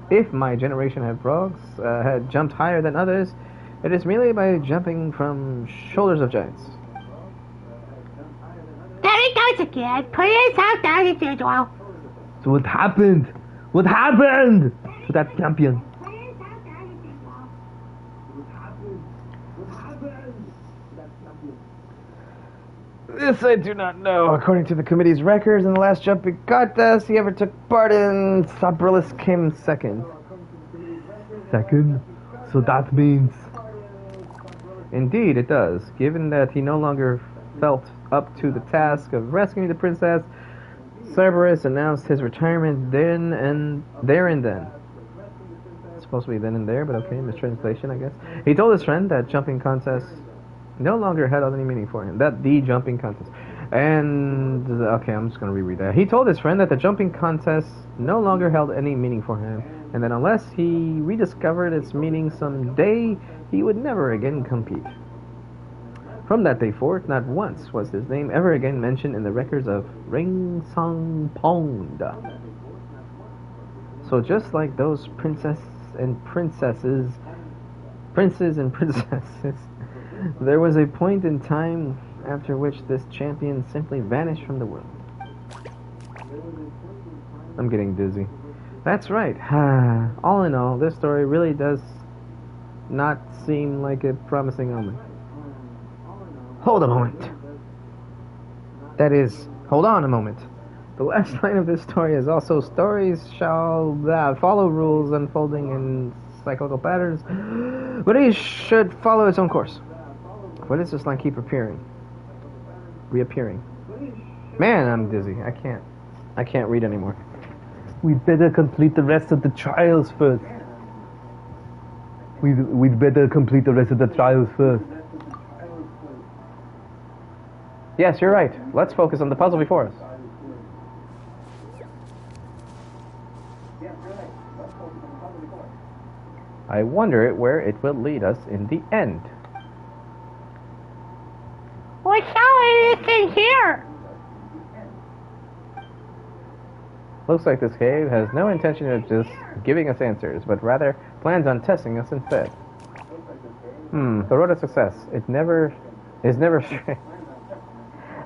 if my generation of frogs had jumped higher than others, it is merely by jumping from shoulders of giants. There he goes again, putting himself down as usual. So what happened? What happened to that champion? This I do not know. According to the committee's records, in the last jumping contest he ever took part in, Cibrilus came second. Second? So that means... Indeed, it does. Given that he no longer felt up to the task of rescuing the princess, Cerberus announced his retirement there and then. It's supposed to be then and there, but okay, mistranslation, I guess. He told his friend that jumping contests no longer had any meaning for him. The jumping contest. And, okay, I'm just going to reread that. He told his friend that the jumping contest no longer held any meaning for him, and that unless he rediscovered its meaning someday, he would never again compete. From that day forth, not once was his name ever again mentioned in the records of Ring Song Pond. So just like those princes and princesses, there was a point in time after which this champion simply vanished from the world. I'm getting dizzy. That's right. All in all, this story really does not seem like a promising omen. Hold a moment. That is, hold on a moment. The last line of this story is also stories shall follow rules unfolding in cyclical patterns, but each should follow its own course. Why does this line keep reappearing? Man, I'm dizzy. I can't read anymore. We'd better complete the rest of the trials first. We'd better complete the rest of the trials first. Yes, you're right. Let's focus on the puzzle before us. I wonder where it will lead us in the end. What's all this thing here? Looks like this cave has no intention of just giving us answers, but rather plans on testing us instead. The road to success. It is never straight.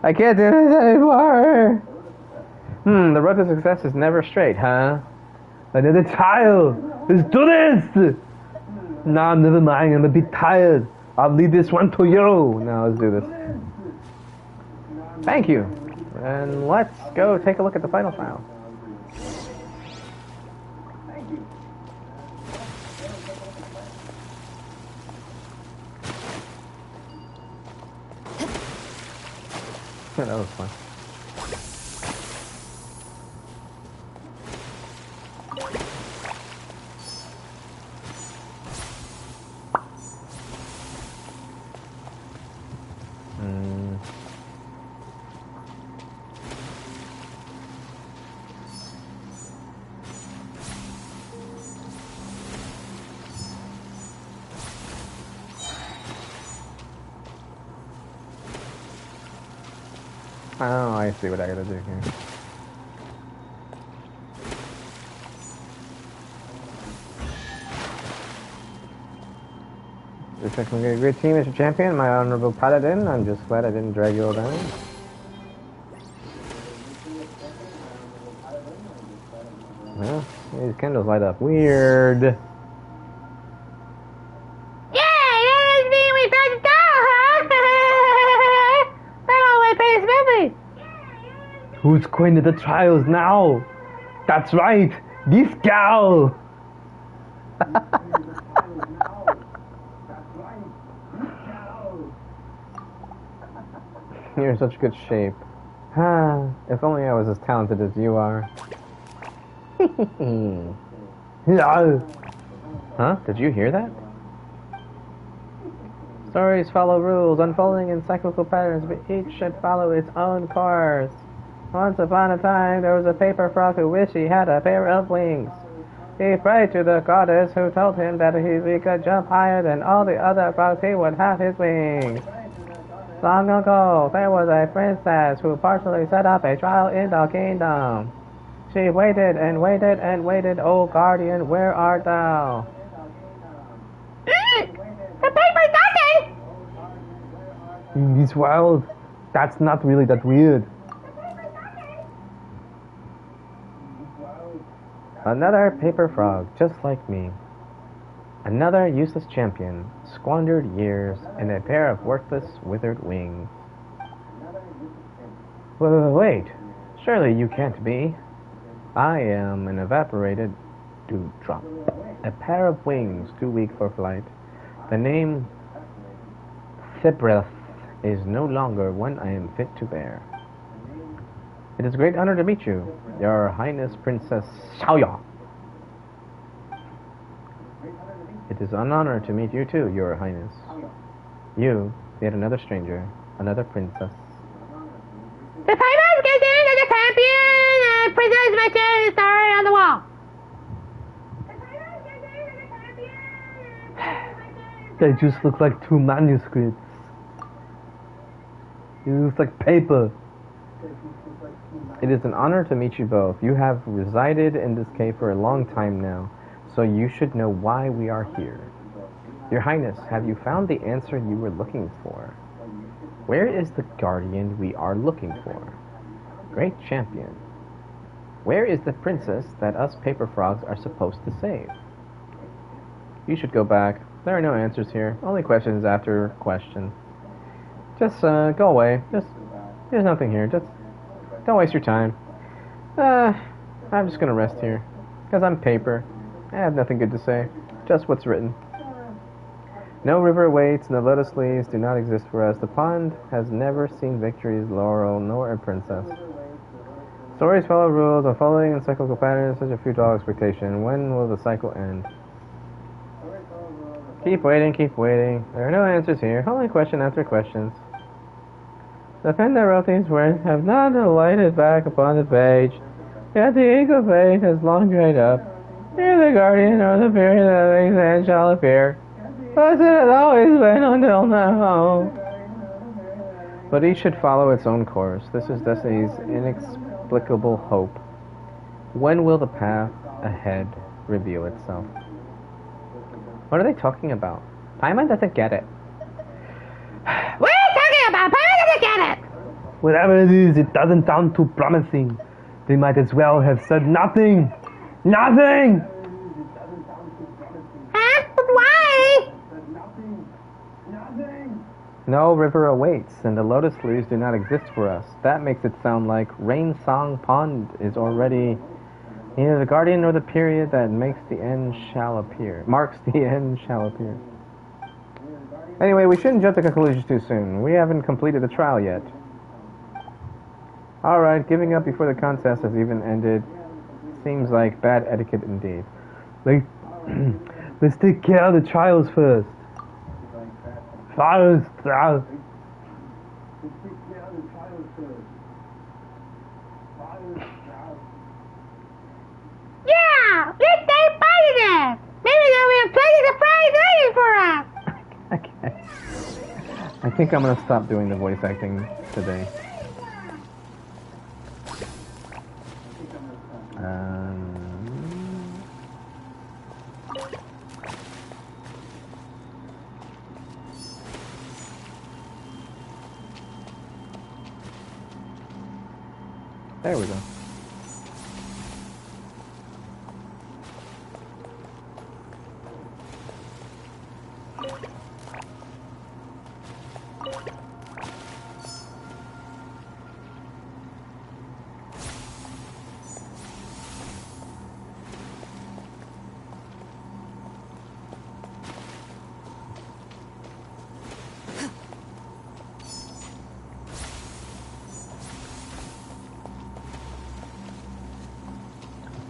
I can't do this anymore. The road to success is never straight, huh? Another trial. Let's do this. Nah, never mind. I'm a bit tired. I'll leave this one to you. Now let's do this. Thank you. And let's go take a look at the final file. That was fun. Oh, I see what I gotta do here. Looks like we got a great team, Mr. Champion, my honorable paladin. I'm just glad I didn't drag you all down. Well, these candles light up weird. Yeah, that must mean we found the doll, huh? That always pays smelly. Who's going to the trials now? That's right, this gal! You're in such good shape. Ah, if only I was as talented as you are. Huh? Did you hear that? Stories follow rules, unfolding in cyclical patterns, but each should follow its own course. Once upon a time, there was a paper frog who wished he had a pair of wings. He prayed to the goddess who told him that if he could jump higher than all the other frogs, he would have his wings. Long ago, there was a princess who partially set up a trial in the kingdom. She waited and waited and waited. Oh, guardian, where art thou? The paper's nothing! In this world, that's not really that weird. Another paper frog, just like me. Another useless champion, squandered years, and a pair of worthless, withered wings. Wait, surely you can't be. I am an evaporated dewdrop, a pair of wings too weak for flight. The name Cypress is no longer one I am fit to bear. It is a great honor to meet you, Your Highness Princess Xiaoya. It is an honor to meet you too, Your Highness. You, yet another stranger, another princess. The paper's getting the champion and presents my story on the wall. They just look like two manuscripts. It looks like paper. It is an honor to meet you both. You have resided in this cave for a long time now, so you should know why we are here. Your Highness, have you found the answer you were looking for? Where is the guardian we are looking for? Great champion. Where is the princess that us paper frogs are supposed to save? You should go back. There are no answers here. Only questions after questions. Just go away. There's nothing here. Just don't waste your time. I'm just gonna rest here. Because I'm paper. I have nothing good to say. Just what's written. No river awaits, no lotus leaves do not exist for us. The pond has never seen victory's laurel, nor a princess. Stories follow rules, unfolding in cyclical patterns, such a futile expectation. When will the cycle end? Keep waiting, keep waiting. There are no answers here, only question after questions. The pen that wrote these words have not alighted back upon the page, yet the ink of fate has long dried up. Here the guardian or the period that makes end shall appear. Thus it has always been until now. But each should follow its own course. This is Destiny's inexplicable hope. When will the path ahead reveal itself? What are they talking about? Paimon doesn't get it. What are you talking about? Paimon doesn't get it! Whatever it is, it doesn't sound too promising. They might as well have said nothing. Nothing! Huh? But why? No river awaits, and the lotus leaves do not exist for us. That makes it sound like Rain Song Pond is already neither the guardian nor the period that makes the end shall appear. Marks the end shall appear. Anyway, we shouldn't jump to conclusions too soon. We haven't completed the trial yet. Alright, giving up before the contest has even ended seems like bad etiquette indeed. Let's take care of the trials first. Trials. Yeah! Let's stay positive! Maybe there'll be a pleasant surprise waiting for us! I think I'm gonna stop doing the voice acting today. There we go.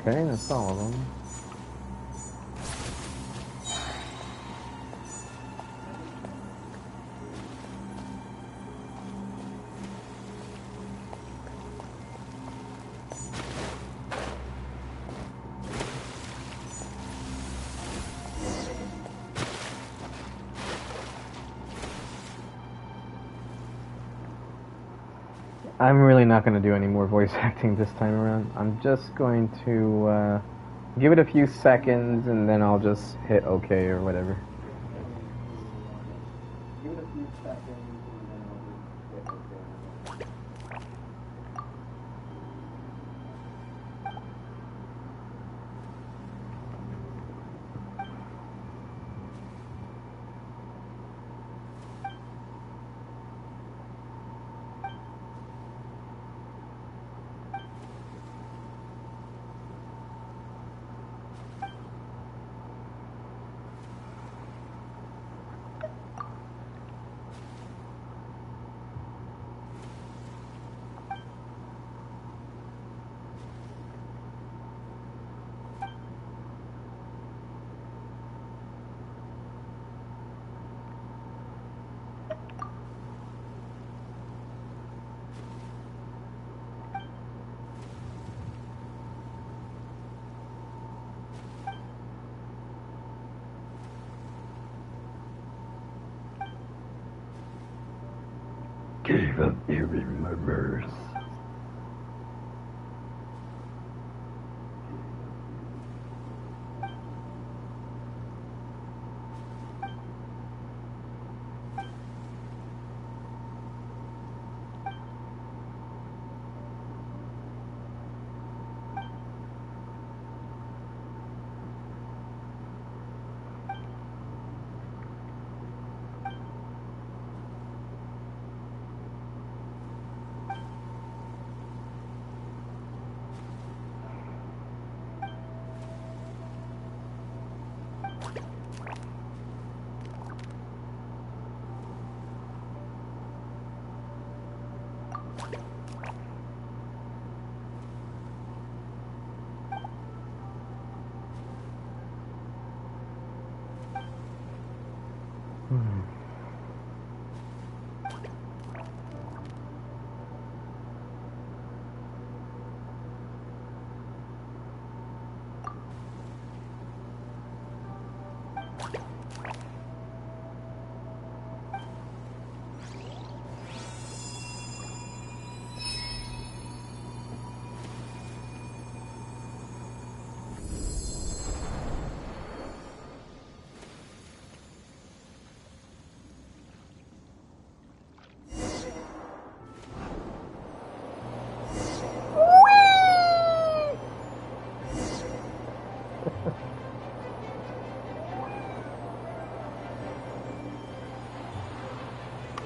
Okay, that's all of them. I'm really not going to do any more voice acting this time around. I'm just going to give it a few seconds and then I'll just hit OK or whatever. Give it a few seconds and then I'll just hit OK. Gave up hearing my verse.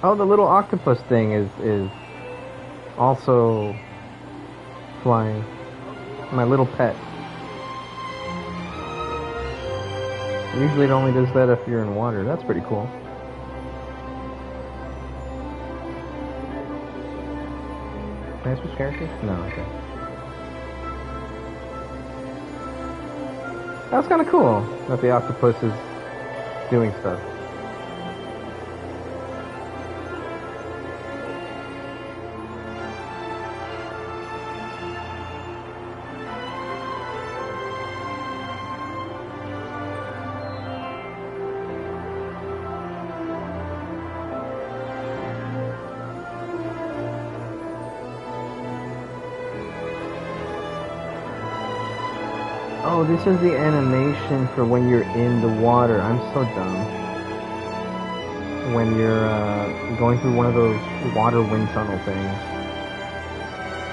Oh, the little octopus thing is also flying. My little pet. Usually it only does that if you're in water. That's pretty cool. Can I switch characters? No, okay. That's kind of cool that the octopus is doing stuff. Oh, this is the animation for when you're in the water. I'm so dumb. When you're going through one of those water wind tunnel things.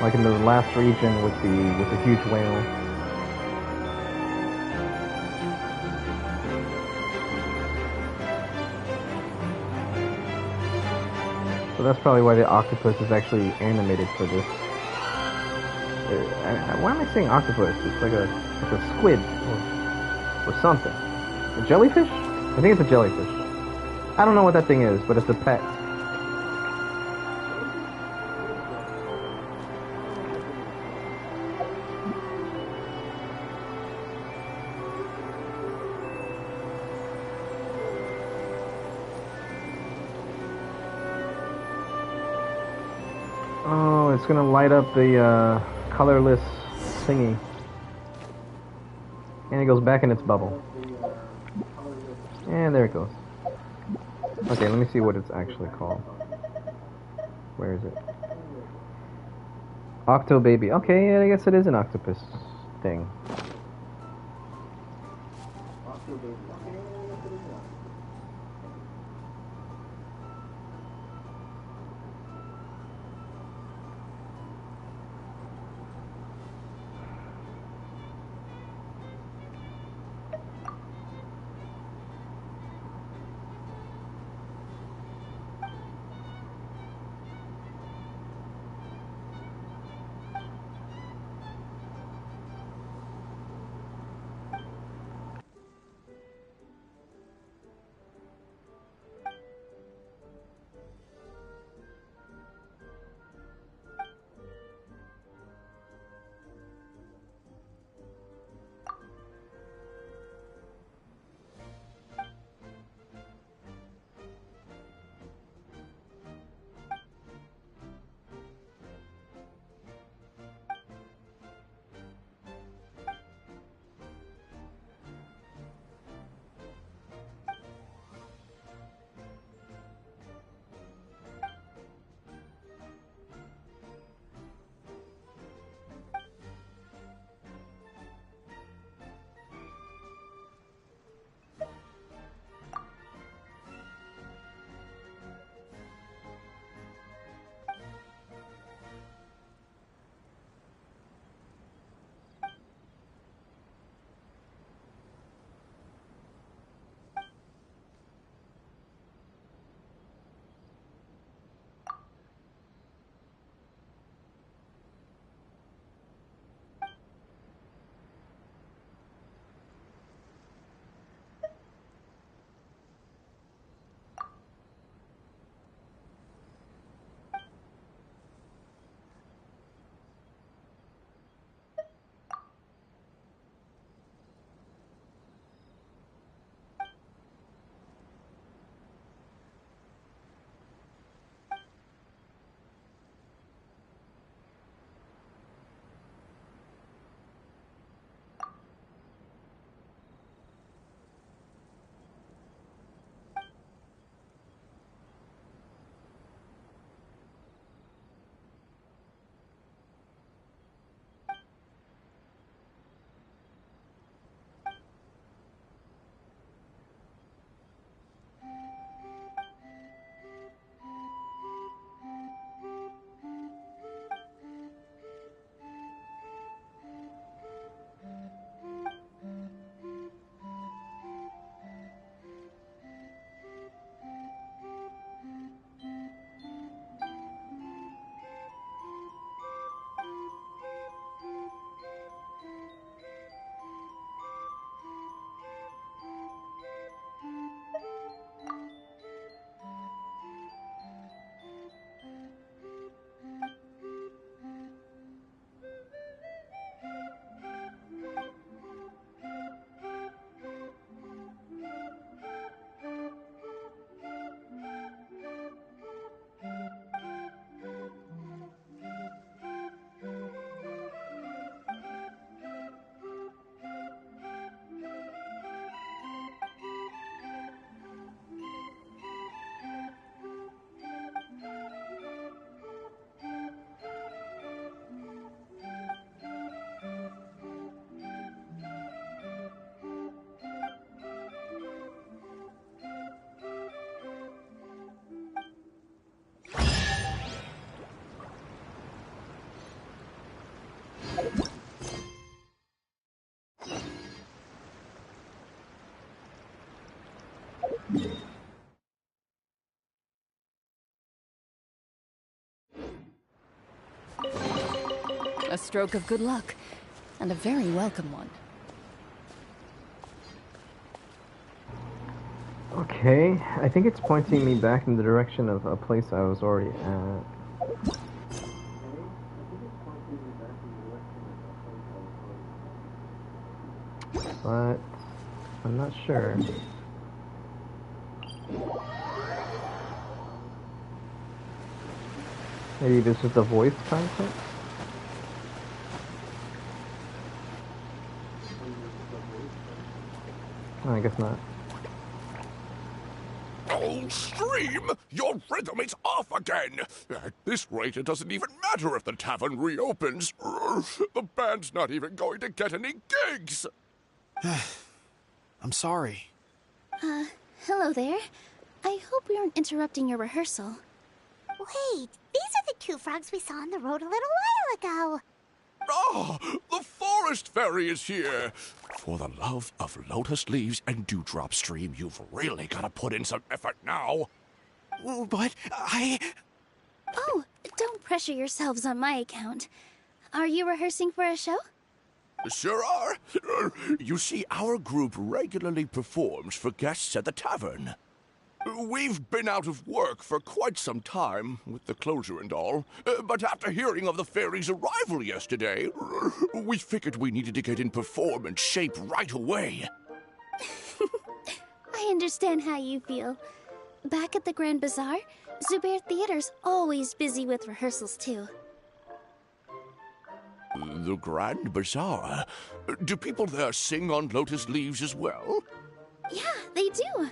like in the last region with the huge whale. So that's probably why the octopus is actually animated for this. Why am I saying octopus? It's like a squid or something. A jellyfish? I think it's a jellyfish. I don't know what that thing is, but it's a pet. Oh, it's gonna light up the colorless thingy. And it goes back in its bubble. And there it goes. Okay, let me see what it's actually called. Where is it? Octo baby. Okay, yeah, I guess it is an octopus thing. A stroke of good luck, and a very welcome one. Okay, I think it's pointing me back in the direction of a place I was already at. But I'm not sure. Maybe this is the voice content? Oh, I guess not. Oh, Stream! Your rhythm is off again! At this rate, it doesn't even matter if the tavern reopens. The band's not even going to get any gigs! I'm sorry. Hello there. I hope we aren't interrupting your rehearsal. Wait, these are the two frogs we saw on the road a little while ago. Ah, the forest fairy is here! For the love of lotus leaves and dewdrop, Stream, you've really got to put in some effort now. But Oh, don't pressure yourselves on my account. Are you rehearsing for a show? Sure are. You see, our group regularly performs for guests at the tavern. We've been out of work for quite some time, with the closure and all, but after hearing of the fairy's arrival yesterday, we figured we needed to get in performance shape right away. I understand how you feel. Back at the Grand Bazaar, Zubair Theater's always busy with rehearsals too. The Grand Bazaar? Do people there sing on lotus leaves as well? Yeah, they do.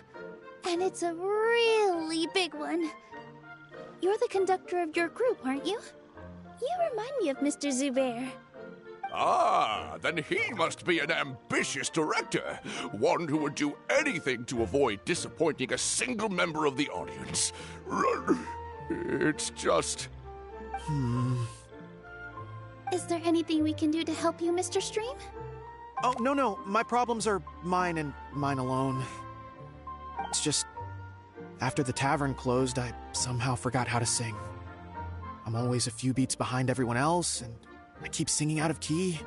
And it's a really big one. You're the conductor of your group, aren't you? You remind me of Mr. Zubair. Ah, then he must be an ambitious director. One who would do anything to avoid disappointing a single member of the audience. It's just... Is there anything we can do to help you, Mr. Stream? Oh, no. My problems are mine and mine alone. It's just, after the tavern closed, I somehow forgot how to sing. I'm always a few beats behind everyone else, and I keep singing out of key.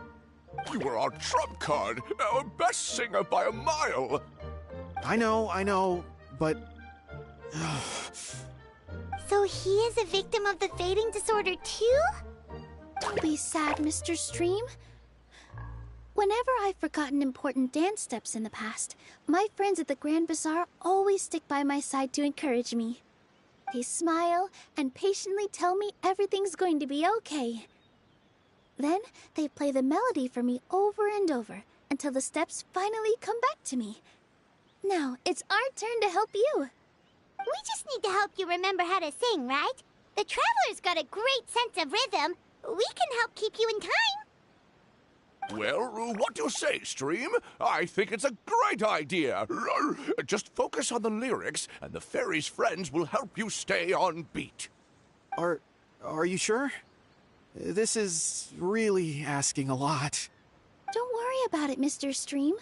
You were our trump card, our best singer by a mile. I know, but... So he is a victim of the fading disorder too? Don't be sad, Mr. Stream. Whenever I've forgotten important dance steps in the past, my friends at the Grand Bazaar always stick by my side to encourage me. They smile and patiently tell me everything's going to be okay. Then they play the melody for me over and over until the steps finally come back to me. Now it's our turn to help you. We just need to help you remember how to sing, right? The Traveler's got a great sense of rhythm. We can help keep you in time. Well, what do you say, Stream? I think it's a great idea. Just focus on the lyrics, and the fairy's friends will help you stay on beat. Are you sure? This is really asking a lot. Don't worry about it, Mr. Stream.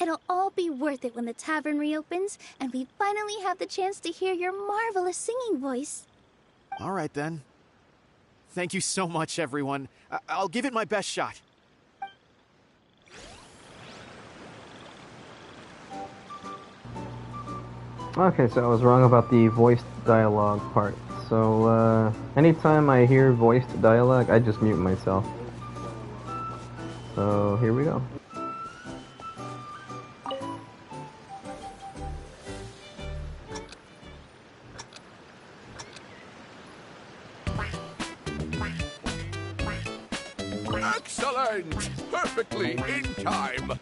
It'll all be worth it when the tavern reopens, and we finally have the chance to hear your marvelous singing voice. All right, then. Thank you so much, everyone. I'll give it my best shot. Okay, so I was wrong about the voiced dialogue part. So, anytime I hear voiced dialogue, I just mute myself. So, here we go. Excellent! Perfectly in time!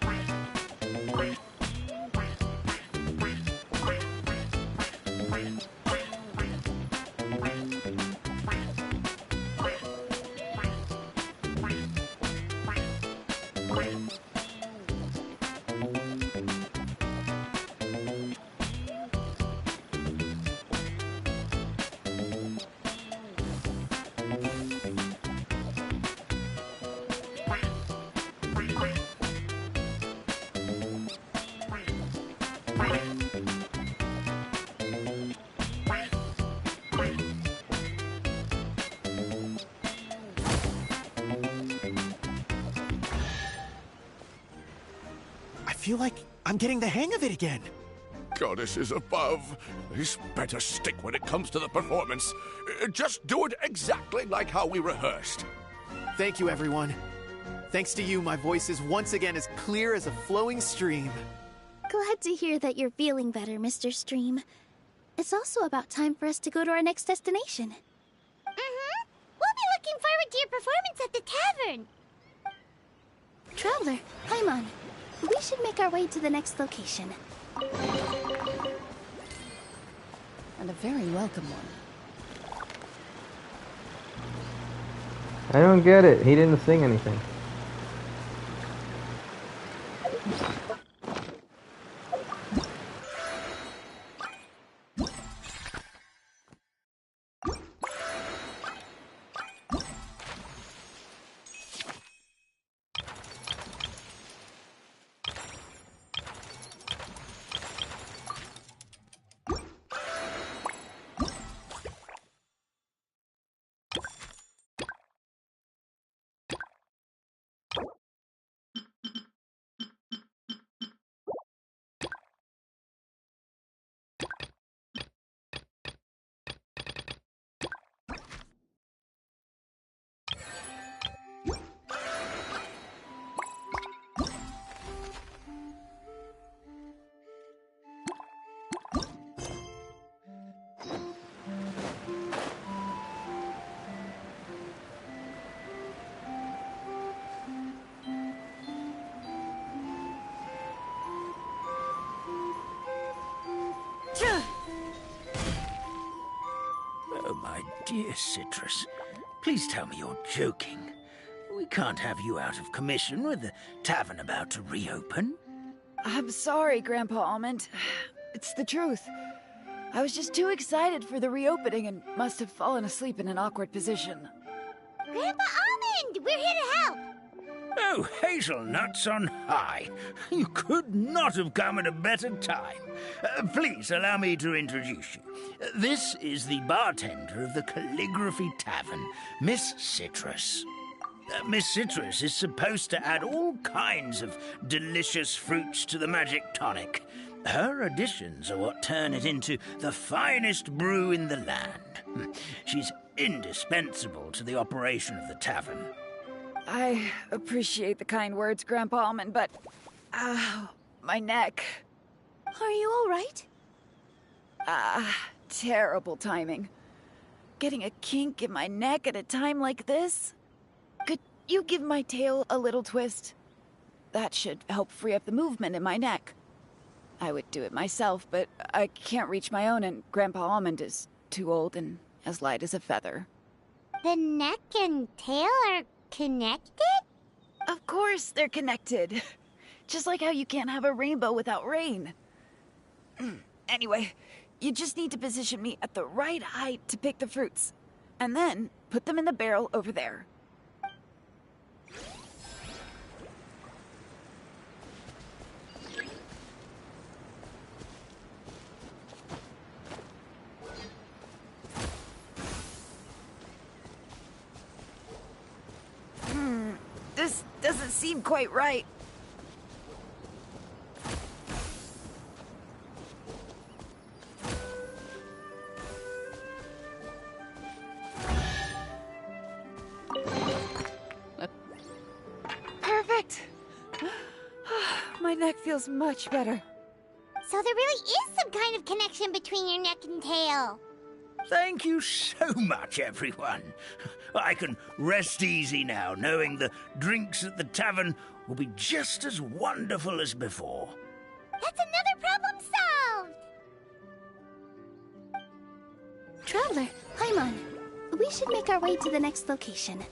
feel like I'm getting the hang of it again. Goddesses above, this better stick when it comes to the performance. Just do it exactly like how we rehearsed. Thank you, everyone. Thanks to you, my voice is once again as clear as a flowing stream. Glad to hear that you're feeling better, Mr. Stream. It's also about time for us to go to our next destination. Mm-hmm. We'll be looking forward to your performance at the tavern. Traveler, Paimon, we should make our way to the next location. And a very welcome one. I don't get it. He didn't sing anything. Oh, my dear Citrus, please tell me you're joking. We can't have you out of commission with the tavern about to reopen. I'm sorry, Grandpa Almond. It's the truth. I was just too excited for the reopening and must have fallen asleep in an awkward position. Grandpa Almond, we're here to help. Oh, hazelnuts on high. You could not have come at a better time. Please allow me to introduce you. This is the bartender of the Calligraphy Tavern, Miss Citrus. Miss Citrus is supposed to add all kinds of delicious fruits to the magic tonic. Her additions are what turn it into the finest brew in the land. She's indispensable to the operation of the tavern. I appreciate the kind words, Grandpa Almond, but... my neck. Are you all right? Terrible timing. Getting a kink in my neck at a time like this? Could you give my tail a little twist? That should help free up the movement in my neck. I would do it myself, but I can't reach my own, and Grandpa Almond is too old and as light as a feather. The neck and tail are connected? Of course they're connected. Just like how you can't have a rainbow without rain. Anyway, you just need to position me at the right height to pick the fruits. And then put them in the barrel over there. This doesn't seem quite right. Perfect! My neck feels much better. So there really is some kind of connection between your neck and tail. Thank you so much, everyone. I can rest easy now, knowing the drinks at the tavern will be just as wonderful as before. That's another problem solved! Traveler, Paimon, we should make our way to the next location.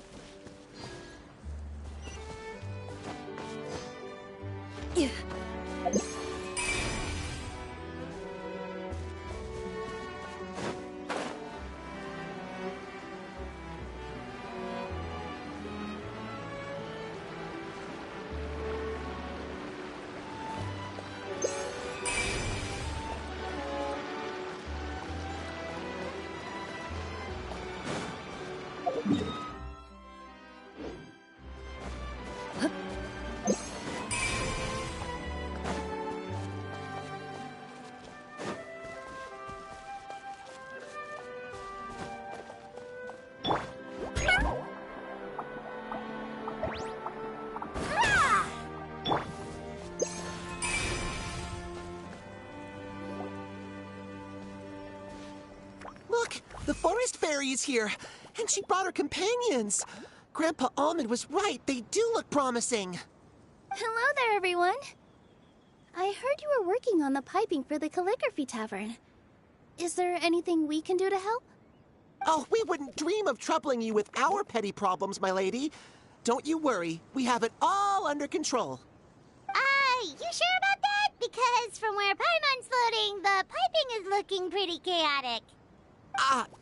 The forest fairy is here, and she brought her companions. Grandpa Almond was right. They do look promising. Hello there, everyone. I heard you were working on the piping for the calligraphy tavern. Is there anything we can do to help? Oh, we wouldn't dream of troubling you with our petty problems, my lady. Don't you worry. We have it all under control. You sure about that? Because from where Paimon's floating, the piping is looking pretty chaotic.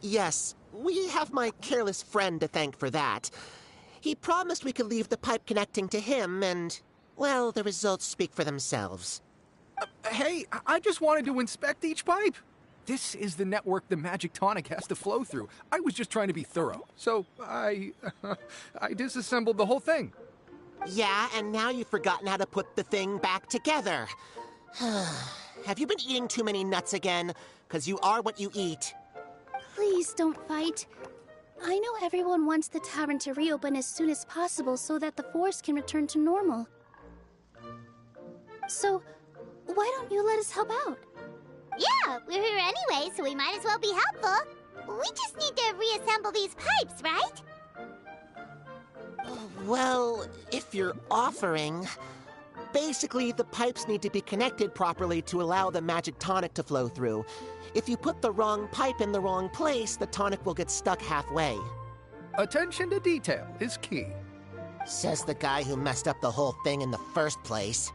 Yes. We have my careless friend to thank for that. He promised we could leave the pipe connecting to him, and, well, the results speak for themselves. Hey, I just wanted to inspect each pipe. This is the network the magic tonic has to flow through. I was just trying to be thorough, so I disassembled the whole thing. Yeah, and now you've forgotten how to put the thing back together. Have you been eating too many nuts again? 'Cause you are what you eat. Please don't fight. I know everyone wants the tavern to reopen as soon as possible so that the forest can return to normal. So, why don't you let us help out? Yeah, we're here anyway, so we might as well be helpful. We just need to reassemble these pipes, right? Well, if you're offering... Basically, the pipes need to be connected properly to allow the magic tonic to flow through. If you put the wrong pipe in the wrong place, the tonic will get stuck halfway. Attention to detail is key. Says the guy who messed up the whole thing in the first place.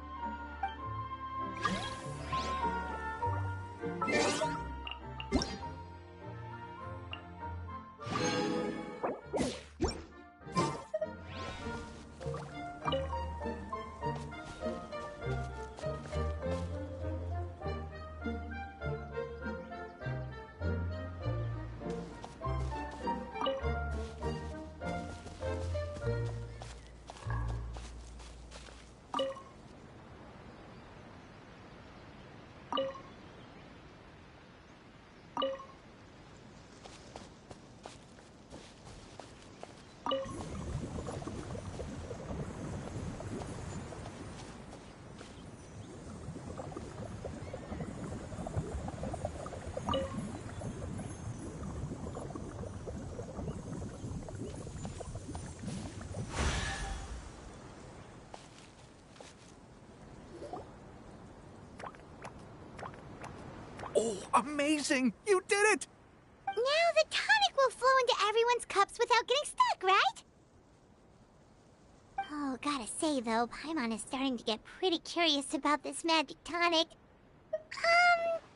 Oh, amazing! You did it! Now the tonic will flow into everyone's cups without getting stuck, right? Oh, gotta say though, Paimon is starting to get pretty curious about this magic tonic.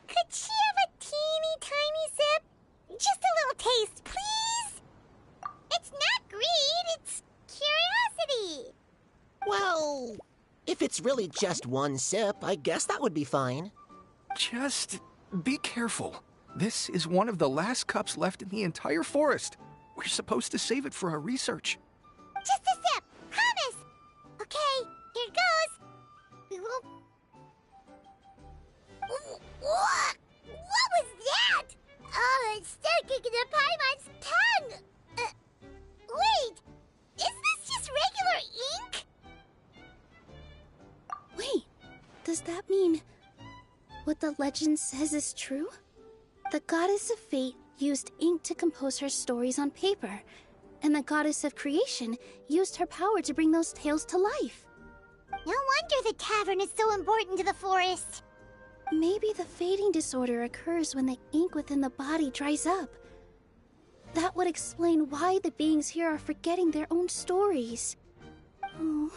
Could she have a teeny tiny sip? Just a little taste, please? It's not greed, it's curiosity. Well, if it's really just one sip, I guess that would be fine. Just be careful. This is one of the last cups left in the entire forest. We're supposed to save it for our research. Just a sip, promise. Okay, here it goes. What was that? Oh, it's sticking to Paimon's tongue. Wait, is this just regular ink? Wait, does that mean what the legend says is true? The goddess of fate used ink to compose her stories on paper, and the goddess of creation used her power to bring those tales to life. No wonder the tavern is so important to the forest. Maybe the fading disorder occurs when the ink within the body dries up. That would explain why the beings here are forgetting their own stories. Oh.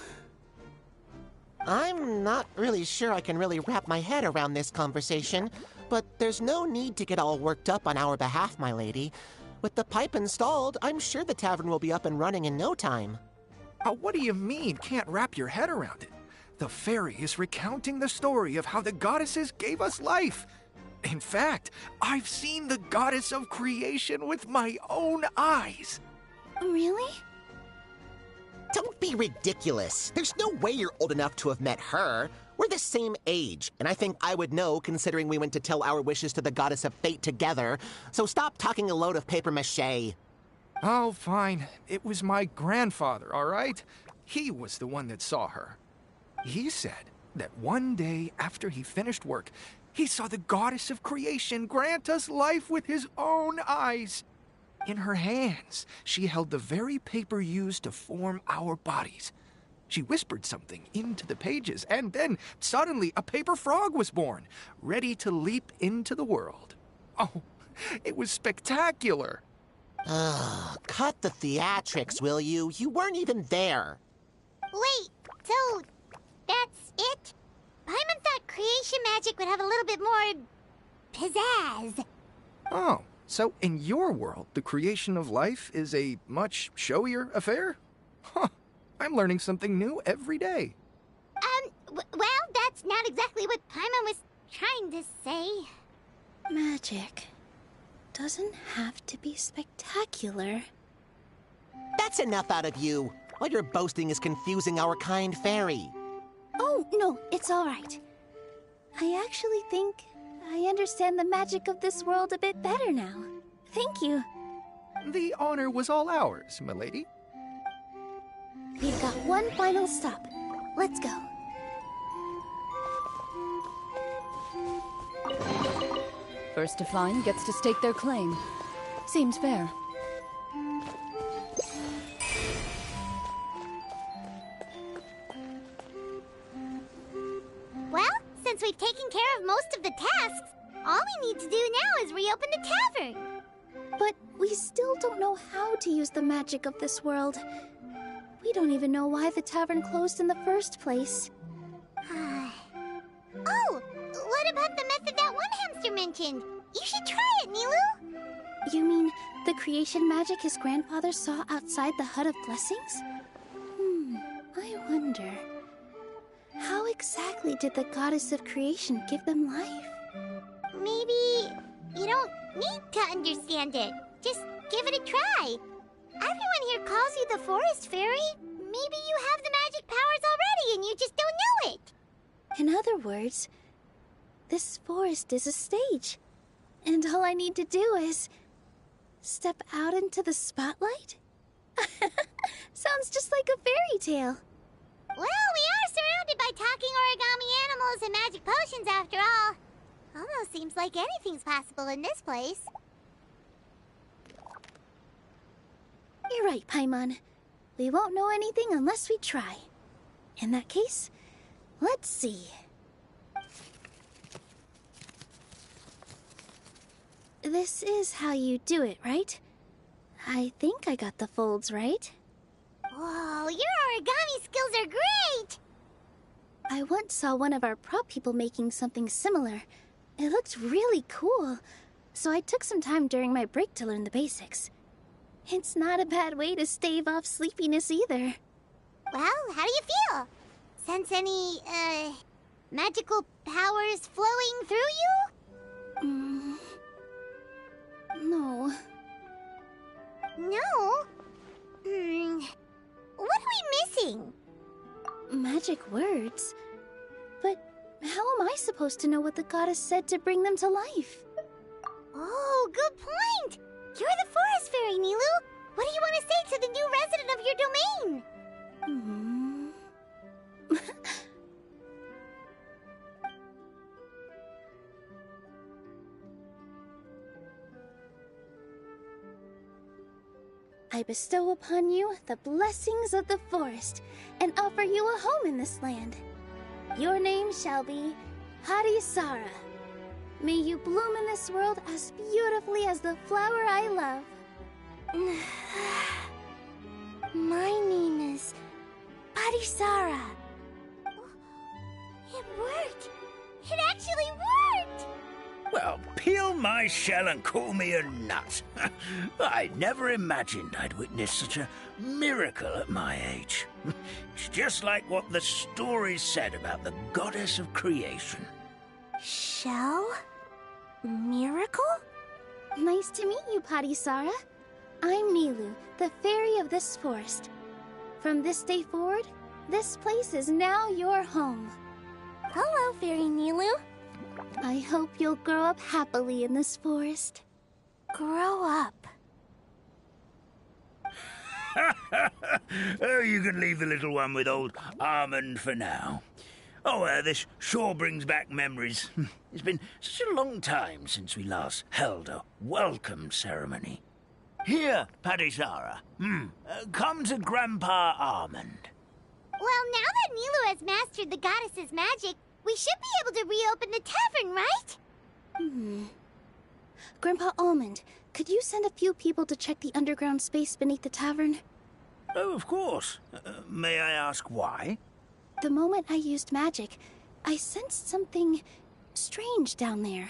I'm not really sure I can really wrap my head around this conversation, but there's no need to get all worked up on our behalf, my lady. With the pipe installed, I'm sure the tavern will be up and running in no time. What do you mean, can't wrap your head around it? The fairy is recounting the story of how the goddesses gave us life. In fact, I've seen the goddess of creation with my own eyes. Really? Don't be ridiculous. There's no way you're old enough to have met her. We're the same age, and I think I would know considering we went to tell our wishes to the goddess of fate together. So stop talking a load of papier-mâché. Oh, fine. It was my grandfather, all right? He was the one that saw her. He said that one day after he finished work, he saw the goddess of creation grant us life with his own eyes. In her hands, she held the very paper used to form our bodies. She whispered something into the pages, and then suddenly a paper frog was born, ready to leap into the world. Oh, it was spectacular. Ugh, cut the theatrics, will you? You weren't even there. Wait, so that's it? Paimon thought creation magic would have a little bit more pizzazz. Oh, so in your world, the creation of life is a much showier affair? Huh, I'm learning something new every day. Well, that's not exactly what Paimon was trying to say. Magic doesn't have to be spectacular. That's enough out of you. All your boasting is confusing our kind fairy. Oh, no, it's all right. I actually think I understand the magic of this world a bit better now. Thank you. The honor was all ours, milady. We've got one final stop. Let's go. First to find gets to stake their claim. Seems fair. Well, since we've taken care of most of the tasks, all we need to do now is reopen the tavern. But we still don't know how to use the magic of this world. We don't even know why the tavern closed in the first place. Oh, what about the method that one hamster mentioned? You should try it, Nilu. You mean the creation magic his grandfather saw outside the Hut of Blessings? I wonder. How exactly did the goddess of creation give them life? Maybe you don't need to understand it. Just give it a try. Everyone here calls you the Forest Fairy. Maybe you have the magic powers already and you just don't know it. In other words, this forest is a stage. And all I need to do is step out into the spotlight? Sounds just like a fairy tale. Well, we are surrounded by talking origami animals and magic potions after all. Almost seems like anything's possible in this place. You're right, Paimon. We won't know anything unless we try. In that case, let's see. This is how you do it, right? I think I got the folds right. Whoa, your origami skills are great! I once saw one of our prop people making something similar. It looked really cool, so I took some time during my break to learn the basics. It's not a bad way to stave off sleepiness either. Well, how do you feel? Sense any, magical powers flowing through you? No. No? What are we missing? Magic words? But how am I supposed to know what the goddess said to bring them to life? Oh, good point! You're the Forest Fairy, Nilu! What do you want to say to the new resident of your domain? I bestow upon you the blessings of the forest and offer you a home in this land. Your name shall be Harisara. May you bloom in this world as beautifully as the flower I love. My name is Harisara. It worked! It actually worked! Well, peel my shell and call me a nut. I never imagined I'd witness such a miracle at my age. It's just like what the stories said about the goddess of creation. Shell? Miracle? Nice to meet you, Harisara. I'm Nilu, the fairy of this forest. From this day forward, this place is now your home. Hello, Fairy Nilu. I hope you'll grow up happily in this forest. Grow up? Oh, you can leave the little one with old Almond for now. Oh, this sure brings back memories. It's been such a long time since we last held a welcome ceremony. Here, Padisara. Come to Grandpa Almond. Well, now that Nilu has mastered the goddess's magic, we should be able to reopen the tavern, right? Grandpa Almond, could you send a few people to check the underground space beneath the tavern? Oh, of course. May I ask why? The moment I used magic, I sensed something strange down there.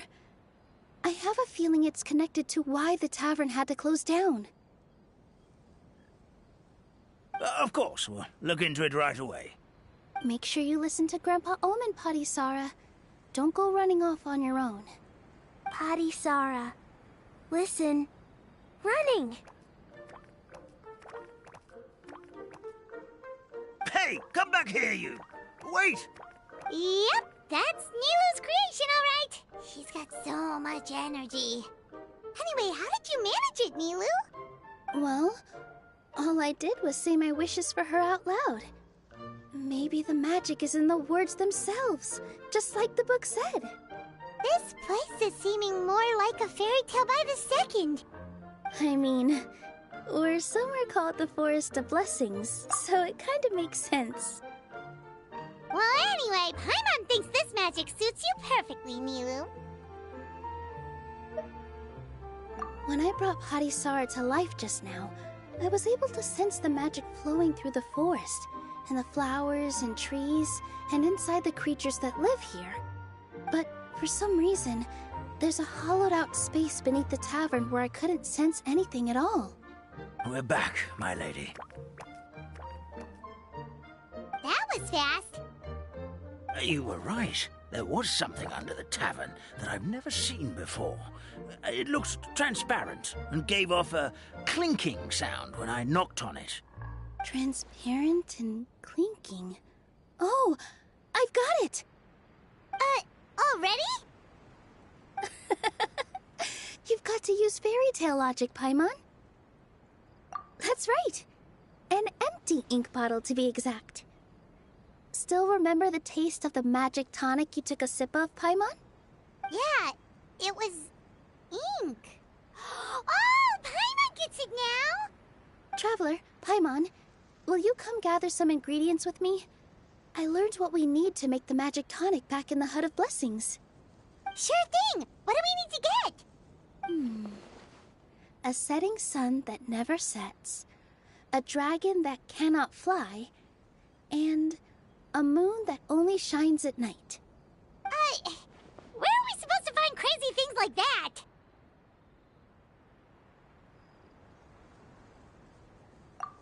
I have a feeling it's connected to why the tavern had to close down. Of course. We'll look into it right away. Make sure you listen to Grandpa Almond, Padisara. Don't go running off on your own. Padisara, listen. Running! Hey, come back here, you! Wait! Yep, that's Nilu's creation, all right. She's got so much energy. Anyway, how did you manage it, Nilu? Well, all I did was say my wishes for her out loud. Maybe the magic is in the words themselves, just like the book said. This place is seeming more like a fairy tale by the second. I mean, or somewhere called the Forest of Blessings, so it kind of makes sense. Well, anyway, Paimon thinks this magic suits you perfectly, Nilu. When I brought Padisara to life just now, I was able to sense the magic flowing through the forest, and the flowers and trees, and inside the creatures that live here. But for some reason, there's a hollowed-out space beneath the tavern where I couldn't sense anything at all. We're back, my lady. That was fast. You were right. There was something under the tavern that I've never seen before. It looked transparent and gave off a clinking sound when I knocked on it. Transparent and clinking. Oh, I've got it! Already? You've got to use fairy tale logic, Paimon. That's right. An empty ink bottle, to be exact. Still remember the taste of the magic tonic you took a sip of, Paimon? Yeah, it was ink. Oh, Paimon gets it now! Traveler, Paimon, will you come gather some ingredients with me? I learned what we need to make the magic tonic back in the Hut of Blessings. Sure thing! What do we need to get? A setting sun that never sets, a dragon that cannot fly, and a moon that only shines at night. Where are we supposed to find crazy things like that?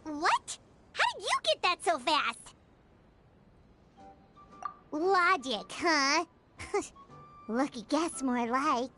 What? How did you get that so fast? Logic, huh? Lucky guess, more like.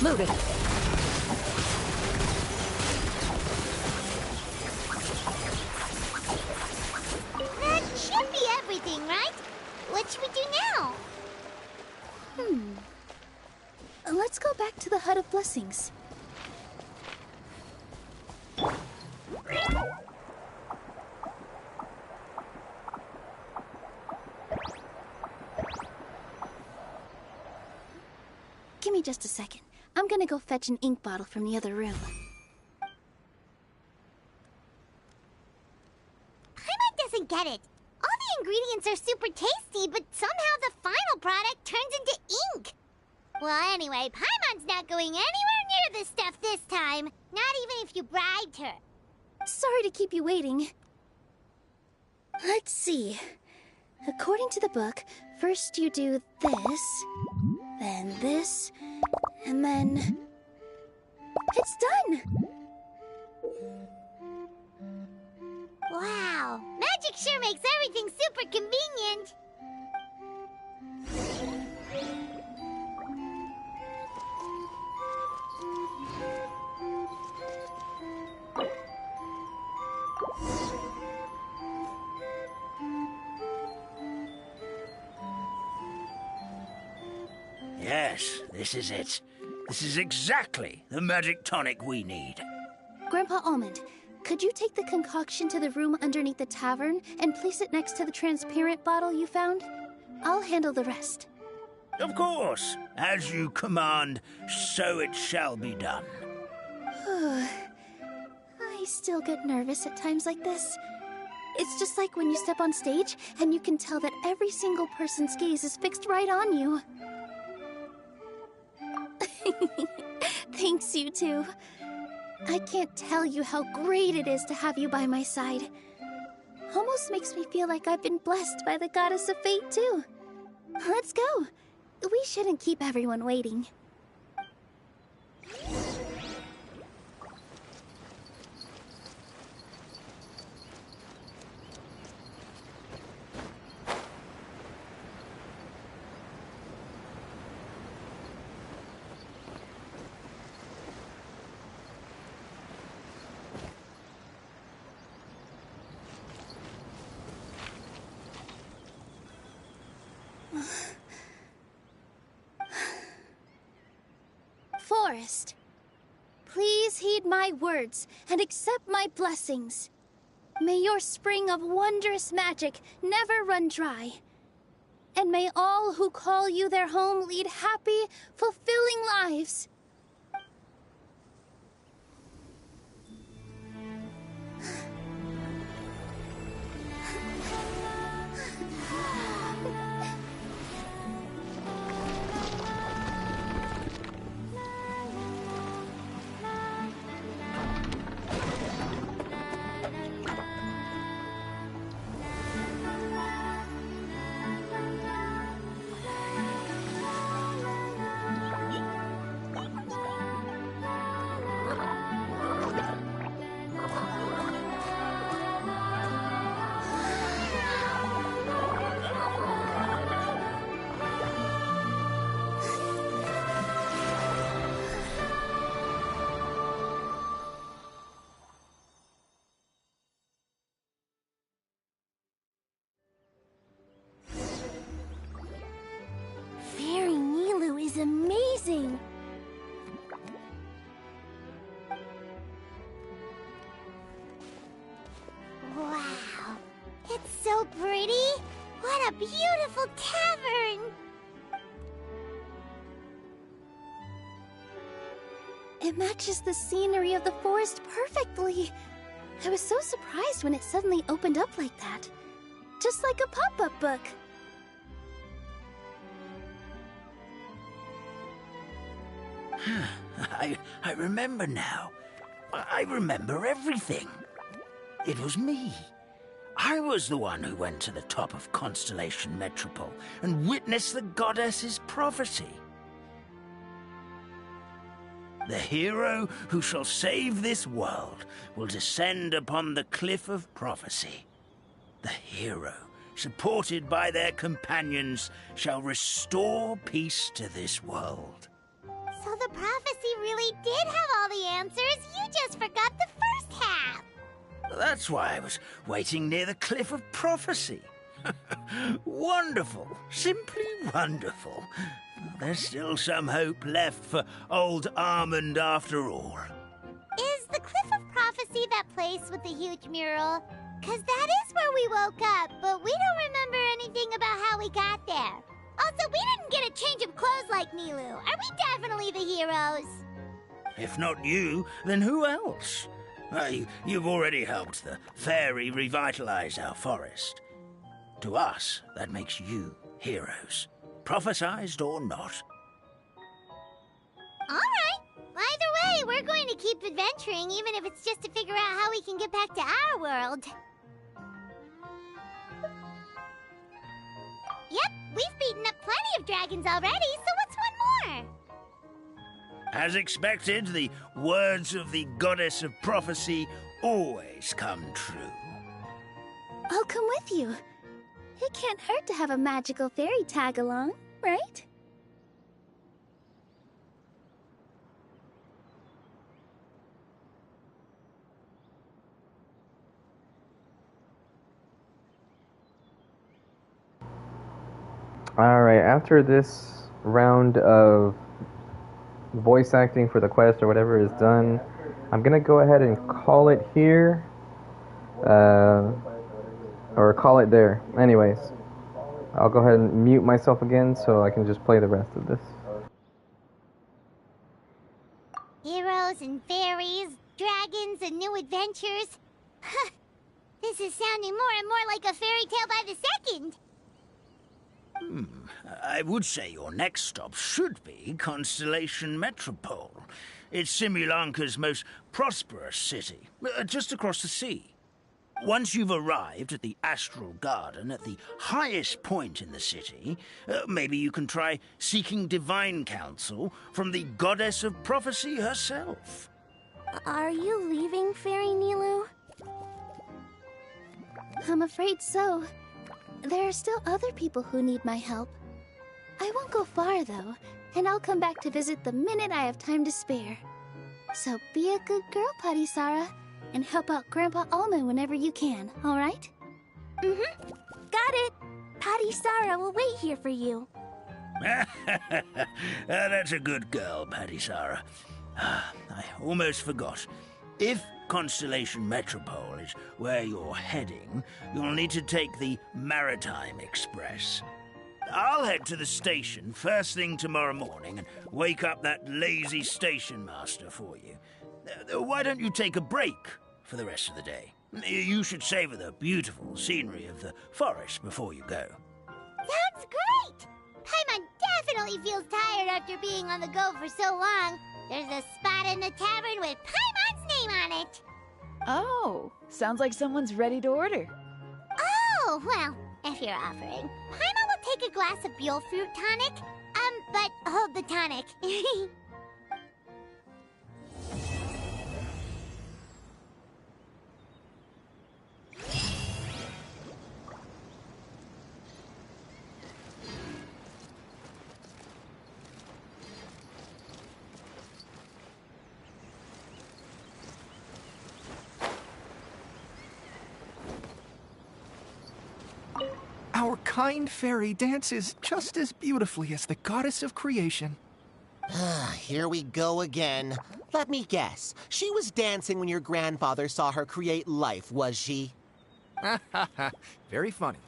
Move it. That should be everything, right? What should we do now? Let's Let's go back to the Hut of Blessings. Give me just a second. I'm gonna go fetch an ink bottle from the other room. Paimon doesn't get it. All the ingredients are super tasty, but somehow the final product turns into ink. Well, anyway, Paimon's not going anywhere near this stuff this time. Not even if you bribed her. Sorry to keep you waiting. Let's see. According to the book, first you do this, then this, and then... It's done! Wow, magic sure makes everything super convenient. Yes, this is it. This is exactly the magic tonic we need. Grandpa Almond, could you take the concoction to the room underneath the tavern and place it next to the transparent bottle you found? I'll handle the rest. Of course. As you command, so it shall be done. I still get nervous at times like this. It's just like when you step on stage and you can tell that every single person's gaze is fixed right on you. Thanks, you two. I can't tell you how great it is to have you by my side. Almost makes me feel like I've been blessed by the goddess of fate, too. Let's go. We shouldn't keep everyone waiting. Forest, please heed my words and accept my blessings. May your spring of wondrous magic never run dry. And may all who call you their home lead happy, fulfilling lives. Fairy Nilu is amazing! Wow, it's so pretty. What a beautiful tavern! It matches the scenery of the forest perfectly. I was so surprised when it suddenly opened up like that. Just like a pop-up book. I remember now. I remember everything. It was me. I was the one who went to the top of Constellation Metropole and witnessed the goddess's prophecy. The hero who shall save this world will descend upon the cliff of prophecy. The hero, supported by their companions, shall restore peace to this world. So the prophecy really did have all the answers. You just forgot the first half. That's why I was waiting near the cliff of prophecy. Wonderful. Simply wonderful. There's still some hope left for old Armand after all. Is the Cliff of Prophecy that place with the huge mural? 'Cause that is where we woke up, but we don't remember anything about how we got there. Also, we didn't get a change of clothes like Nilu. Are we definitely the heroes? If not you, then who else? You've already helped the fairy revitalize our forest. To us, that makes you heroes, prophesized or not. Alright. Either way, we're going to keep adventuring, even if it's just to figure out how we can get back to our world. Yep, we've beaten up plenty of dragons already, so what's one more? As expected, the words of the goddess of prophecy always come true. I'll come with you. It can't hurt to have a magical fairy tag along, right? Alright, after this round of voice acting for the quest or whatever is done, I'm gonna go ahead and call it here. Or call it there. Anyways, I'll go ahead and mute myself again so I can just play the rest of this. Heroes and fairies, dragons and new adventures. This is sounding more and more like a fairy tale by the second. I would say your next stop should be Constellation Metropole. It's Simulanka's most prosperous city, just across the sea. Once you've arrived at the Astral Garden at the highest point in the city, maybe you can try seeking divine counsel from the goddess of prophecy herself. Are you leaving, Fairy Nilu? I'm afraid so. There are still other people who need my help. I won't go far, though, and I'll come back to visit the minute I have time to spare. So be a good girl, Patisara, and help out Grandpa Almond whenever you can, alright? Mm-hmm. Got it! Patisara will wait here for you. That's a good girl, Patisara. I almost forgot. If Constellation Metropole is where you're heading, you'll need to take the Maritime Express. I'll head to the station first thing tomorrow morning and wake up that lazy station master for you. Why don't you take a break for the rest of the day? You should savor the beautiful scenery of the forest before you go. Sounds great! Paimon definitely feels tired after being on the go for so long. There's a spot in the tavern with Paimon's name on it. Oh, sounds like someone's ready to order. Oh, well, if you're offering, Paimon will take a glass of Buell fruit tonic. But hold the tonic. Our kind fairy dances just as beautifully as the goddess of creation. Here we go again. Let me guess. She was dancing when your grandfather saw her create life, was she? Very funny.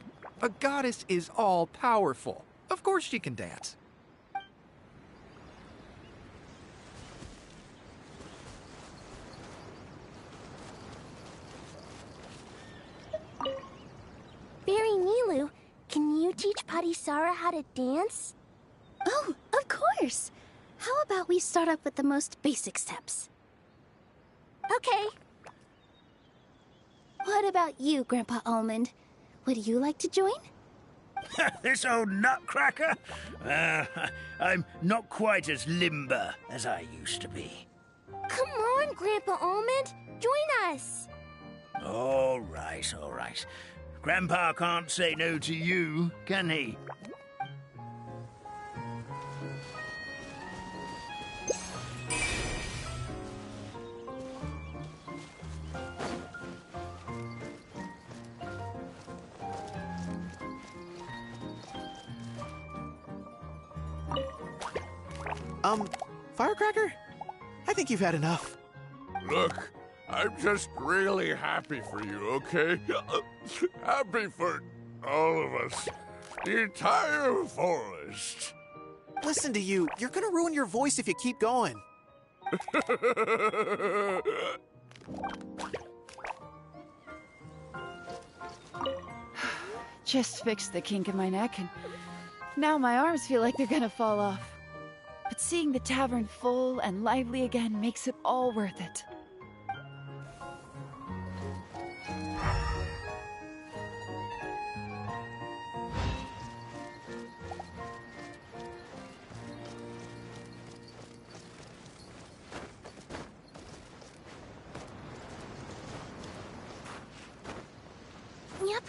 A goddess is all-powerful. Of course she can dance. Fairy Nilu, can you teach Patisara how to dance? Oh, of course! How about we start off with the most basic steps? Okay. What about you, Grandpa Almond? Would you like to join? This old nutcracker? I'm not quite as limber as I used to be. Come on, Grandpa Almond! Join us! All right, all right. Grandpa can't say no to you, can he? Firecracker? I think you've had enough. Look, I'm just really happy for you, okay? Happy for all of us. The entire forest. Listen to you. You're gonna ruin your voice if you keep going. Just fixed the kink in my neck, and now my arms feel like they're gonna fall off. But seeing the tavern full and lively again makes it all worth it. Yep.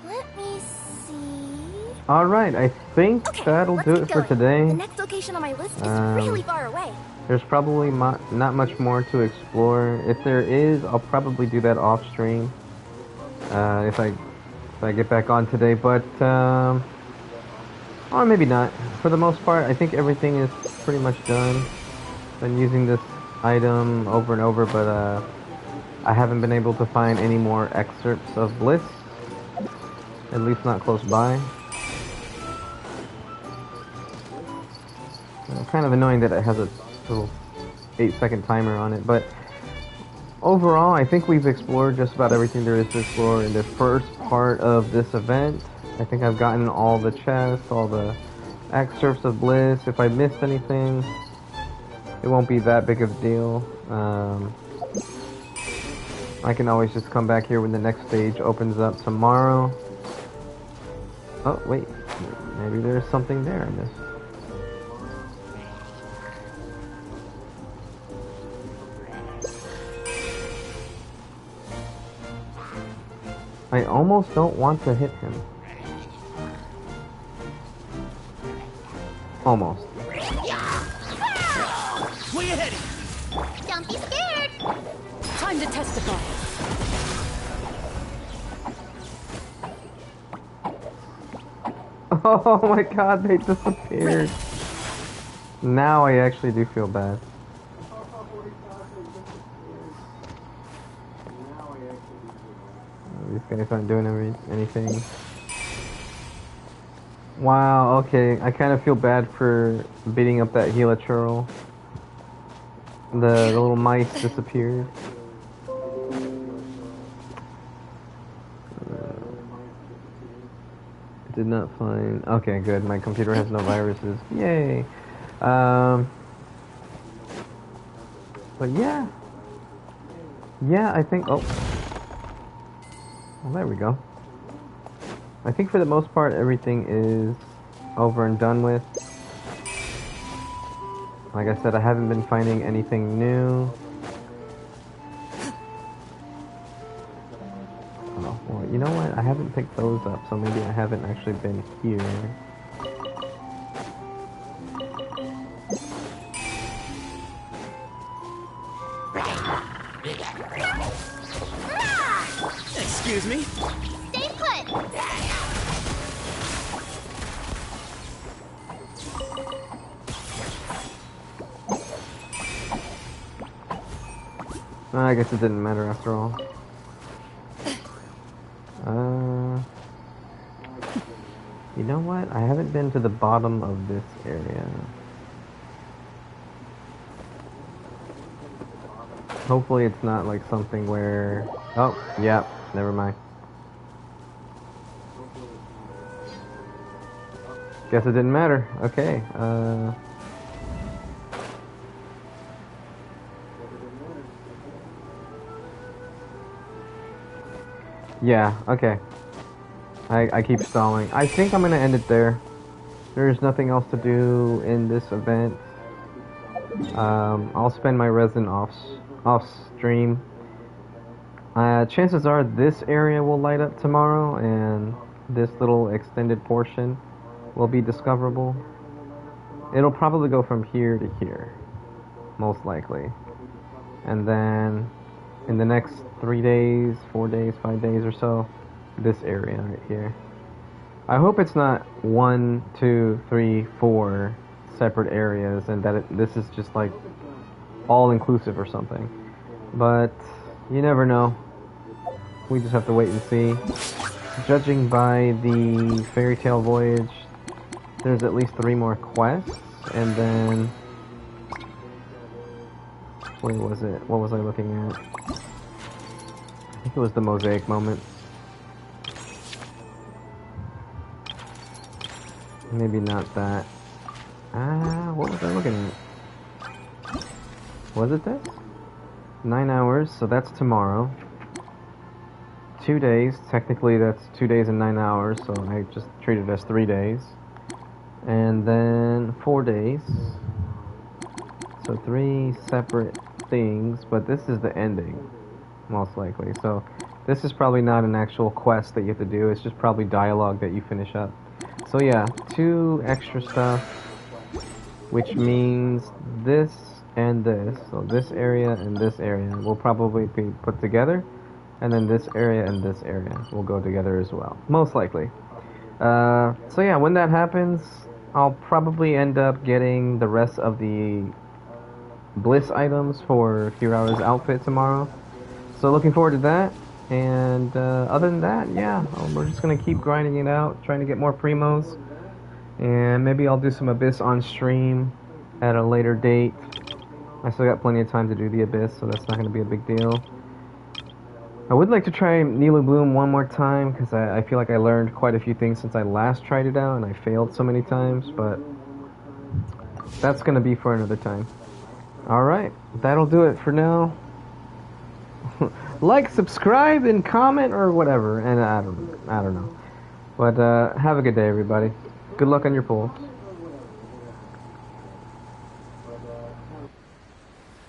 Let me see. Alright, I think that'll do it for today. The next location on my list is really far away. There's probably not much more to explore. If there is, I'll probably do that off stream. If I get back on today, but or maybe not. For the most part, I think everything is pretty much done. Been using this item over and over, but I haven't been able to find any more excerpts of Bliss. At least not close by. Kind of annoying that it has a little 8-second timer on it, but overall, I think we've explored just about everything there is to explore in the first part of this event. I think I've gotten all the chests, all the excerpts of Bliss. If I missed anything, it won't be that big of a deal. I can always just come back here when the next stage opens up tomorrow. Oh, wait. Maybe there's something there I missed. I almost don't want to hit him. Almost. Where you heading? Don't be scared. Time to testify. Oh my god, they disappeared. Now I actually do feel bad. These guys aren't doing anything. Wow, okay. I kind of feel bad for beating up that Gila churl. The little mice disappeared. Did not find... Okay, good. My computer has no viruses. Yay! But yeah. Yeah, I think... Oh. Well, there we go. I think for the most part, everything is over and done with. Like I said, I haven't been finding anything new. Oh, well, you know what? I haven't picked those up, so maybe I haven't actually been here. Excuse me? Stay put. I guess it didn't matter after all. You know what? I haven't been to the bottom of this area. Hopefully it's not like something where... Oh, yeah, never mind. Guess it didn't matter. Okay, yeah, okay. I keep stalling. I think I'm gonna end it there. There's nothing else to do in this event. I'll spend my resin off stream. Chances are this area will light up tomorrow, and this little extended portion will be discoverable. It'll probably go from here to here, most likely. And then in the next 3 days, 4 days, 5 days or so, this area right here. I hope it's not 1, 2, 3, 4 separate areas, and that this is just like all inclusive or something. But you never know. We just have to wait and see. Judging by the fairy tale voyage, there's at least 3 more quests, and then where was it? What was I looking at? I think it was the mosaic moment. Maybe not that. What was I looking at? Was it this? 9 hours, so that's tomorrow. 2 days, technically that's 2 days and 9 hours, so I just treat it as 3 days. And then 4 days. So 3 separate things, but this is the ending, most likely. So this is probably not an actual quest that you have to do, it's just probably dialogue that you finish up. So yeah, 2 extra stuff, which means this and this. So this area and this area will probably be put together, and then this area and this area will go together as well, most likely. So yeah, when that happens, I'll probably end up getting the rest of the bliss items for Kirara's outfit tomorrow. So looking forward to that. And other than that, yeah, we're just gonna keep grinding it out, trying to get more primos, and maybe I'll do some Abyss on stream at a later date. I still got plenty of time to do the Abyss, so that's not gonna be a big deal. I would like to try Nilo Bloom one more time, because I feel like I learned quite a few things since I last tried it out, and I failed so many times, but that's gonna be for another time. Alright, that'll do it for now. Like, subscribe, and comment, or whatever, and I don't know. But have a good day, everybody. Good luck on your pulls.